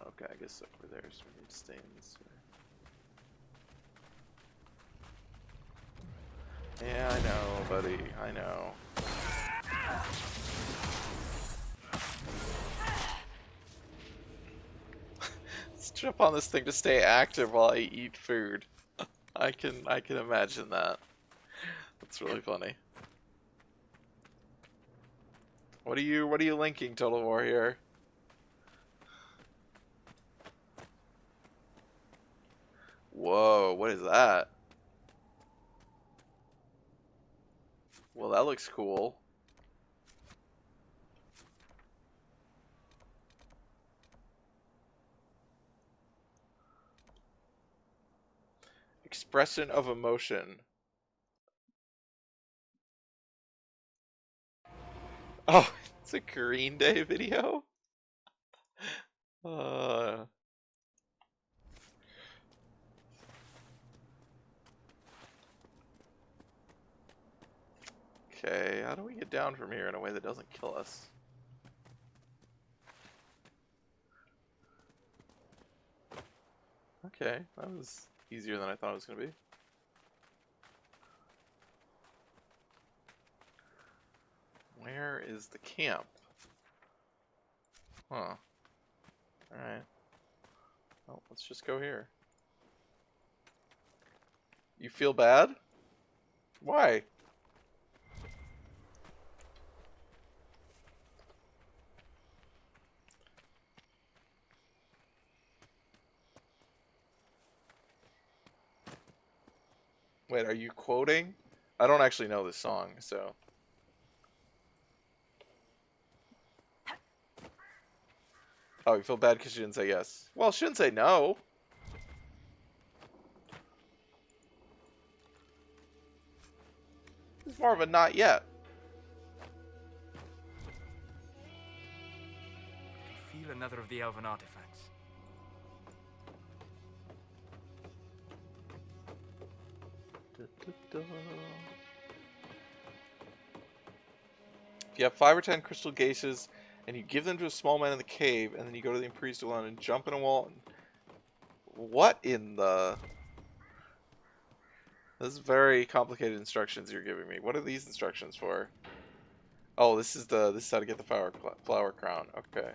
Okay, I guess over there, so we need to stay in this way. Yeah, I know, buddy. I know. Let's jump on this thing to stay active while I eat food. I can imagine that. That's really funny. What are you linking, Total War here? Whoa, what is that? Well, that looks cool. Expression of emotion. Oh, it's a Green Day video? Okay, how do we get down from here in a way that doesn't kill us? Okay, that was easier than I thought it was going to be. Where is the camp? Huh. Alright. Well, let's just go here. You feel bad? Why? Wait, are you quoting? I don't actually know this song, so... Oh, you feel bad because you didn't say yes. Well, she didn't say no. It's more of a not yet. I can feel another of the elven artifacts. If you have 5 or 10 crystal gases, and you give them to a small man in the cave, and then you go to the priest alone and jump in a wall. What in the... This is very complicated instructions you're giving me. What are these instructions for? Oh, this is how to get the flower crown. Okay.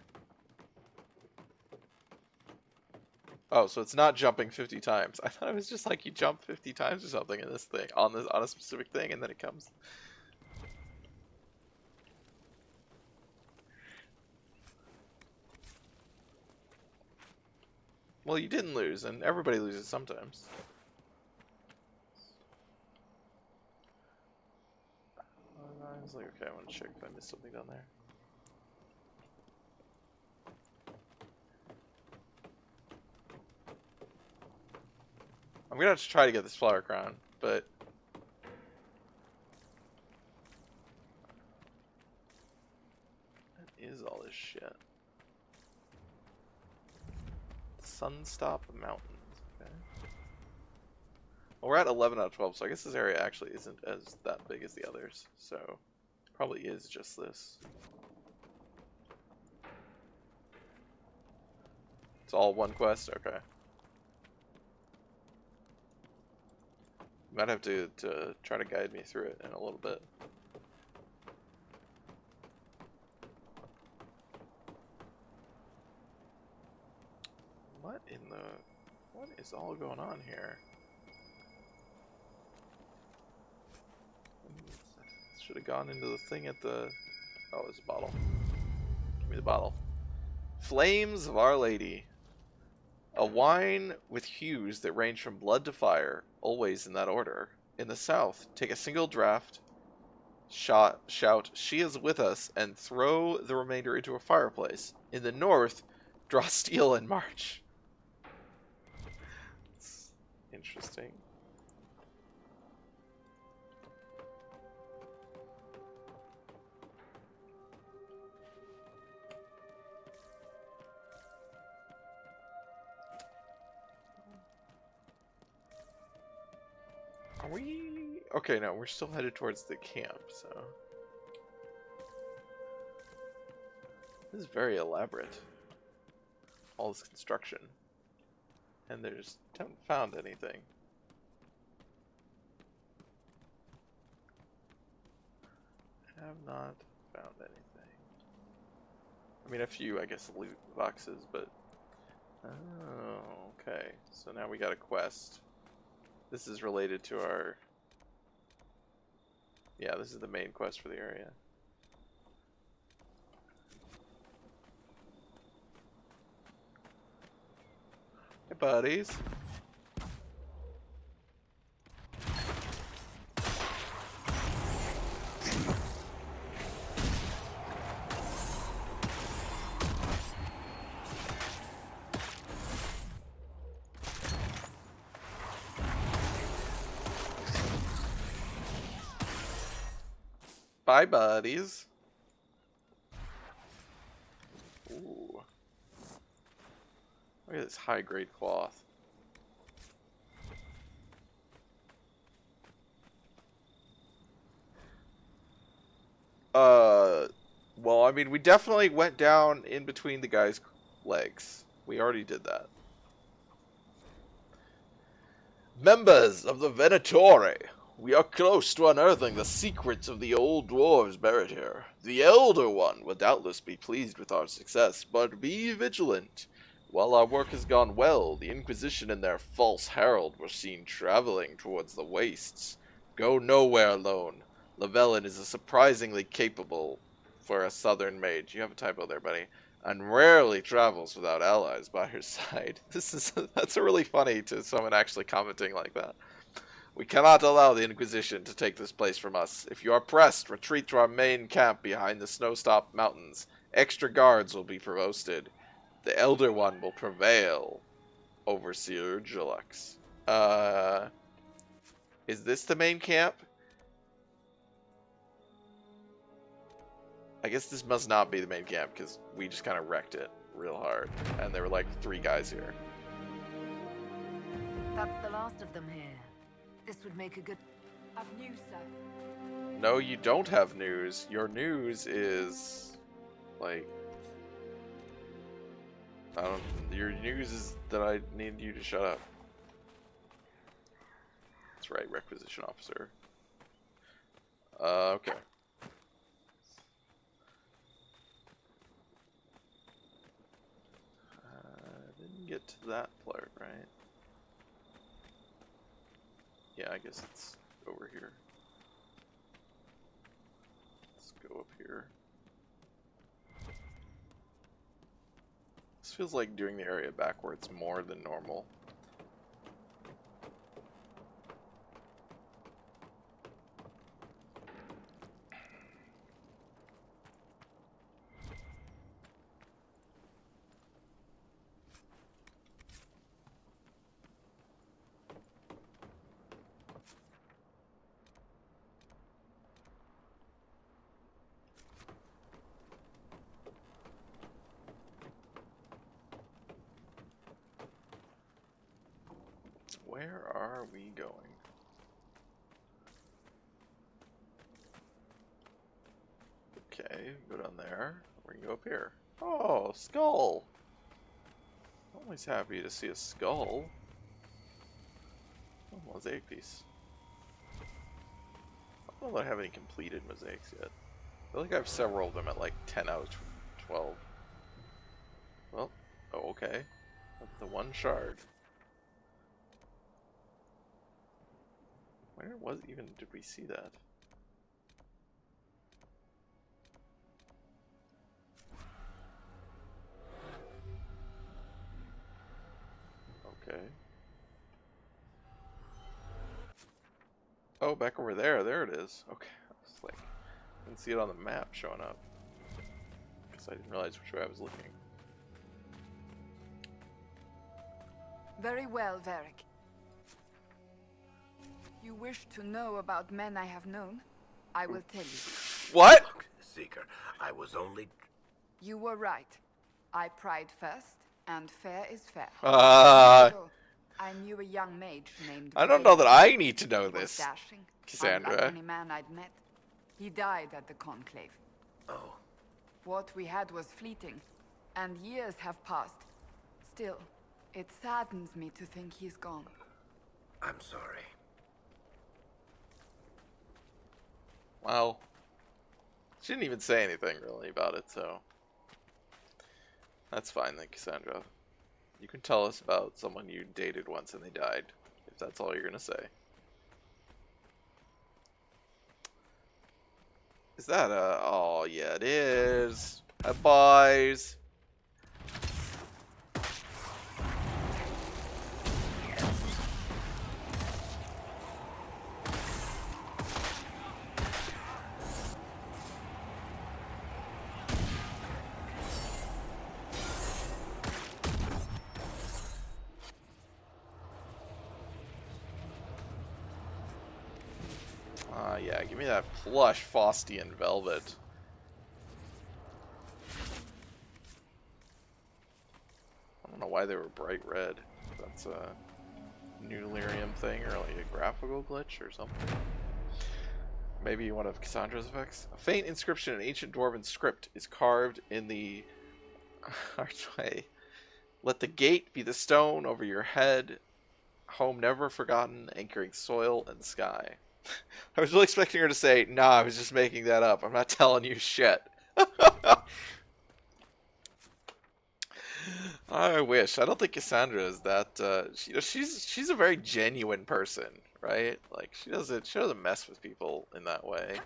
Oh, so it's not jumping 50 times. I thought it was just like you jump 50 times or something in this thing on a specific thing, and then it comes. Well, you didn't lose, and everybody loses sometimes. I was like, okay, I want to check if I missed something down there. I'm gonna have to try to get this flower crown, but... What is all this shit? Sunstop Mountains. Okay. Well, we're at 11 out of 12, so I guess this area actually isn't as that big as the others. So, probably is just this. It's all one quest? Okay. You might have to try to guide me through it in a little bit. What is all going on here? Should have gone into the thing at the... Oh, there's a bottle. Give me the bottle. Flames of Our Lady. A wine with hues that range from blood to fire, always in that order. In the south, take a single draught, shout, "She is with us," and throw the remainder into a fireplace. In the north, draw steel and march. It's interesting. Are we... Okay, no, we're still headed towards the camp, so... This is very elaborate. All this construction. And there's... haven't found anything. Have not found anything. I mean, a few, I guess, loot boxes, but... Oh, okay. So now we got a quest. This is related to our... Yeah, this is the main quest for the area. Hey, buddies. Bye, buddies. Ooh. Look at this high-grade cloth. Well, I mean, we definitely went down in between the guy's legs. We already did that. Members of the Venatori, we are close to unearthing the secrets of the old dwarves buried here. The Elder One will doubtless be pleased with our success, but be vigilant. While our work has gone well, the Inquisition and their false herald were seen traveling towards the wastes. Go nowhere alone. Llewellyn is a surprisingly capable for a southern mage. You have a typo there, buddy. And rarely travels without allies by her side. That's really funny to someone actually commenting like that. We cannot allow the Inquisition to take this place from us. If you are pressed, retreat to our main camp behind the Snowstop Mountains. Extra guards will be posted. The Elder One will prevail. Overseer Jilux. Is this the main camp? I guess this must not be the main camp, because we just kind of wrecked it real hard. And there were like 3 guys here. That's the last of them here. This would make a good... I've news, sir. No, you don't have news. Your news is... like... I don't... Your news is that I need you to shut up. That's right, Requisition Officer. Okay. Didn't get to that part, right? Yeah, I guess it's over here. Let's go up here. This feels like doing the area backwards more than normal. Where are we going? Okay, go down there. We can go up here. Oh, skull! Always happy to see a skull. Oh, mosaic piece. I don't know that I have any completed mosaics yet. I feel like I have several of them at like 10 out of 12. Well, oh, okay. That's the one shard. Where was even did we see that? Okay. Oh, back over there. There it is. Okay. I was like, I didn't see it on the map showing up. Because I didn't realize which way I was looking. Very well, Varric. You wish to know about men I have known? I will tell you. What? Look, Seeker, I was only... You were right. I pried first, and fair is fair. Uh, Years ago, I knew a young mage named... I don't know that I need to know He was this, dashing, Cassandra. unlike any man I'd met. He died at the conclave. Oh, What we had was fleeting, and years have passed. Still, it saddens me to think he's gone. I'm sorry. Well, she didn't even say anything really about it, so that's fine then, Cassandra. You can tell us about someone you dated once and they died, if that's all you're gonna say. Is that a... Oh, yeah, it is. Hi, boys. Yeah, give me that plush Faustian velvet. I don't know why they were bright red. That's a new lyrium thing or like a graphical glitch or something. Maybe one of Cassandra's effects. A faint inscription in ancient dwarven script is carved in the archway. Let the gate be the stone over your head. Home never forgotten, anchoring soil and sky. I was really expecting her to say, nah, I was just making that up. I'm not telling you shit. I wish. I don't think Cassandra is that, she's a very genuine person, right? Like, she doesn't mess with people in that way.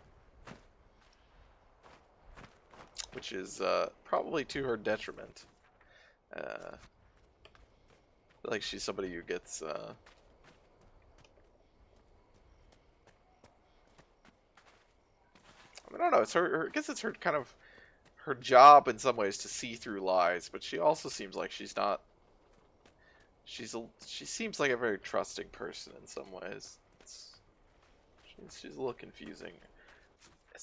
Which is, probably to her detriment. I feel like she's somebody who gets, I don't know. It's her. I guess it's her kind of her job in some ways to see through lies, but she also seems like she's not. She seems like a very trusting person in some ways. She's a little confusing.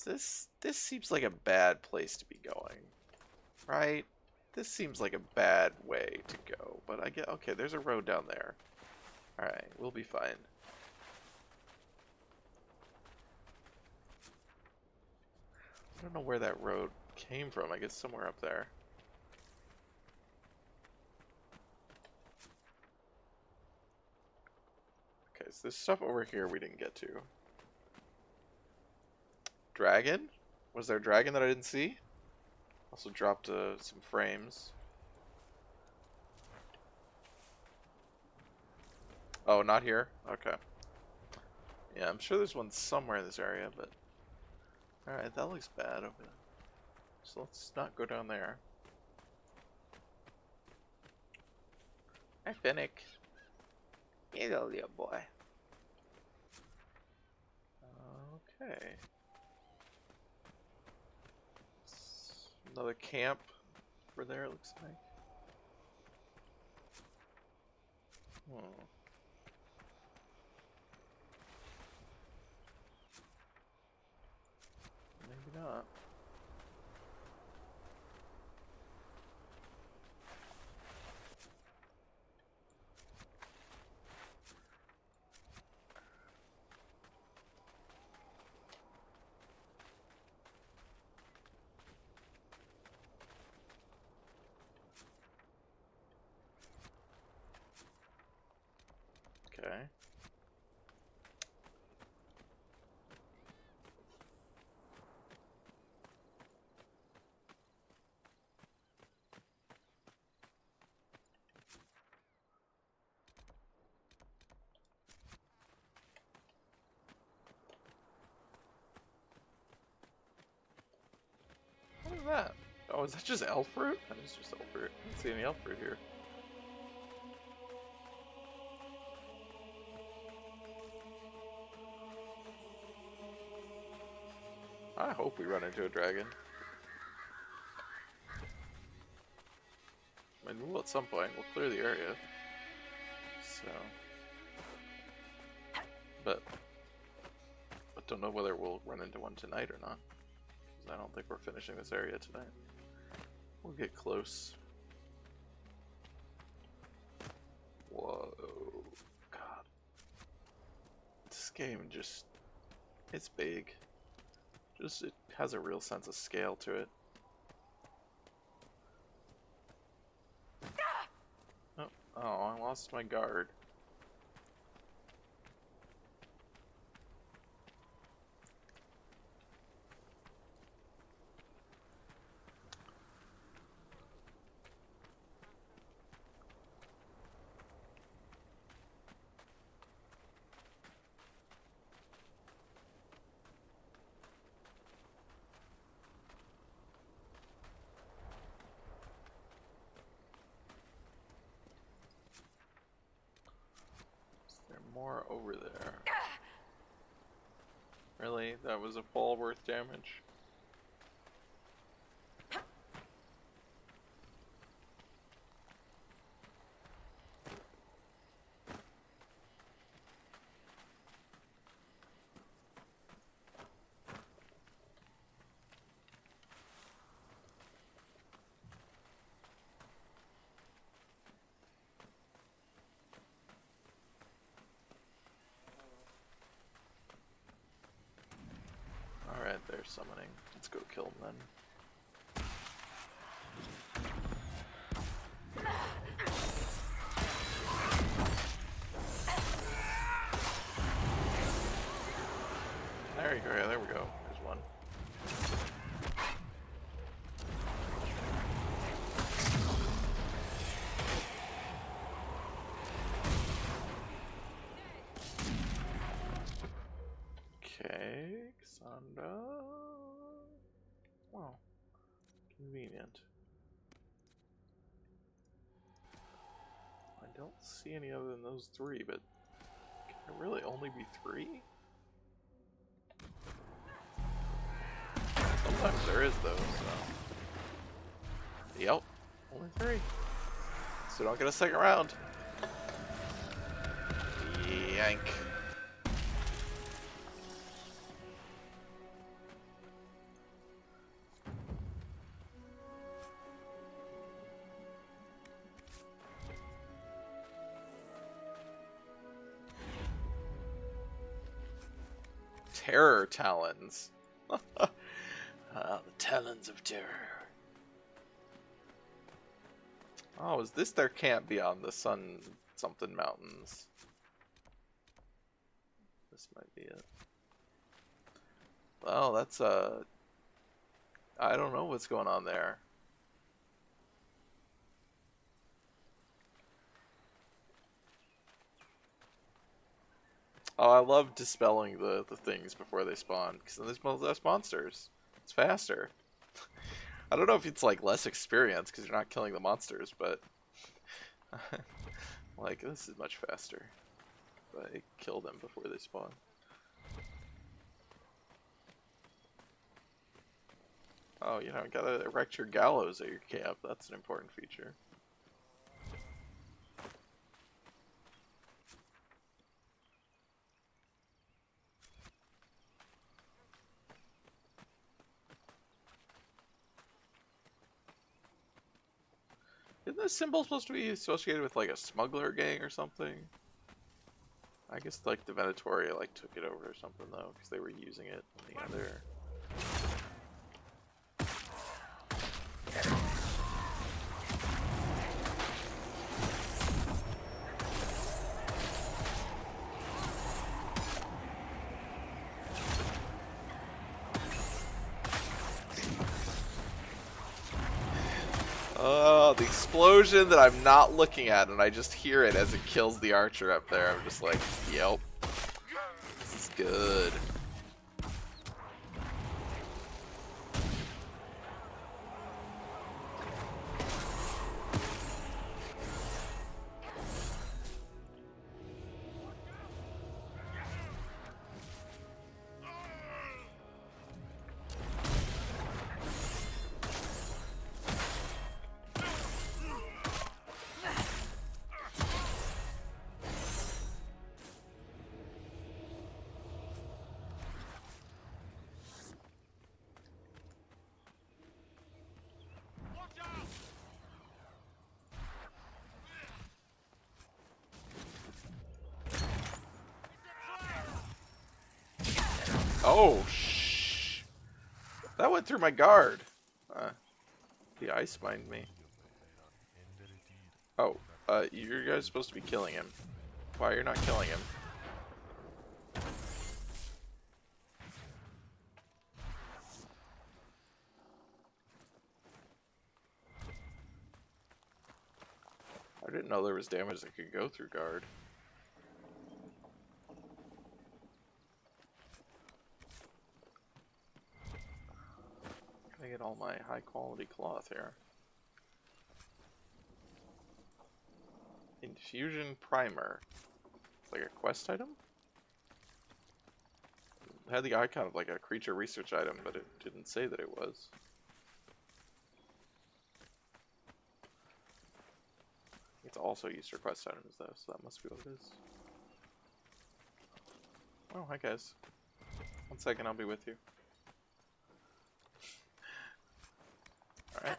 This seems like a bad place to be going, right? This seems like a bad way to go. But I get okay. There's a road down there. All right, we'll be fine. I don't know where that road came from. I guess somewhere up there. Okay, so there's stuff over here we didn't get to. Dragon? Was there a dragon that I didn't see? Also dropped some frames. Oh, not here? Okay. Yeah, I'm sure there's one somewhere in this area, but... Alright, that looks bad over there. So let's not go down there. Hi, Finnick. Hello, little boy. Okay. Another camp over there, it looks like. Maybe not. Okay. What is that? Oh, is that just elf fruit? That is just elf fruit. I don't see any elf fruit here. I hope we run into a dragon. I mean, we'll at some point. We'll clear the area. So, but don't know whether we'll run into one tonight or not. 'Cause I don't think we're finishing this area tonight. We'll get close. Whoa, God! This game just, it's big. Just, it has a real sense of scale to it. Oh, I lost my guard. More over there. Really? That was a fall worth damage? Alright, they're summoning. Let's go kill them then. There you go, yeah, there we go. There's one. Okay, Cassandra. Wow, convenient. I don't see any other than those three, but can there really only be three? Sometimes there is though, so. Yep, only three. So don't get a second round. Yank. Terror talons. The talons of terror. Oh, is this their camp beyond the sun something mountains? This might be it. Well, that's I don't know what's going on there. Oh, I love dispelling the things before they spawn, because then there's less monsters. It's faster. I don't know if it's like less experience because you're not killing the monsters, but like this is much faster. I kill them before they spawn. Oh, you know, gotta erect your gallows at your camp. That's an important feature. Isn't this symbol supposed to be associated with like a smuggler gang or something? I guess like the Venatori like took it over or something though, because they were using it in the other. explosion that I'm not looking at, and I just hear it as it kills the archer up there. I'm just like, yep, this is good. Oh, shh. That went through my guard. The ice mined me. Oh, you guys supposed to be killing him. Why you're not killing him? I didn't know there was damage that could go through guard. Can I get all my high quality cloth here? Infusion primer. It's like a quest item? It had the icon of like a creature research item, but it didn't say that it was. It's also used for quest items though, so that must be what it is. Oh, hi guys. 1 second, I'll be with you. Alright.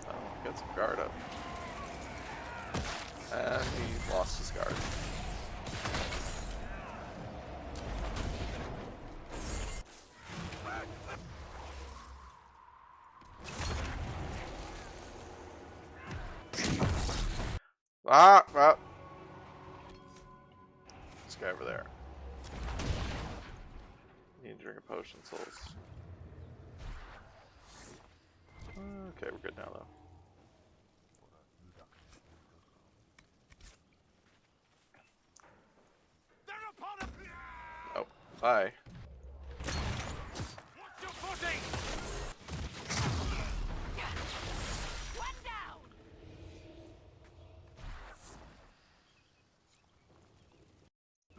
Oh, got some guard up. And he lost his guard. Ah! This guy over there. Need to drink a potion, souls. Okay, we're good now, though. Oh, bye.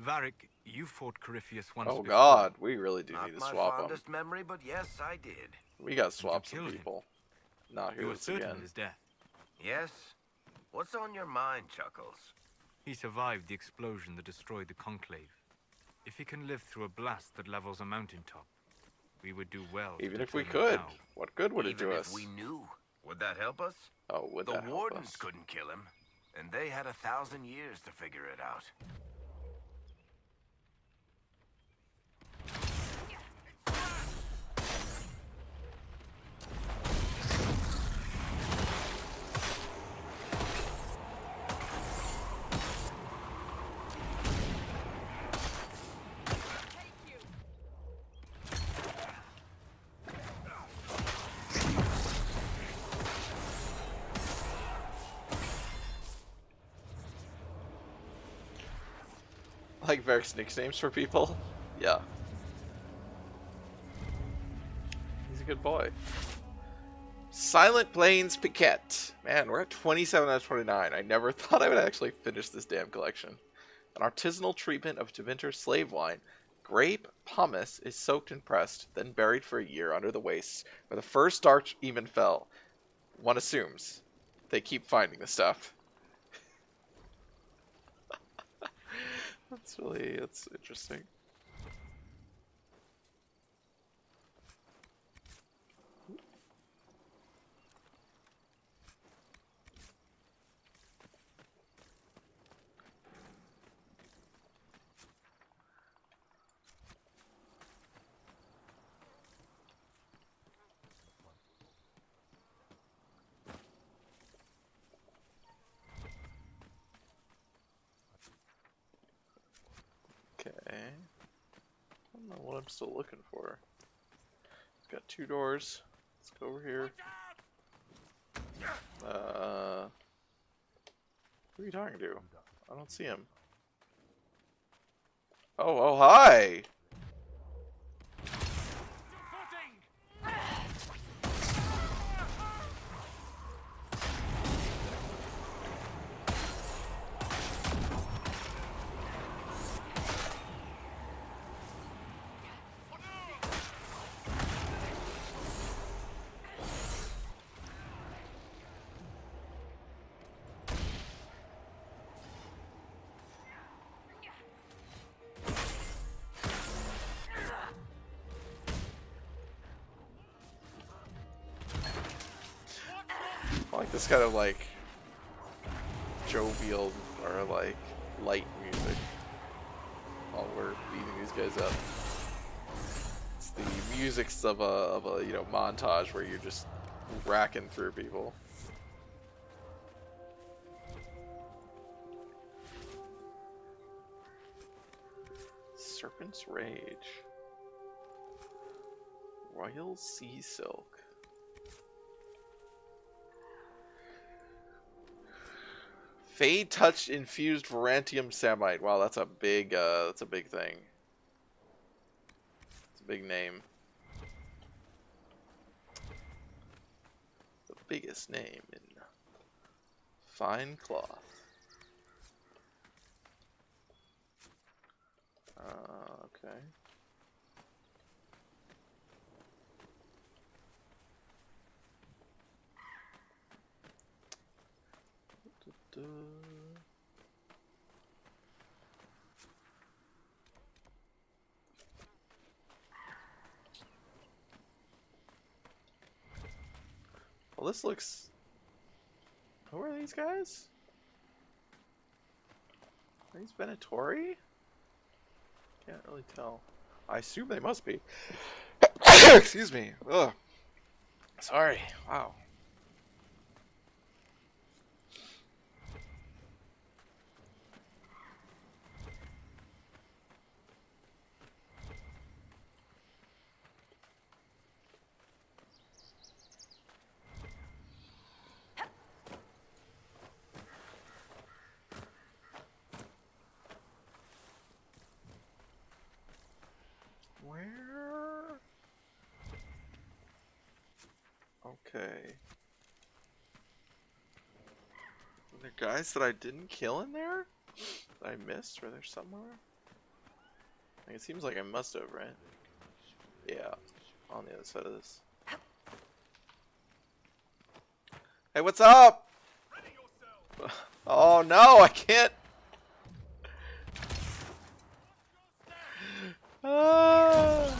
Varric, you fought Corypheus once Oh before. god, we really do Not need to my swap them. fondest memory, but yes, I did. We gotta swap some kill him? people. Not You here were this certain again. of his death. Yes? What's on your mind, Chuckles? He survived the explosion that destroyed the Conclave. If he can live through a blast that levels a mountaintop, we would do well. Even to if we determine could, how. what good would it Even do if us? we knew, would that help us? Oh, would The that help Wardens us? couldn't kill him, and they had 1,000 years to figure it out. Like Varric's nicknames for people? Yeah. He's a good boy. Silent Plains Piquette. Man, we're at 27 out of 29. I never thought I would actually finish this damn collection. An artisanal treatment of Tevinter slave wine. Grape pomace is soaked and pressed, then buried for a year under the wastes, where the first dark even fell. One assumes. They keep finding the stuff. That's interesting. Okay. I don't know what I'm still looking for. It's got 2 doors. Let's go over here. Who are you talking to? I don't see him. Oh, hi! I like this kind of like jovial or like light music while we're beating these guys up. It's the music's of a you know montage where you're just racking through people. Serpent's Rage. Royal Sea Silk. Fade Touch Infused Varantium Samite. Wow, that's a big thing. It's a big name. The biggest name in fine cloth. Okay. Well, this looks... Who are these guys? Are these Venatori? Can't really tell. I assume they must be. Excuse me. Ugh. Sorry. Wow. Where? Okay. Are there guys that I didn't kill in there? That I missed? Were there somewhere? Like, it seems like I must have, right? Yeah. On the other side of this. Hey, what's up? Oh no, I can't. Ah.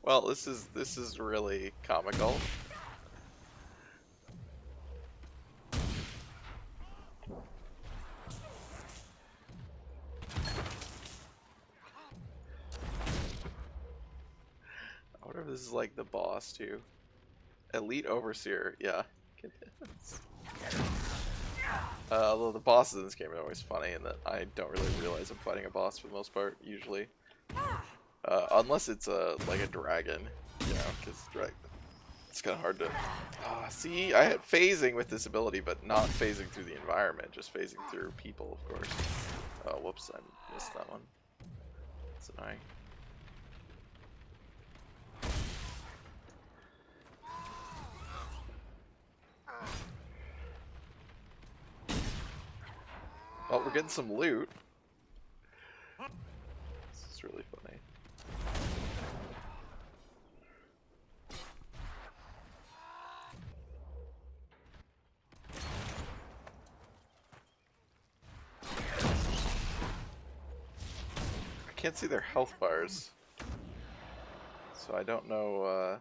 Well, this is really comical. I wonder if this is like the boss too. Elite Overseer, yeah. Although the bosses in this game are always funny, and that I don't really realize I'm fighting a boss for the most part, usually. Unless it's like a dragon, you know, because it's kind of hard to... see, I had phasing with this ability, but not phasing through the environment, just phasing through people, of course. Oh, whoops, I missed that one. That's annoying. Well, we're getting some loot. This is really funny. I can't see their health bars, so I don't know.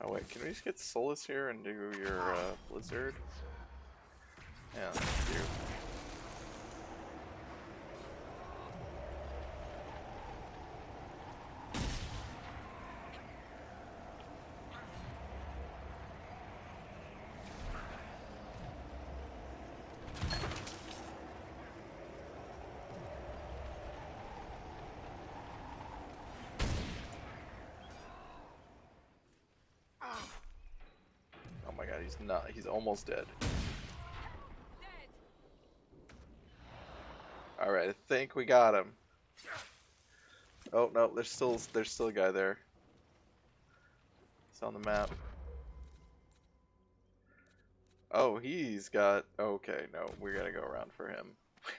Oh wait, can we just get Solus here and do your Blizzard? Yeah, thank you. he's not. He's almost dead. Alright, I think we got him. Oh no, there's still a guy there. It's on the map. Oh, he's got... Okay, no, we're gonna go around for him.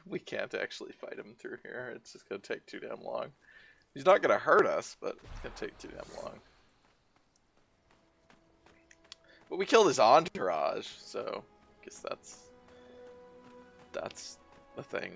We can't actually fight him through here. It's just gonna take too damn long. He's not gonna hurt us, but it's gonna take too damn long. But we killed his entourage, so I guess that's the thing.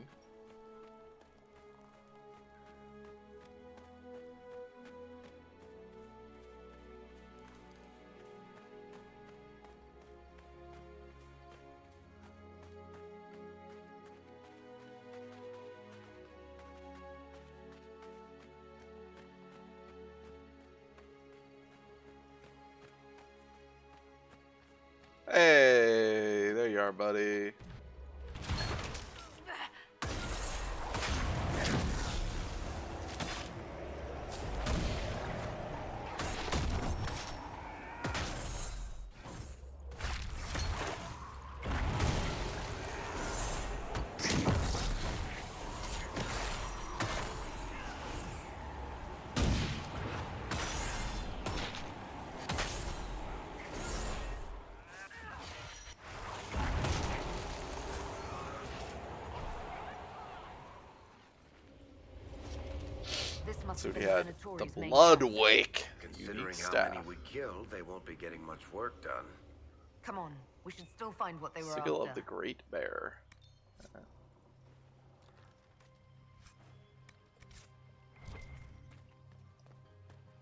Hey, there you are, buddy. This must So be he the had the Venatori's main blood camp. wake. Considering Unique how staff. many we killed, they won't be getting much work done. Come on, we should still find what they were Sigil after. of the Great Bear.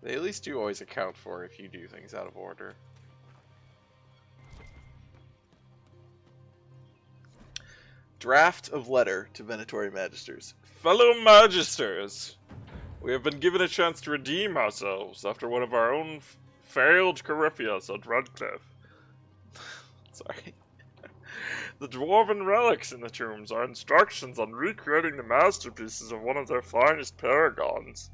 They at least do always account for if you do things out of order. Draft of letter to Venatori Magisters. Fellow Magisters, we have been given a chance to redeem ourselves after one of our own failed Corypheus at Redcliffe. Sorry. The dwarven relics in the tombs are instructions on recreating the masterpieces of one of their finest paragons.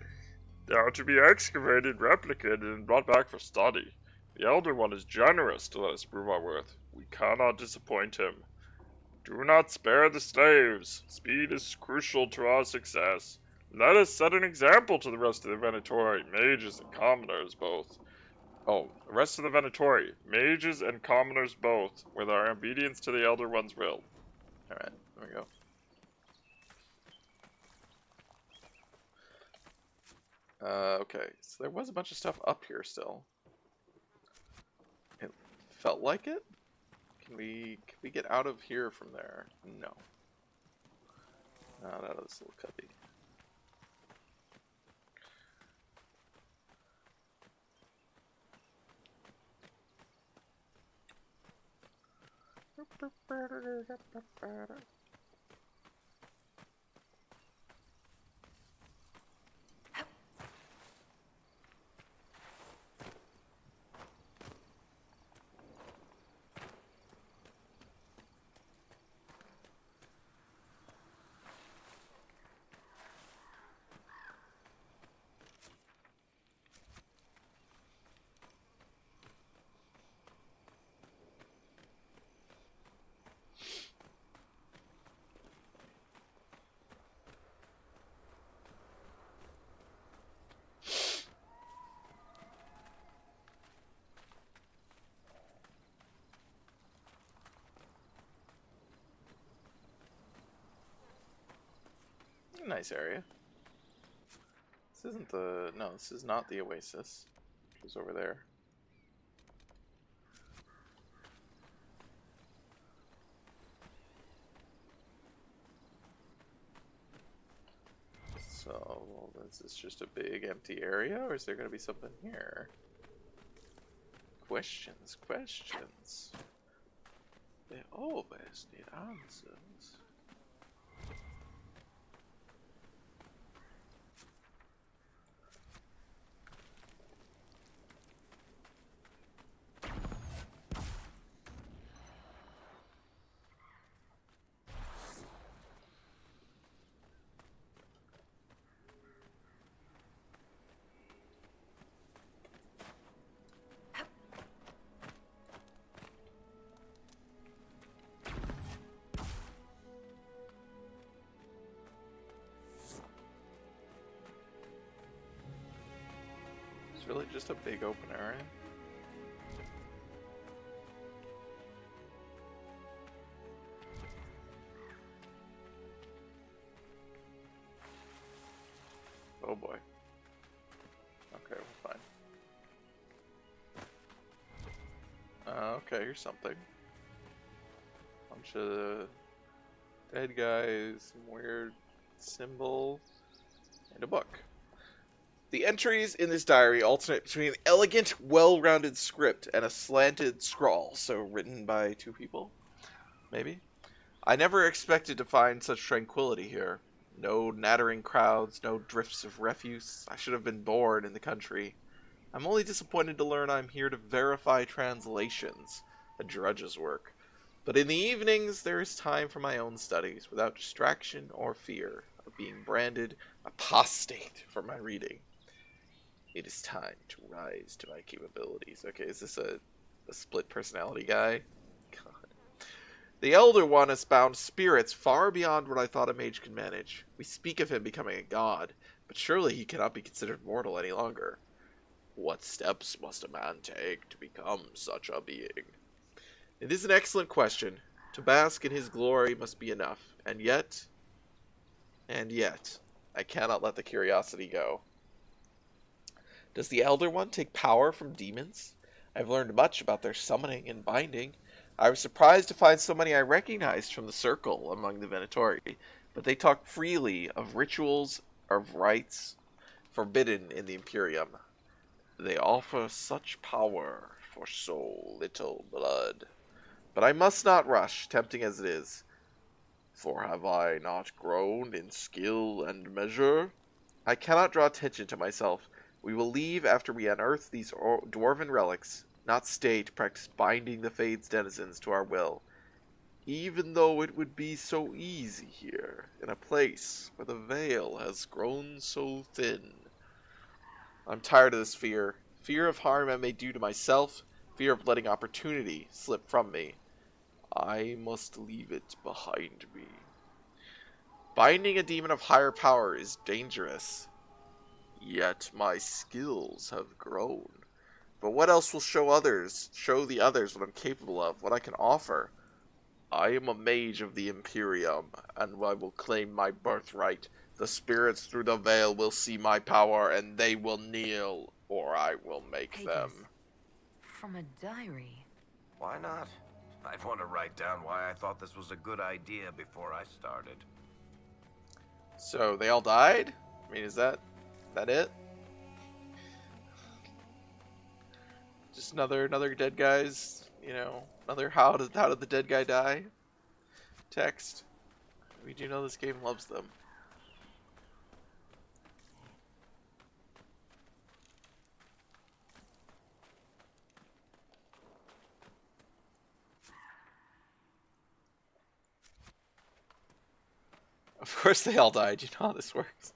They are to be excavated, replicated, and brought back for study. The Elder One is generous to let us prove our worth. We cannot disappoint him. Do not spare the slaves. Speed is crucial to our success. Let us set an example to the rest of the Venatori, mages and commoners both. Oh, the rest of the Venatori, mages and commoners both, with our obedience to the Elder One's will. Alright, there we go. Okay, so there was a bunch of stuff up here still. It felt like it? Can we get out of here from there? No. Not out of this little cubby. Nice area. This isn't the... No, this is not the Oasis. Which is over there. So, well, is this just a big empty area, or is there going to be something here? Questions, questions. They always need answers. It's really just a big open area. Oh boy. Okay, we're fine. Okay, here's something. Bunch of dead guys, some weird symbol, and a book. The entries in this diary alternate between an elegant, well-rounded script and a slanted scrawl, so written by two people, maybe? I never expected to find such tranquility here. No nattering crowds, no drifts of refuse. I should have been born in the country. I'm only disappointed to learn I'm here to verify translations, a drudge's work. But in the evenings, there is time for my own studies, without distraction or fear of being branded apostate for my reading. It is time to rise to my capabilities. Okay, is this a split personality guy? God. The Elder One has bound spirits far beyond what I thought a mage could manage. We speak of him becoming a god, but surely he cannot be considered mortal any longer. What steps must a man take to become such a being? It is an excellent question. To bask in his glory must be enough. And yet, I cannot let the curiosity go. Does the Elder One take power from demons? I've learned much about their summoning and binding. I was surprised to find so many I recognized from the circle among the Venatori, but they talk freely of rituals, of rites, forbidden in the Imperium. They offer such power for so little blood. But I must not rush, tempting as it is. For have I not grown in skill and measure? I cannot draw attention to myself. We will leave after we unearth these dwarven relics, not stay to practice binding the Fade's denizens to our will, even though it would be so easy here, in a place where the veil has grown so thin. I'm tired of this fear. Fear of harm I may do to myself, fear of letting opportunity slip from me. I must leave it behind me. Binding a demon of higher power is dangerous. Yet my skills have grown. But what else will show the others what I'm capable of, what I can offer? I am a mage of the Imperium, and I will claim my birthright. The spirits through the veil will see my power, and they will kneel, or I will make them. From a diary. Why not? I'd want to write down why I thought this was a good idea before I started. So they all died? I mean, is that it? Just another dead guy's, another how did the dead guy die text. We do know this game loves them. Of course they all died. You know how this works.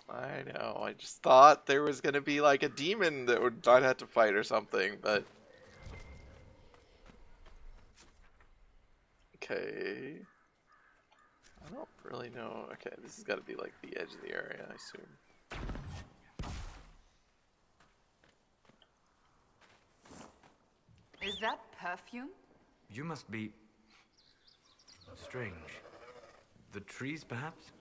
I know. I just thought there was gonna be like a demon that I'd have to fight or something, but okay. I don't really know. Okay, this has got to be like the edge of the area, I assume. Is that perfume? You must be... strange. The trees, perhaps?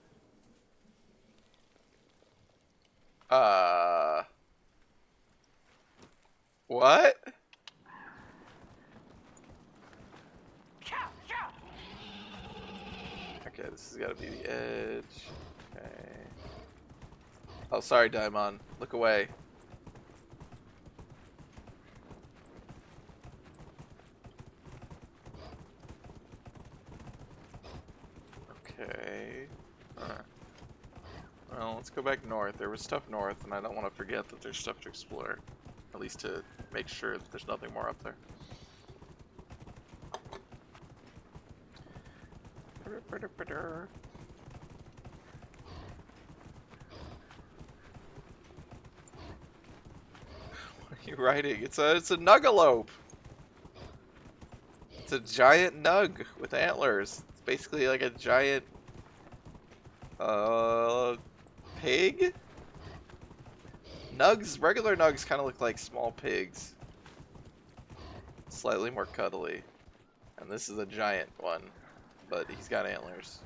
What? Okay, this has got to be the edge. Okay. Oh, sorry, Daimon. Look away. Okay. Well, let's go back north. There was stuff north, and I don't want to forget that there's stuff to explore. At least to make sure that there's nothing more up there. What are you writing? It's a nuggalope. It's a giant nug with antlers. It's basically like a giant Pig? Nugs, regular nugs kind of look like small pigs. Slightly more cuddly. And this is a giant one, but he's got antlers.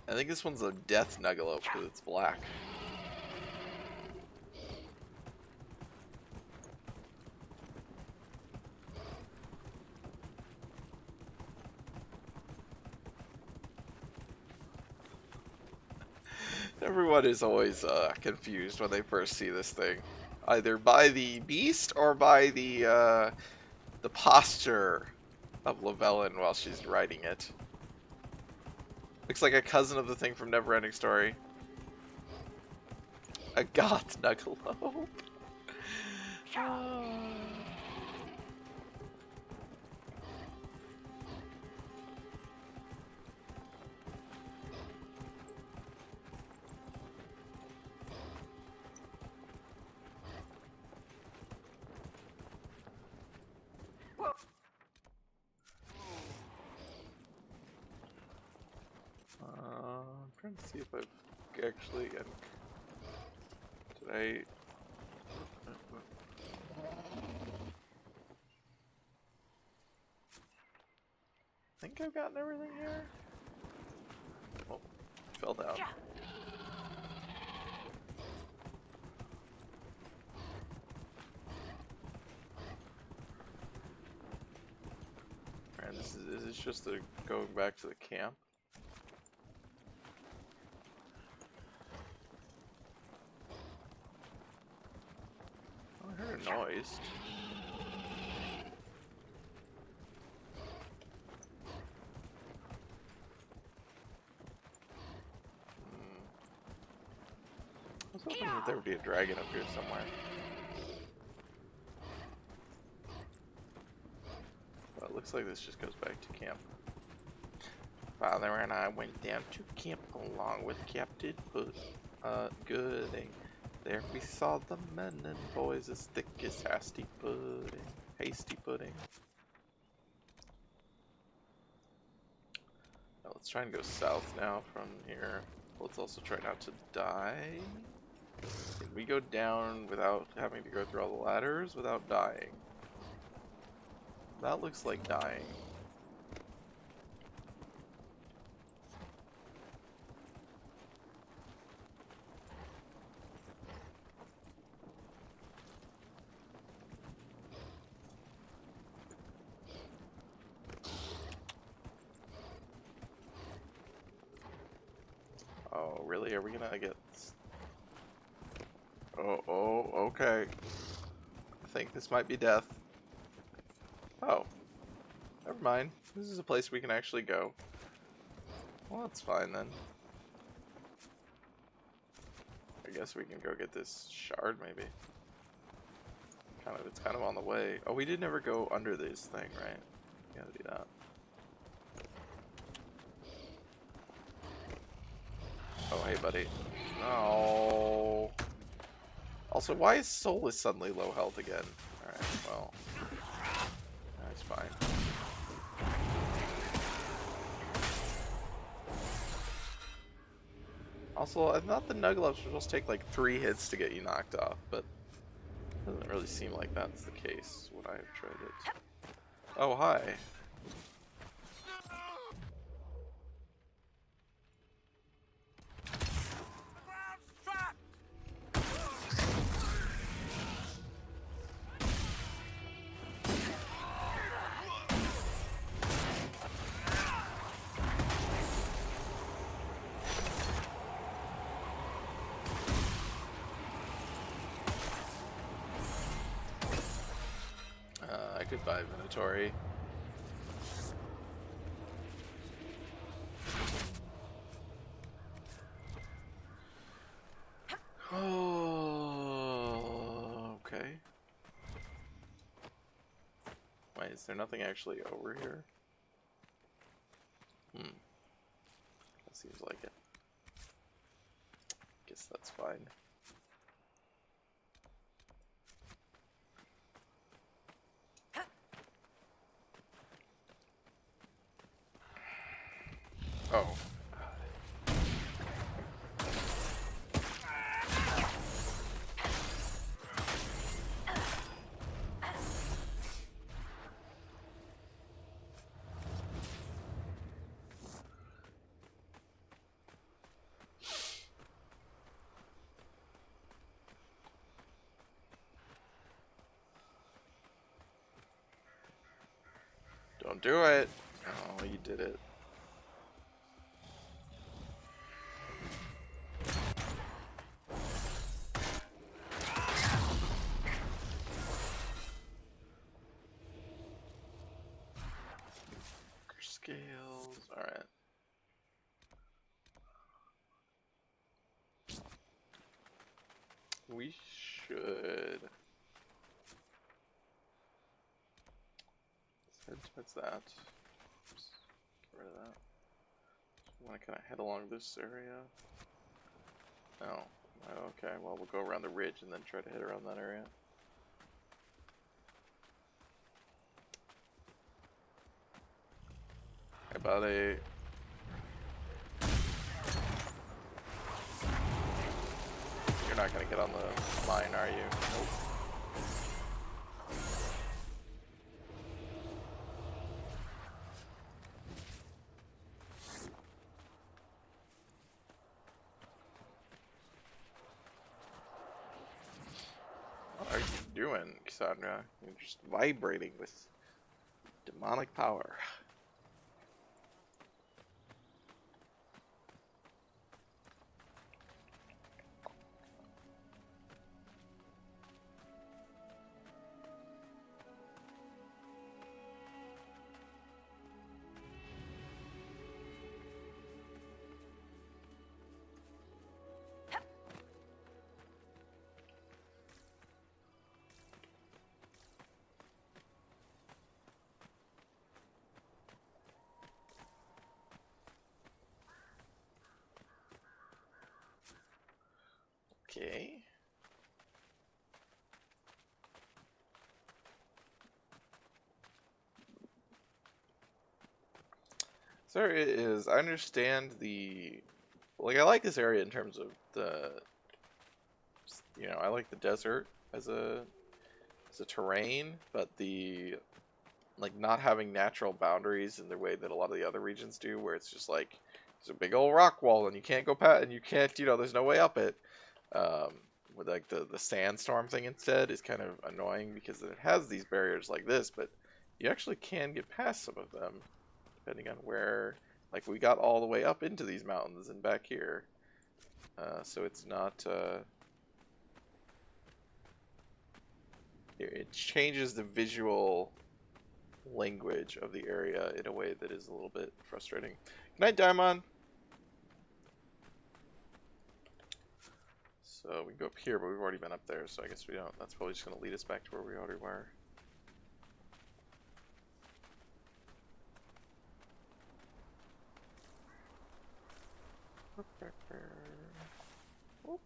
I think this one's a death nuggalope because it's black. Everyone is always confused when they first see this thing, either by the beast or by the posture of Llewellyn while she's riding it. Looks like a cousin of the thing from Neverending Story. A goth nuggalope. I'm trying to see if I've actually did I think I've gotten everything here? Oh, fell down. And is this just going back to the camp? I heard a noise. I was hoping that there would be a dragon up here somewhere. But it looks like this just goes back to camp. Father and I went down to camp along with Captain Gooding. There we saw the men and boys as thick as hasty pudding. Hasty pudding. Now let's try and go south now from here. Let's also try not to die. Can we go down without having to go through all the ladders without dying? That looks like dying. Oh, really? Are we gonna get... Oh, okay. I think this might be death. Oh. Never mind. This is a place we can actually go. Well, that's fine then. I guess we can go get this shard, maybe. It's kind of on the way. Oh, we did never go under this thing, right? We gotta do that. Oh, hey, buddy. Oh. Also, why is Solus suddenly low health again? Alright, well. That's fine. Also, I thought the Nuggalopes were supposed to take like 3 hits to get you knocked off, but it doesn't really seem like that's the case when I've tried it. Oh, hi. Goodbye, Minotauri. Oh, okay. Wait, is there nothing actually over here? That seems like it. Guess that's fine. Oh. Don't do it. Oh, you did it. Scales. All right. We should head towards that. Oops. Get rid of that. Want to kind of head along this area? No. Oh, okay. Well, we'll go around the ridge and then try to head around that area. Hey, buddy. You're not gonna get on the mine, are you? Nope. What are you doing, Cassandra? You're just vibrating with demonic power. Okay. So it is. I understand like I like this area in terms of I like the desert as a terrain, but the like not having natural boundaries in the way that a lot of the other regions do, where it's just like there's a big old rock wall and you can't go past, and you can't, there's no way up it. With like the sandstorm thing instead is kind of annoying because it has these barriers like this, but you actually can get past some of them depending on where. Like we got all the way up into these mountains and back here, so it's not. It changes the visual language of the area in a way that is a little bit frustrating. Good night, Diamond. So we can go up here, but we've already been up there, so I guess we don't. That's probably just going to lead us back to where we already were. Oh.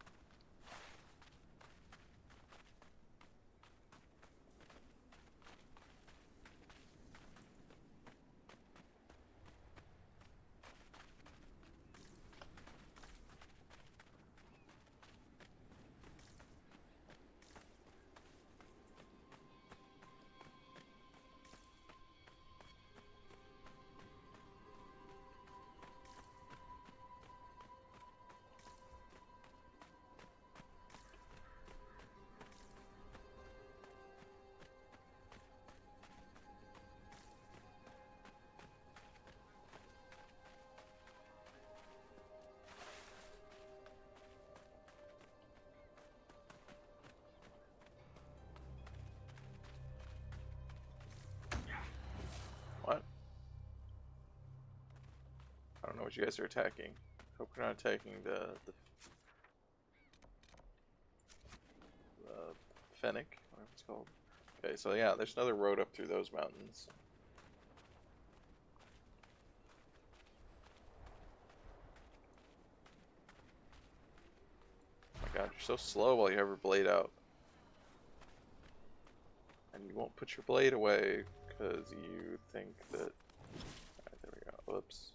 What? I don't know what you guys are attacking. Hope we're not attacking the Fennec, whatever it's called. Okay, so yeah, there's another road up through those mountains. Oh my god, you're so slow while you have your blade out. And you won't put your blade away because you think that... Alright, there we go. Oops.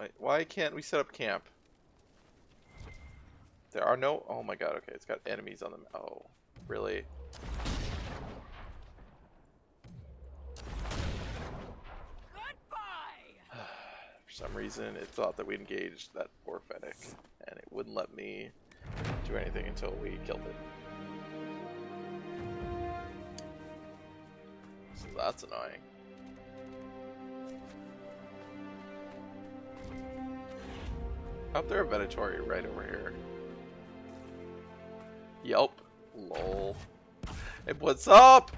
Wait, why can't we set up camp? There are no... Oh my god, okay, it's got enemies on them. Oh, really? For some reason, it thought that we engaged that poor Fennec, and it wouldn't let me do anything until we killed it. So that's annoying. Up there, a Venatori right over here. Yelp. Lol. Hey, what's up?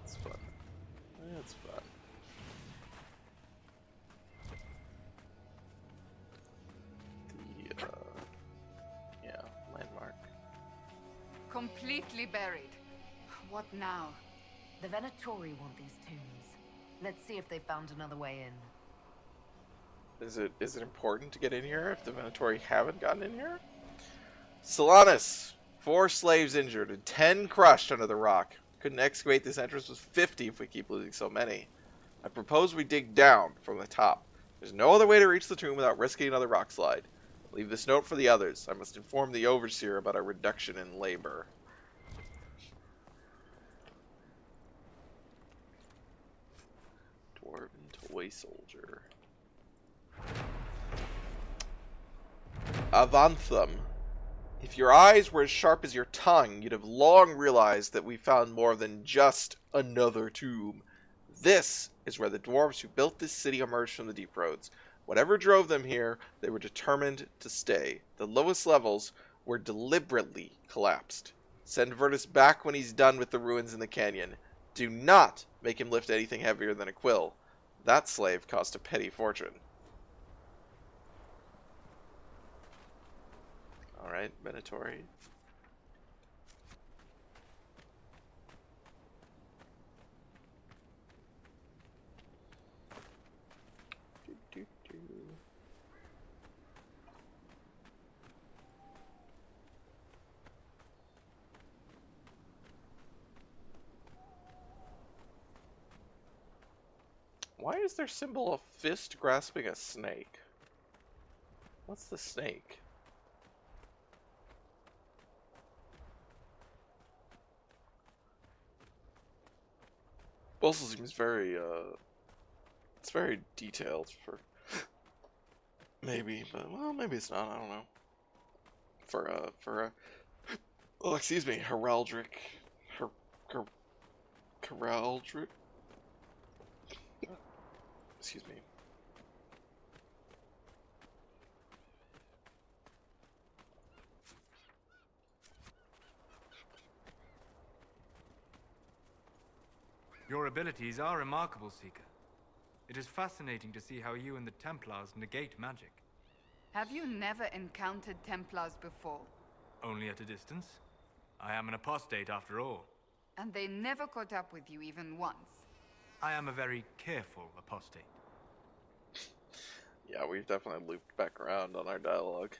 It's fun. It's fun. The, yeah, landmark. Completely buried. What now? The Venatori want these tombs. Let's see if they found another way in. Is it important to get in here if the Venatori haven't gotten in here? Solanus! 4 slaves injured and 10 crushed under the rock. Couldn't excavate this entrance with 50 if we keep losing so many. I propose we dig down from the top. There's no other way to reach the tomb without risking another rock slide. Leave this note for the others. I must inform the overseer about a reduction in labor. Dwarven toy soldier. Avanthum. If your eyes were as sharp as your tongue, you'd have long realized that we found more than just another tomb. This is where the dwarves who built this city emerged from the deep roads. Whatever drove them here, they were determined to stay. The lowest levels were deliberately collapsed. Send Virtus back when he's done with the ruins in the canyon. Do not make him lift anything heavier than a quill. That slave cost a petty fortune. Alright, Venatori. Why is their symbol a fist grasping a snake? What's the snake? Also seems very, it's very detailed for, maybe, but, well, maybe it's not, I don't know. Oh, excuse me, heraldic, heraldic? Excuse me. Your abilities are remarkable, Seeker. It is fascinating to see how you and the Templars negate magic. Have you never encountered Templars before? Only at a distance. I am an apostate after all. And they never caught up with you even once? I am a very careful apostate. Yeah, we've definitely looped back around on our dialogue.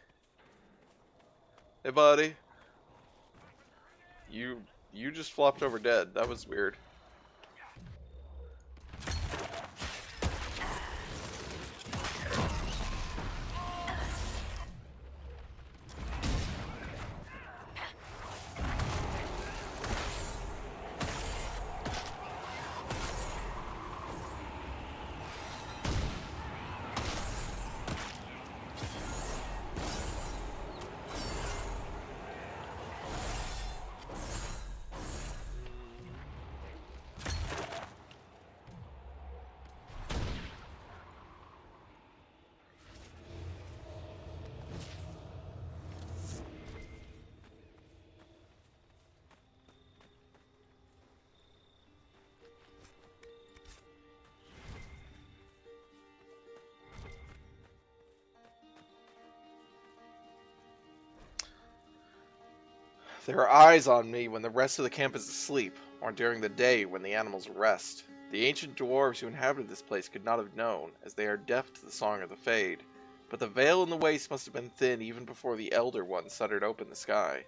Hey, buddy. You just flopped over dead. That was weird. There are eyes on me when the rest of the camp is asleep, or during the day when the animals rest. The ancient dwarves who inhabited this place could not have known, as they are deaf to the song of the Fade. But the veil in the waste must have been thin even before the Elder One suddered open the sky.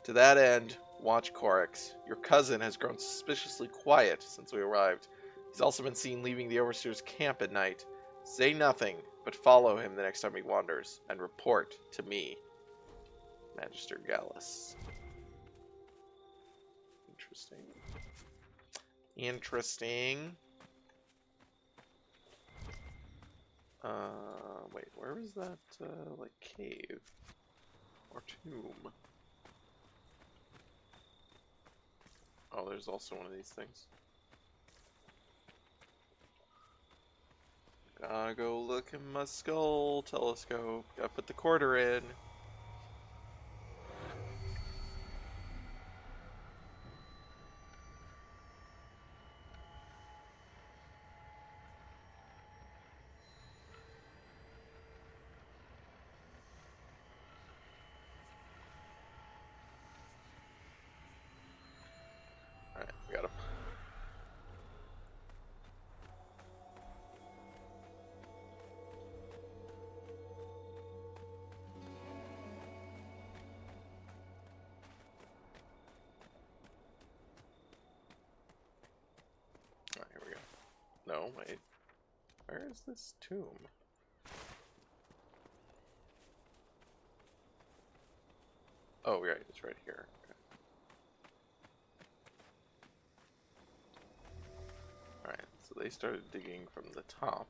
To that end, watch Corax. Your cousin has grown suspiciously quiet since we arrived. He's also been seen leaving the Overseer's camp at night. Say nothing, but follow him the next time he wanders, and report to me. Magister Gallus. Interesting. Interesting. Wait, where was that, like, cave? Or tomb? Oh, there's also one of these things. Gotta go look in my skull telescope. Gotta put the quarter in. Alright, we got him. Alright, here we go. No, wait. Where is this tomb? Oh, right, it's right here. Okay. Alright, so they started digging from the top.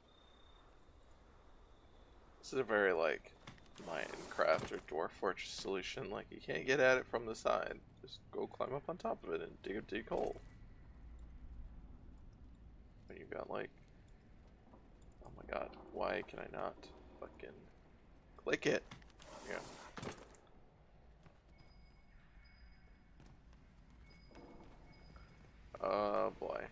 This is a very, like, Minecraft or Dwarf Fortress solution. Like, you can't get at it from the side. Just go climb up on top of it and dig a dig hole. But you've got, like... Oh my god, why can I not fucking click it? Yeah. Oh boy.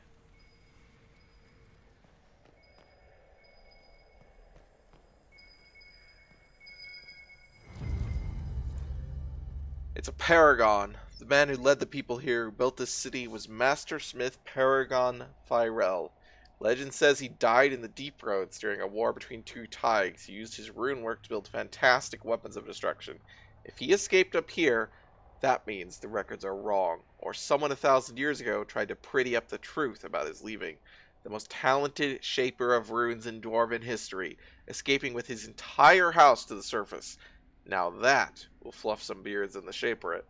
It's a paragon. The man who led the people here who built this city was Master Smith Paragon Firel. Legend says he died in the Deep Roads during a war between two Tigers. He used his rune work to build fantastic weapons of destruction. If he escaped up here, that means the records are wrong, or someone 1,000 years ago tried to pretty up the truth about his leaving. The most talented shaper of runes in Dwarven history, escaping with his entire house to the surface. Now that will fluff some beards in the shaperate.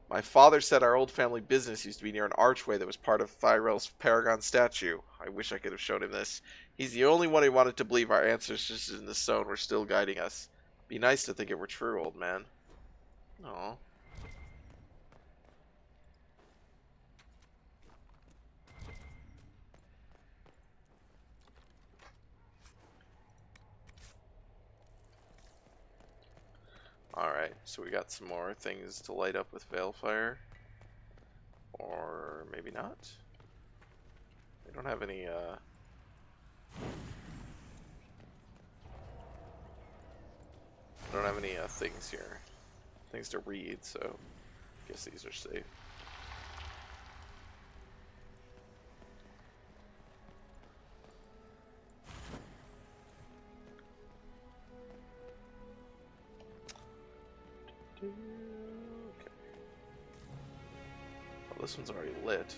My father said our old family business used to be near an archway that was part of Thyrell's Paragon statue. I wish I could have shown him this. He's the only one who wanted to believe our ancestors in the stone were still guiding us. Be nice to think it were true, old man. Aw. Alright, so we got some more things to light up with Veilfire. Or maybe not. We don't have any, things here. Things to read, so I guess these are safe. Okay. Well, this one's already lit.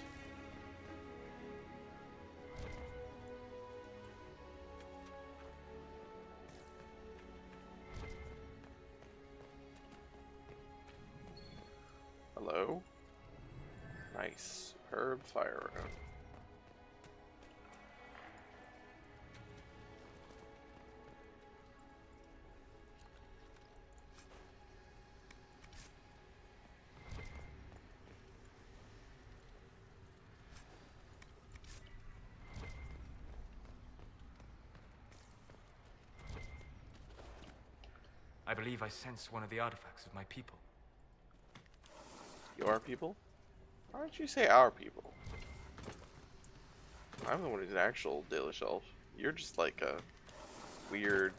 Hello? Nice. Herb fire rune. I believe I sense one of the artifacts of my people. Your people? Why don't you say our people? I'm the one who's an actual Dalish elf. You're just like a weird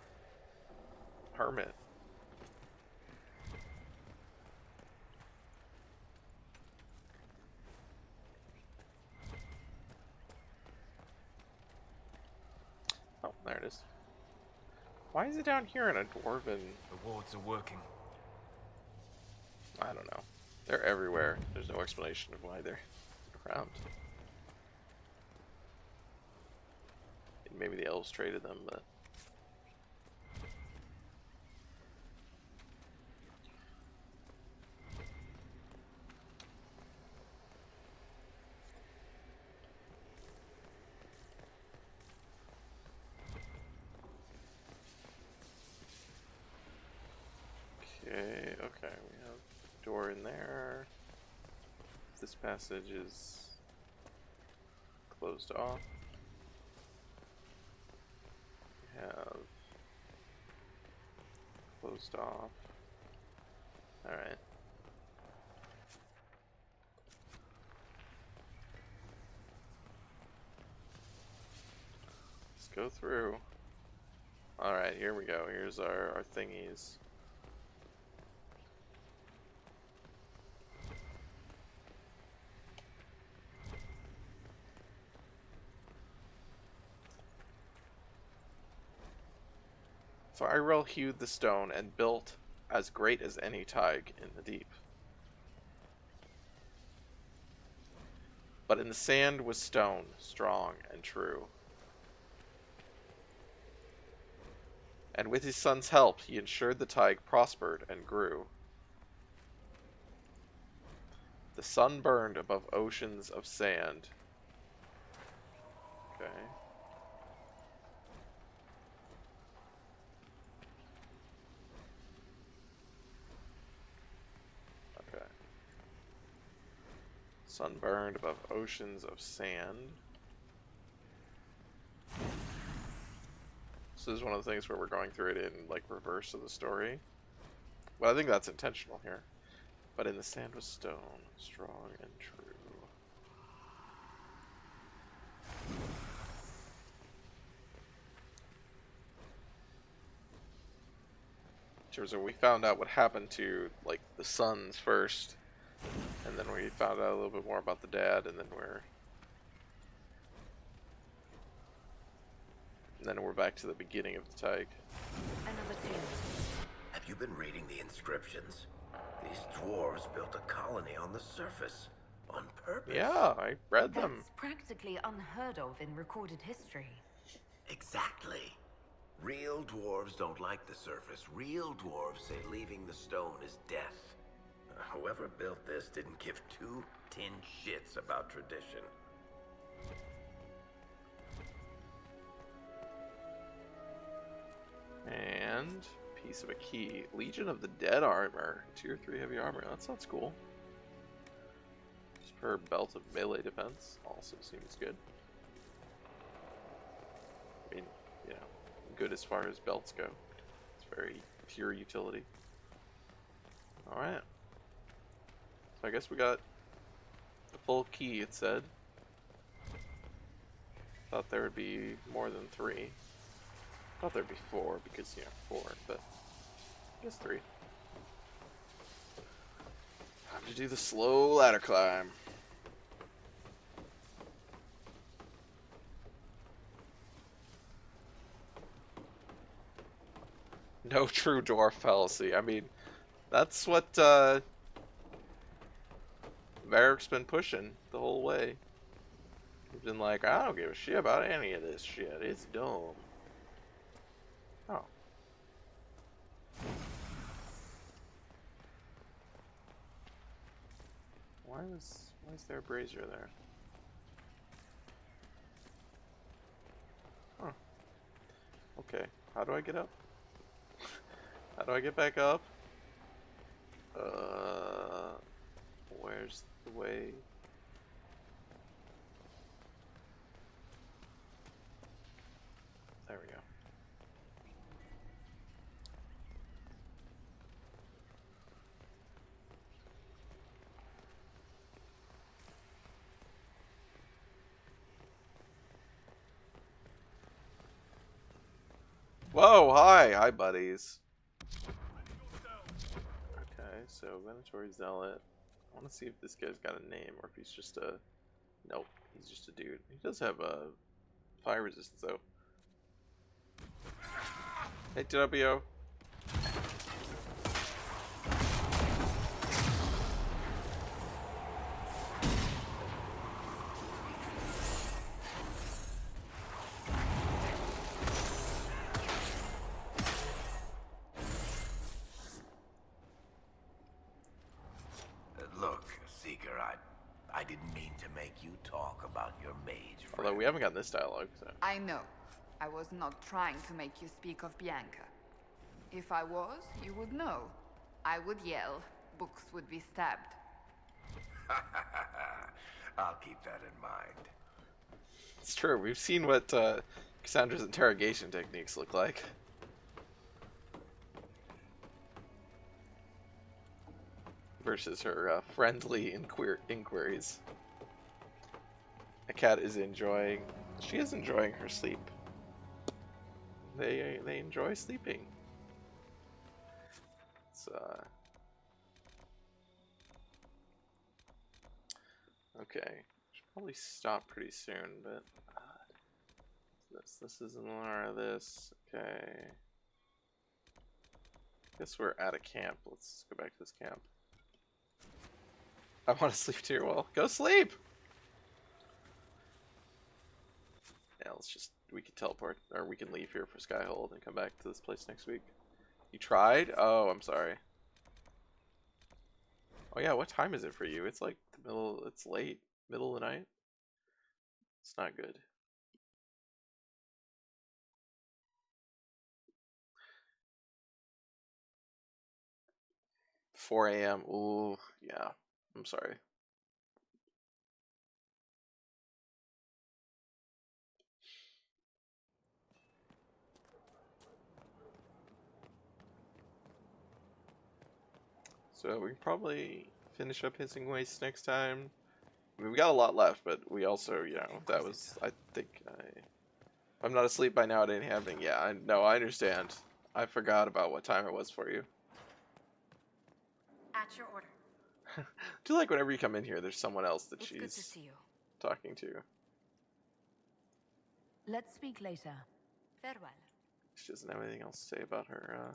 hermit. it is. Why is it down here in a dwarven... The wards are working. I don't know. They're everywhere. There's no explanation of why they're around. Maybe the elves traded them, but... Okay, we have a door in there. This passage is closed off. We have closed off. Alright. Let's go through. Alright, here we go. Here's our thingies. Firewell hewed the stone and built as great as any Tig in the deep. But in the sand was stone, strong and true. And with his son's help, he ensured the Tig prospered and grew. The sun burned above oceans of sand. Okay. Sun burned above oceans of sand. So this is one of the things where we're going through it in like reverse of the story. But I think that's intentional here. But in the sand was stone, strong and true. So we found out what happened to like the sons first. And then we found out a little bit more about the dad, and then we're back to the beginning of the Tig. Another tale. Have you been reading the inscriptions? These dwarves built a colony on the surface. On purpose. Yeah, I read them. That's practically unheard of in recorded history. Exactly. Real dwarves don't like the surface. Real dwarves say leaving the stone is death. Whoever built this didn't give two tin shits about tradition. And piece of a key. Legion of the Dead armor. Tier 3 heavy armor. That sounds cool. Superb belt of melee defense. Also seems good. I mean, you know, good as far as belts go. It's very pure utility. Alright. So I guess we got the full key, it said. Thought there would be more than 3. Thought there'd be 4 because, you know, 4, but I guess 3. Time to do the slow ladder climb. No true dwarf fallacy. I mean, that's what Varric's been pushing the whole way. He's been like, I don't give a shit about any of this shit. It's dumb. Oh. Why is there a brazier there? Huh. Okay. How do I get up? How do I get back up? Where's the way? There we go. Whoa, hi buddies. Okay, so Venatori Zealot. I want to see if this guy's got a name or if he's just a... Nope, he's just a dude. He does have a fire resistance though. Hey, W. Look, Seeker, I didn't mean to make you talk about your mage friend. Although we haven't gotten this dialogue, so. I know. I was not trying to make you speak of Bianca. If I was, you would know. I would yell, books would be stabbed. I'll keep that in mind. It's true. We've seen what Cassandra's interrogation techniques look like. Versus her friendly inquiries. The cat is enjoying. She is enjoying her sleep. They enjoy sleeping. It's okay. Should probably stop pretty soon, but this isn't Lara. This okay. Guess we're at a camp. Let's go back to this camp. I want to sleep too. Well, go sleep. Yeah, we can teleport, or we can leave here for Skyhold and come back to this place next week. You tried? Oh, I'm sorry. Oh yeah, what time is it for you? It's like it's late, middle of the night. It's not good. $4 a.m. Ooh, yeah. I'm sorry. So we can probably finish up Hissing Waste next time. I mean, we got a lot left, but we also, you know, that was, I think, if I'm not asleep by now, it ain't happening. Yeah, I understand. I forgot about what time it was for you. At your order. I do like whenever you come in here, there's someone else that It's she's good to see you. talking to. Let's speak later. Farewell. She doesn't have anything else to say about her,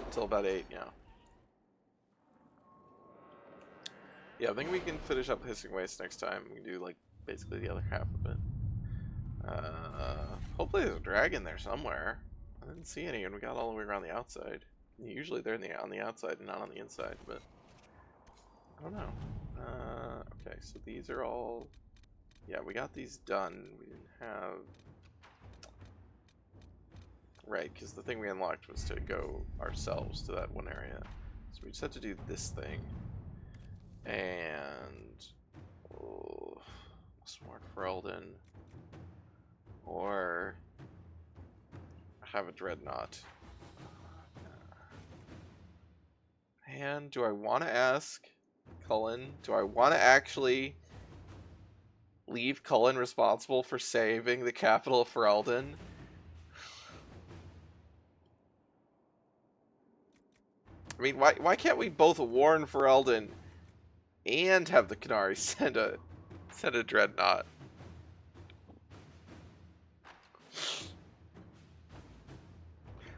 Until about 8, yeah. Yeah, I think we can finish up Hissing Waste next time. We can do, like, basically the other half of it. Hopefully there's a dragon there somewhere. I didn't see any, and we got all the way around the outside. Usually they're on the outside and not on the inside, but I don't know. Okay, so these are all... Yeah, we got these done. We didn't have... Right, because the thing we unlocked was to go ourselves to that one area. So we just have to do this thing. And... Oh, Smart Ferelden. Or... have a Dreadnought. And do I want to ask Cullen? Do I want to actually leave Cullen responsible for saving the capital of Ferelden? I mean, why can't we both warn Ferelden and have the Qunari send a Dreadnought?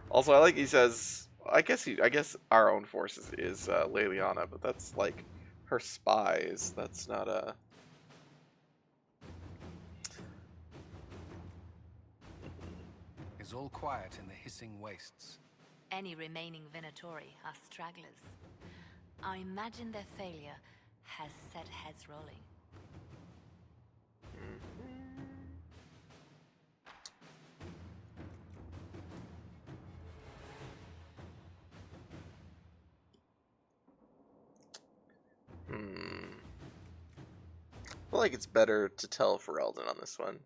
Also, I like he says. I guess our own forces is Leliana, but that's like her spies. That's not a. Is all quiet in the hissing wastes. Any remaining Venatori are stragglers. I imagine their failure has set heads rolling. I feel like it's better to tell Ferelden on this one.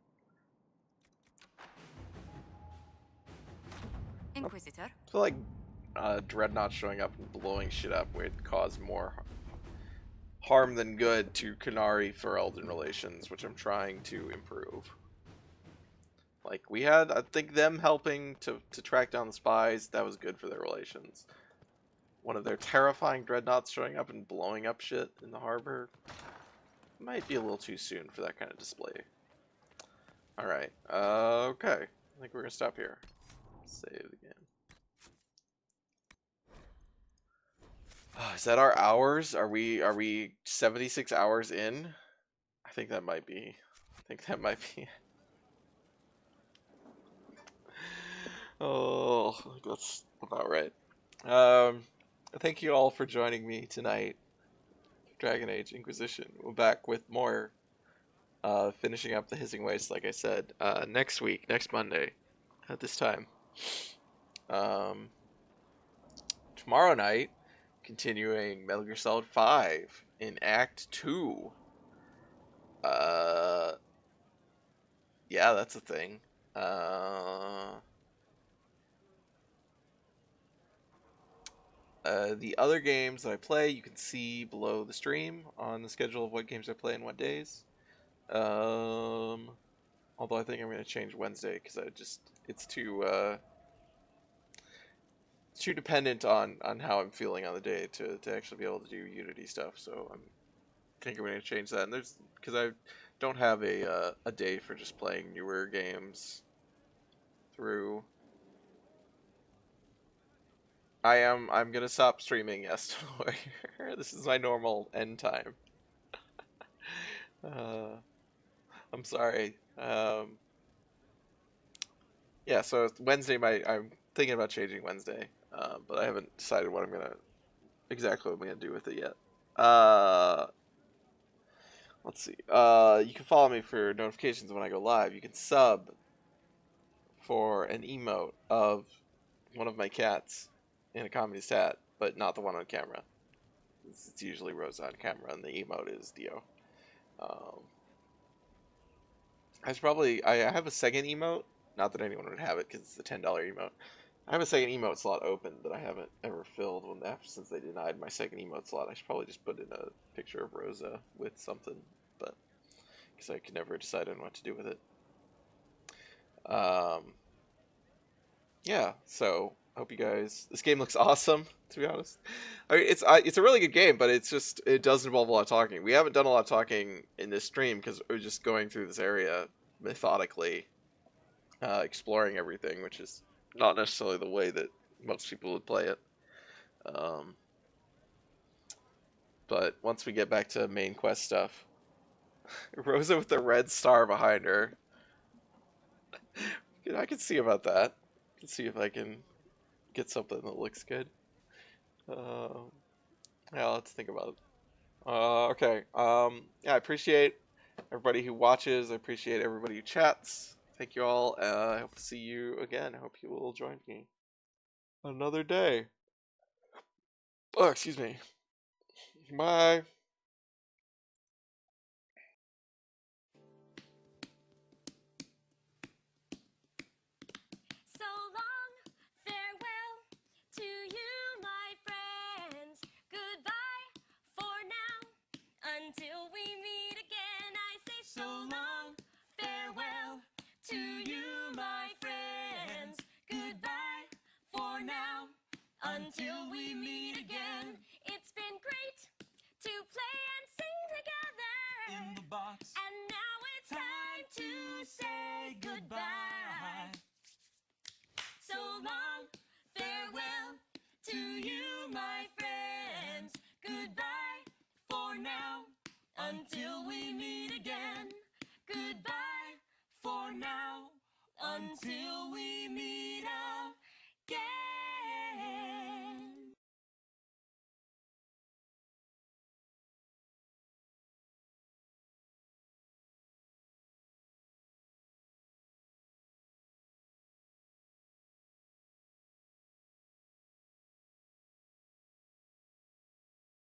Inquisitor? I feel like Dreadnought showing up and blowing shit up would cause more harm than good to Qunari Ferelden relations, which I'm trying to improve. Like, we had, I think, them helping to track down the spies. That was good for their relations. One of their terrifying dreadnoughts showing up and blowing up shit in the harbor. might be a little too soon for that kind of display. Alright, okay. I think we're gonna stop here. Save again. Is that our hours? Are we 76 hours in? I think that might be. I think that might be. Oh, I think that's about right. Thank you all for joining me tonight. Dragon Age Inquisition. We're back with more. Finishing up the Hissing Waste, like I said, next week, next Monday, at this time. Tomorrow night, continuing Metal Gear Solid 5 in Act 2. Yeah, that's a thing. The other games that I play, you can see below the stream on the schedule of what games I play and what days. Although I think I'm going to change Wednesday because it's too dependent on how I'm feeling on the day to actually be able to do Unity stuff. So I think I'm going to change that. And because I don't have a day for just playing newer games through. I'm gonna stop streaming. Yes, this is my normal end time. I'm sorry. Yeah, so Wednesday. I'm thinking about changing Wednesday, but I haven't decided exactly what I'm gonna do with it yet. Let's see. You can follow me for notifications when I go live. You can sub for an emote of one of my cats in a comedy hat, but not the one on camera. It's usually Rosa on camera, and the emote is Dio. I have a second emote. Not that anyone would have it because it's a $10 emote. I have a second emote slot open that I haven't ever filled since they denied my second emote slot. I should probably just put in a picture of Rosa with something, but because I could never decide on what to do with it. Yeah, so hope you guys. This game looks awesome, to be honest. I mean, it's a really good game, but it does involve a lot of talking. We haven't done a lot of talking in this stream because we're just going through this area methodically, exploring everything, which is not necessarily the way that most people would play it. But once we get back to main quest stuff, Rosa with the red star behind her. I can see about that. I can see if I can get something that looks good. Yeah, let's think about it. Okay. Yeah, I appreciate everybody who watches. I appreciate everybody who chats. Thank you all. I hope to see you again. I hope you will join me another day. Oh, excuse me. Bye. So long, farewell to you, my friends. Goodbye for now, until we meet again. I say so long, farewell to you, my friends. Goodbye for now, until we meet again.